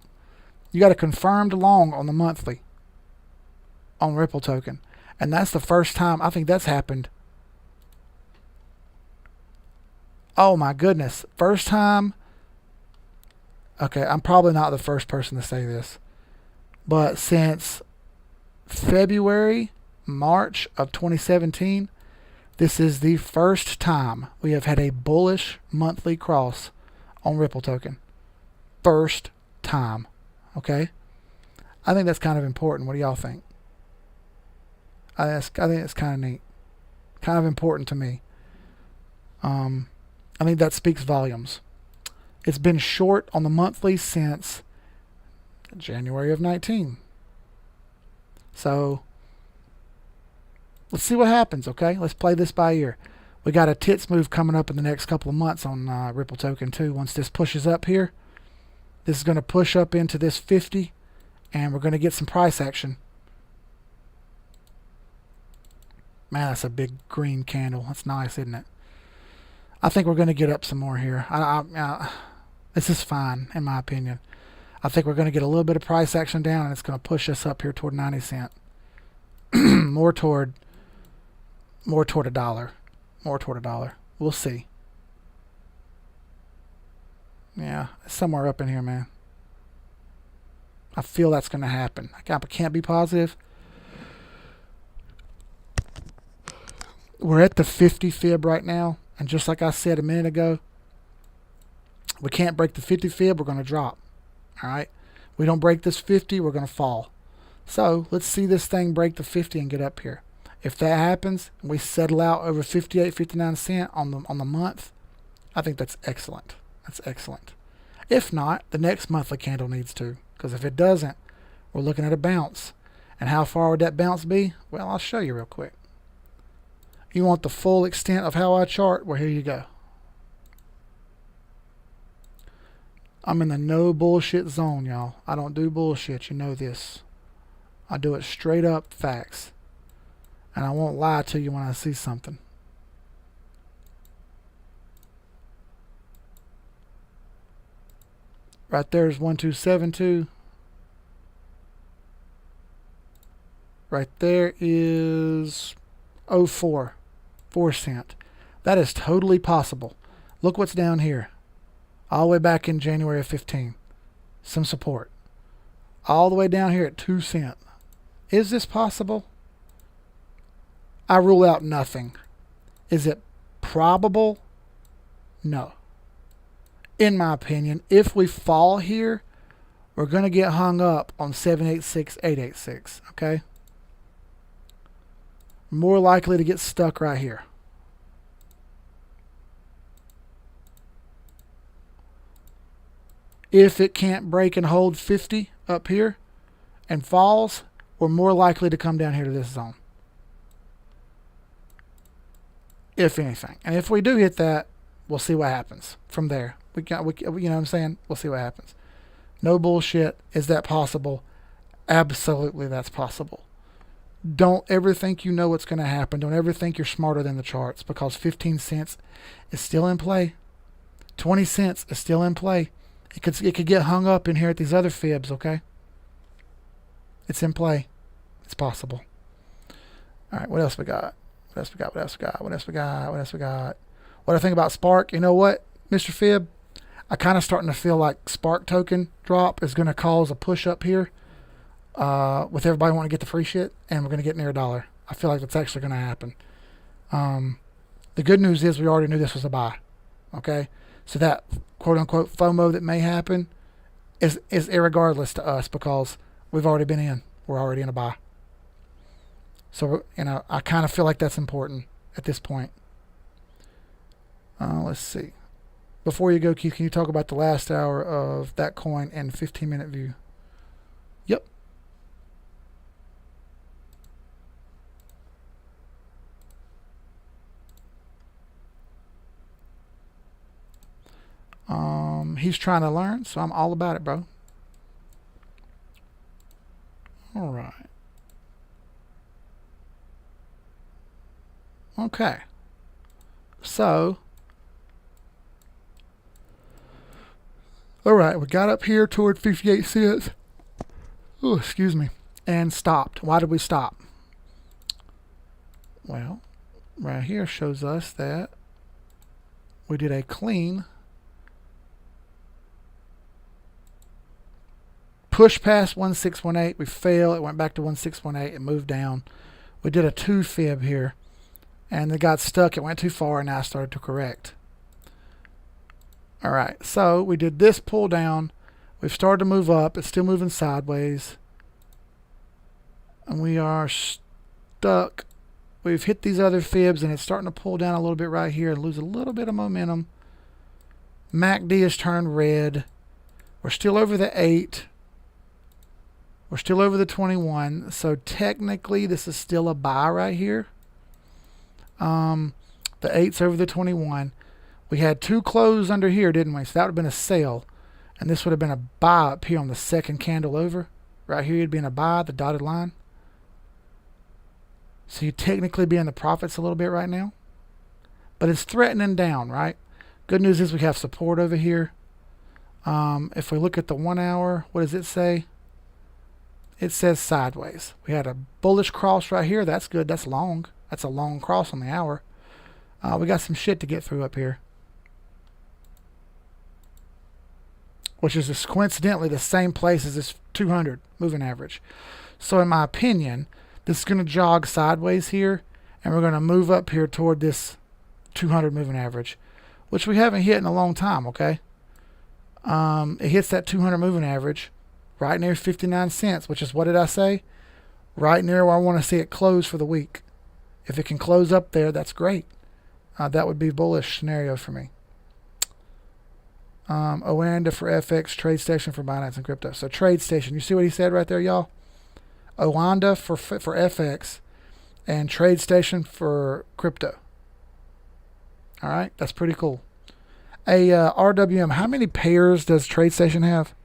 you got a confirmed long on the monthly on Ripple token. And that's the first time I think that's happened. Oh, my goodness. First time. Okay, I'm probably not the first person to say this. But since February, March of 2017, this is the first time we have had a bullish monthly cross on Ripple token. First time. Okay? I think that's kind of important. What do y'all think? I think it's kind of neat. Kind of important to me. I think that speaks volumes. It's been short on the monthly since January of 19. So let's see what happens, okay? Let's play this by ear. We got a tits move coming up in the next couple of months on Ripple token too. Once this pushes up here, this is going to push up into this 50, and we're going to get some price action. Man, that's a big green candle. That's nice, isn't it? I think we're going to get up some more here. This is fine, in my opinion. I think we're going to get a little bit of price action down, and it's going to push us up here toward 90 cents. more toward $1. More toward $1. We'll see. Yeah, it's somewhere up in here, man. I feel that's going to happen. I can't be positive. We're at the 50 fib right now, and just like I said a minute ago, we can't break the 50 fib, we're going to drop. All right? We don't break this 50, we're going to fall. So let's see this thing break the 50 and get up here. If that happens, and we settle out over 58, 59 cents on the month, I think that's excellent. That's excellent. If not, the next monthly candle needs to, because if it doesn't, we're looking at a bounce. And how far would that bounce be? Well, I'll show you real quick. You want the full extent of how I chart? Well, here you go. I'm in the no bullshit zone, y'all. I don't do bullshit. You know this. I do it straight up facts. And I won't lie to you when I see something. Right there is 1272. Right there is 04. 4 cent. That is totally possible. Look what's down here. All the way back in January of 15. Some support. All the way down here at 2 cent. Is this possible? I rule out nothing. Is it probable? No. In my opinion, if we fall here, we're going to get hung up on 786, 886, okay? More likely to get stuck right here. If it can't break and hold 50 up here and falls, we're more likely to come down here to this zone. If anything. And if we do hit that, we'll see what happens from there. You know what I'm saying? We'll see what happens. No bullshit. Is that possible? Absolutely, that's possible. Don't ever think you know what's going to happen. Don't ever think you're smarter than the charts, because 15 cents is still in play. 20 cents is still in play. It could get hung up in here at these other fibs, okay? It's in play. It's possible. All right, what else we got? What else we got? What else we got? What else we got? What else we got? What I think about Spark? You know what, Mr. Fib? I kind of starting to feel like Spark token drop is going to cause a push up here with everybody wanting to get the free shit, and we're going to get near $1. I feel like that's actually going to happen. The good news is we already knew this was a buy. Okay? So that quote-unquote FOMO that may happen is irregardless to us, because we've already been in. We're already in a buy. So, you know, I kind of feel like that's important at this point. Let's see. Before you go, Keith, can you talk about the last hour of that coin and 15-minute view? Yep. He's trying to learn, so I'm all about it, bro. All right. Okay. So, all right, we got up here toward 58 cents. Oh, excuse me. And stopped. Why did we stop? Well, right here shows us that we did a clean push past 1618. We failed. It went back to 1618. It moved down. We did a 2 fib here, and it got stuck. It went too far, and now I started to correct. All right, so we did this pull down. We've started to move up. It's still moving sideways, and we are stuck. We've hit these other fibs, and it's starting to pull down a little bit right here and lose a little bit of momentum. MACD has turned red. We're still over the 8. We're still over the 21. So technically, this is still a buy right here. The 8's over the 21. We had 2 close under here, didn't we? So that would have been a sell. And this would have been a buy up here on the second candle over. Right here, you'd be in a buy, the dotted line. So you'd technically be in the profits a little bit right now. But it's threatening down, right? Good news is we have support over here. If we look at the 1 hour, what does it say? It says sideways. We had a bullish cross right here. That's good. That's long. That's a long cross on the hour. We got some shit to get through up here, which is just coincidentally the same place as this 200 moving average. So in my opinion, this is going to jog sideways here, and we're going to move up here toward this 200 moving average, which we haven't hit in a long time, okay? It hits that 200 moving average right near 59 cents, which is, what did I say? Right near where I want to see it close for the week. If it can close up there, that's great. That would be a bullish scenario for me. Oanda for FX, TradeStation for Binance and crypto. So TradeStation, you see what he said right there, y'all? Oanda for FX and TradeStation for crypto. All right, that's pretty cool. RWM, how many pairs does TradeStation have?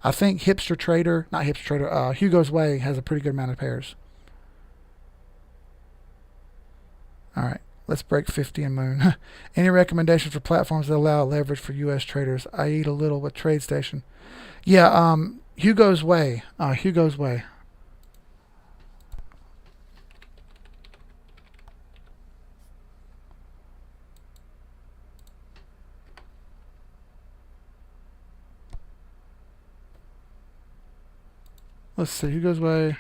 I think Hugo's Way has a pretty good amount of pairs. All right, let's break 50 and Moon. Any recommendations for platforms that allow leverage for U.S. traders? I eat a little with TradeStation. Yeah, Hugo's Way. Hugo's Way. Let's see, Hugo's Way.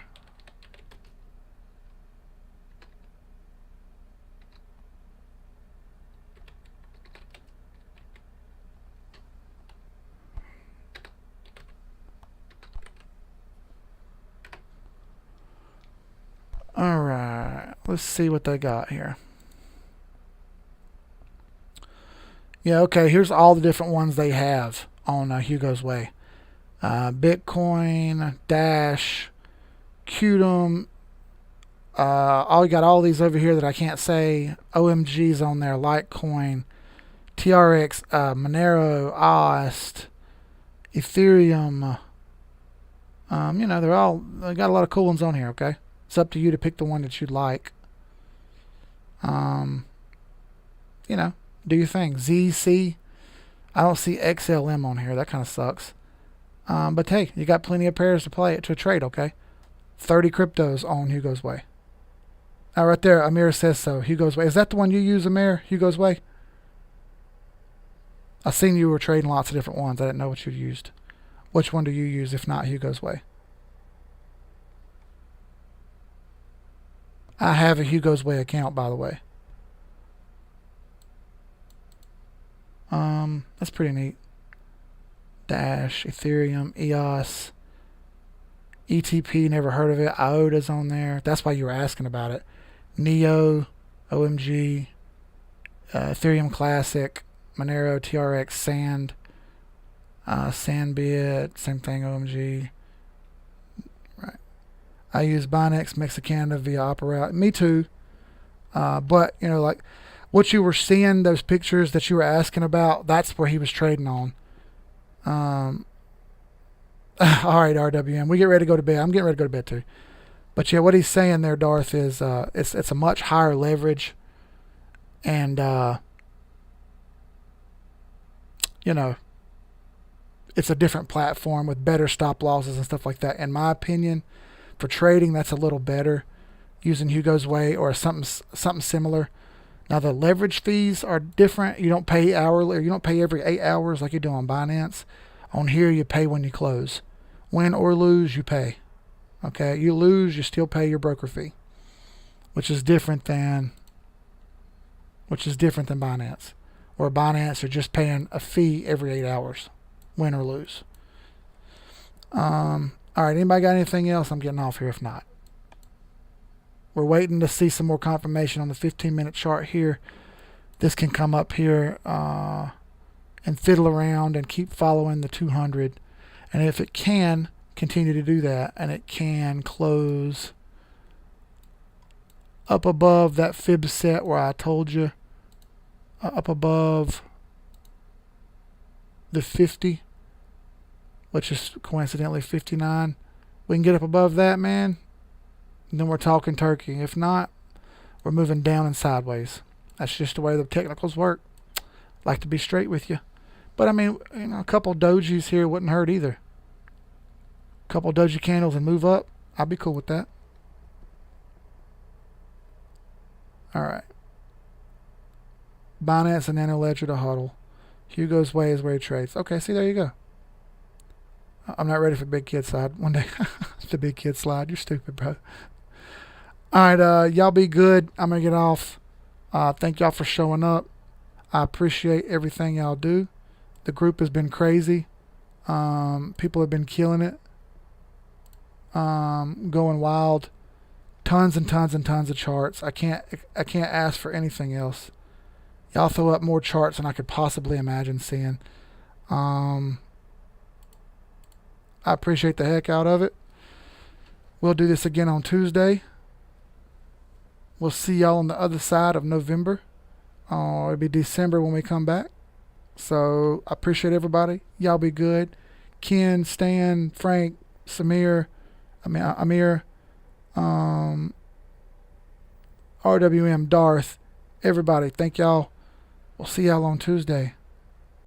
Let's see what they got here. Yeah, okay, here's all the different ones they have on Hugo's Way. Bitcoin, Dash, Qtum. I got all these over here that I can't say. OMG's on there, Litecoin, TRX, Monero, OST, Ethereum. They got a lot of cool ones on here, okay? It's up to you to pick the one that you'd like. Do your thing. ZC. I don't see XLM on here. That kind of sucks. But hey, you got plenty of pairs to trade, okay? 30 cryptos on Hugo's Way. Right there, Amir says so. Hugo's Way. Is that the one you use, Amir? Hugo's Way? I seen you were trading lots of different ones. I didn't know what you used. Which one do you use if not Hugo's Way? I have a Hugo's Way account, by the way. That's pretty neat. Dash, Ethereum, EOS, ETP, never heard of it. IOTA's on there. That's why you were asking about it. Neo, OMG, Ethereum Classic, Monero, TRX, Sand, Sandbit, same thing, OMG. Right. I use Binance Mexicana via Opera. Me too. But, like what you were seeing, those pictures that you were asking about, that's where he was trading on. All right, RWM. We get ready to go to bed. I'm getting ready to go to bed too. But yeah, what he's saying there, Darth, is it's a much higher leverage, and it's a different platform with better stop losses and stuff like that. In my opinion, for trading, that's a little better using Hugo's Way or something similar. Now the leverage fees are different. You don't pay hourly, or you don't pay every 8 hours like you do on Binance. On here, you pay when you close. Win or lose, you pay. Okay, you lose, you still pay your broker fee, which is different than Binance. Or Binance are just paying a fee every 8 hours, win or lose. All right, anybody got anything else? I'm getting off here if not. We're waiting to see some more confirmation on the 15-minute chart here. This can come up here and fiddle around and keep following the 200. And if it can continue to do that, and it can close up above that fib set where I told you, up above the 50, which is coincidentally 59. We can get up above that, man, and then we're talking turkey. If not, we're moving down and sideways. That's just the way the technicals work. Like to be straight with you. But I mean, a couple dojis here wouldn't hurt either. A couple doji candles and move up. I'd be cool with that. All right. Binance and Nano Ledger to huddle. Hugo's Way is where he trades. Okay, see, there you go. I'm not ready for big kid slide. One day, the big kid slide. You're stupid, bro. All right, y'all be good. I'm going to get off. Thank y'all for showing up. I appreciate everything y'all do. The group has been crazy. People have been killing it. Going wild. Tons and tons and tons of charts. I can't ask for anything else. Y'all throw up more charts than I could possibly imagine seeing. I appreciate the heck out of it. We'll do this again on Tuesday. We'll see y'all on the other side of November. It'll be December when we come back. So I appreciate everybody. Y'all be good. Ken, Stan, Frank, Amir, RWM, Darth, everybody. Thank y'all. We'll see y'all on Tuesday.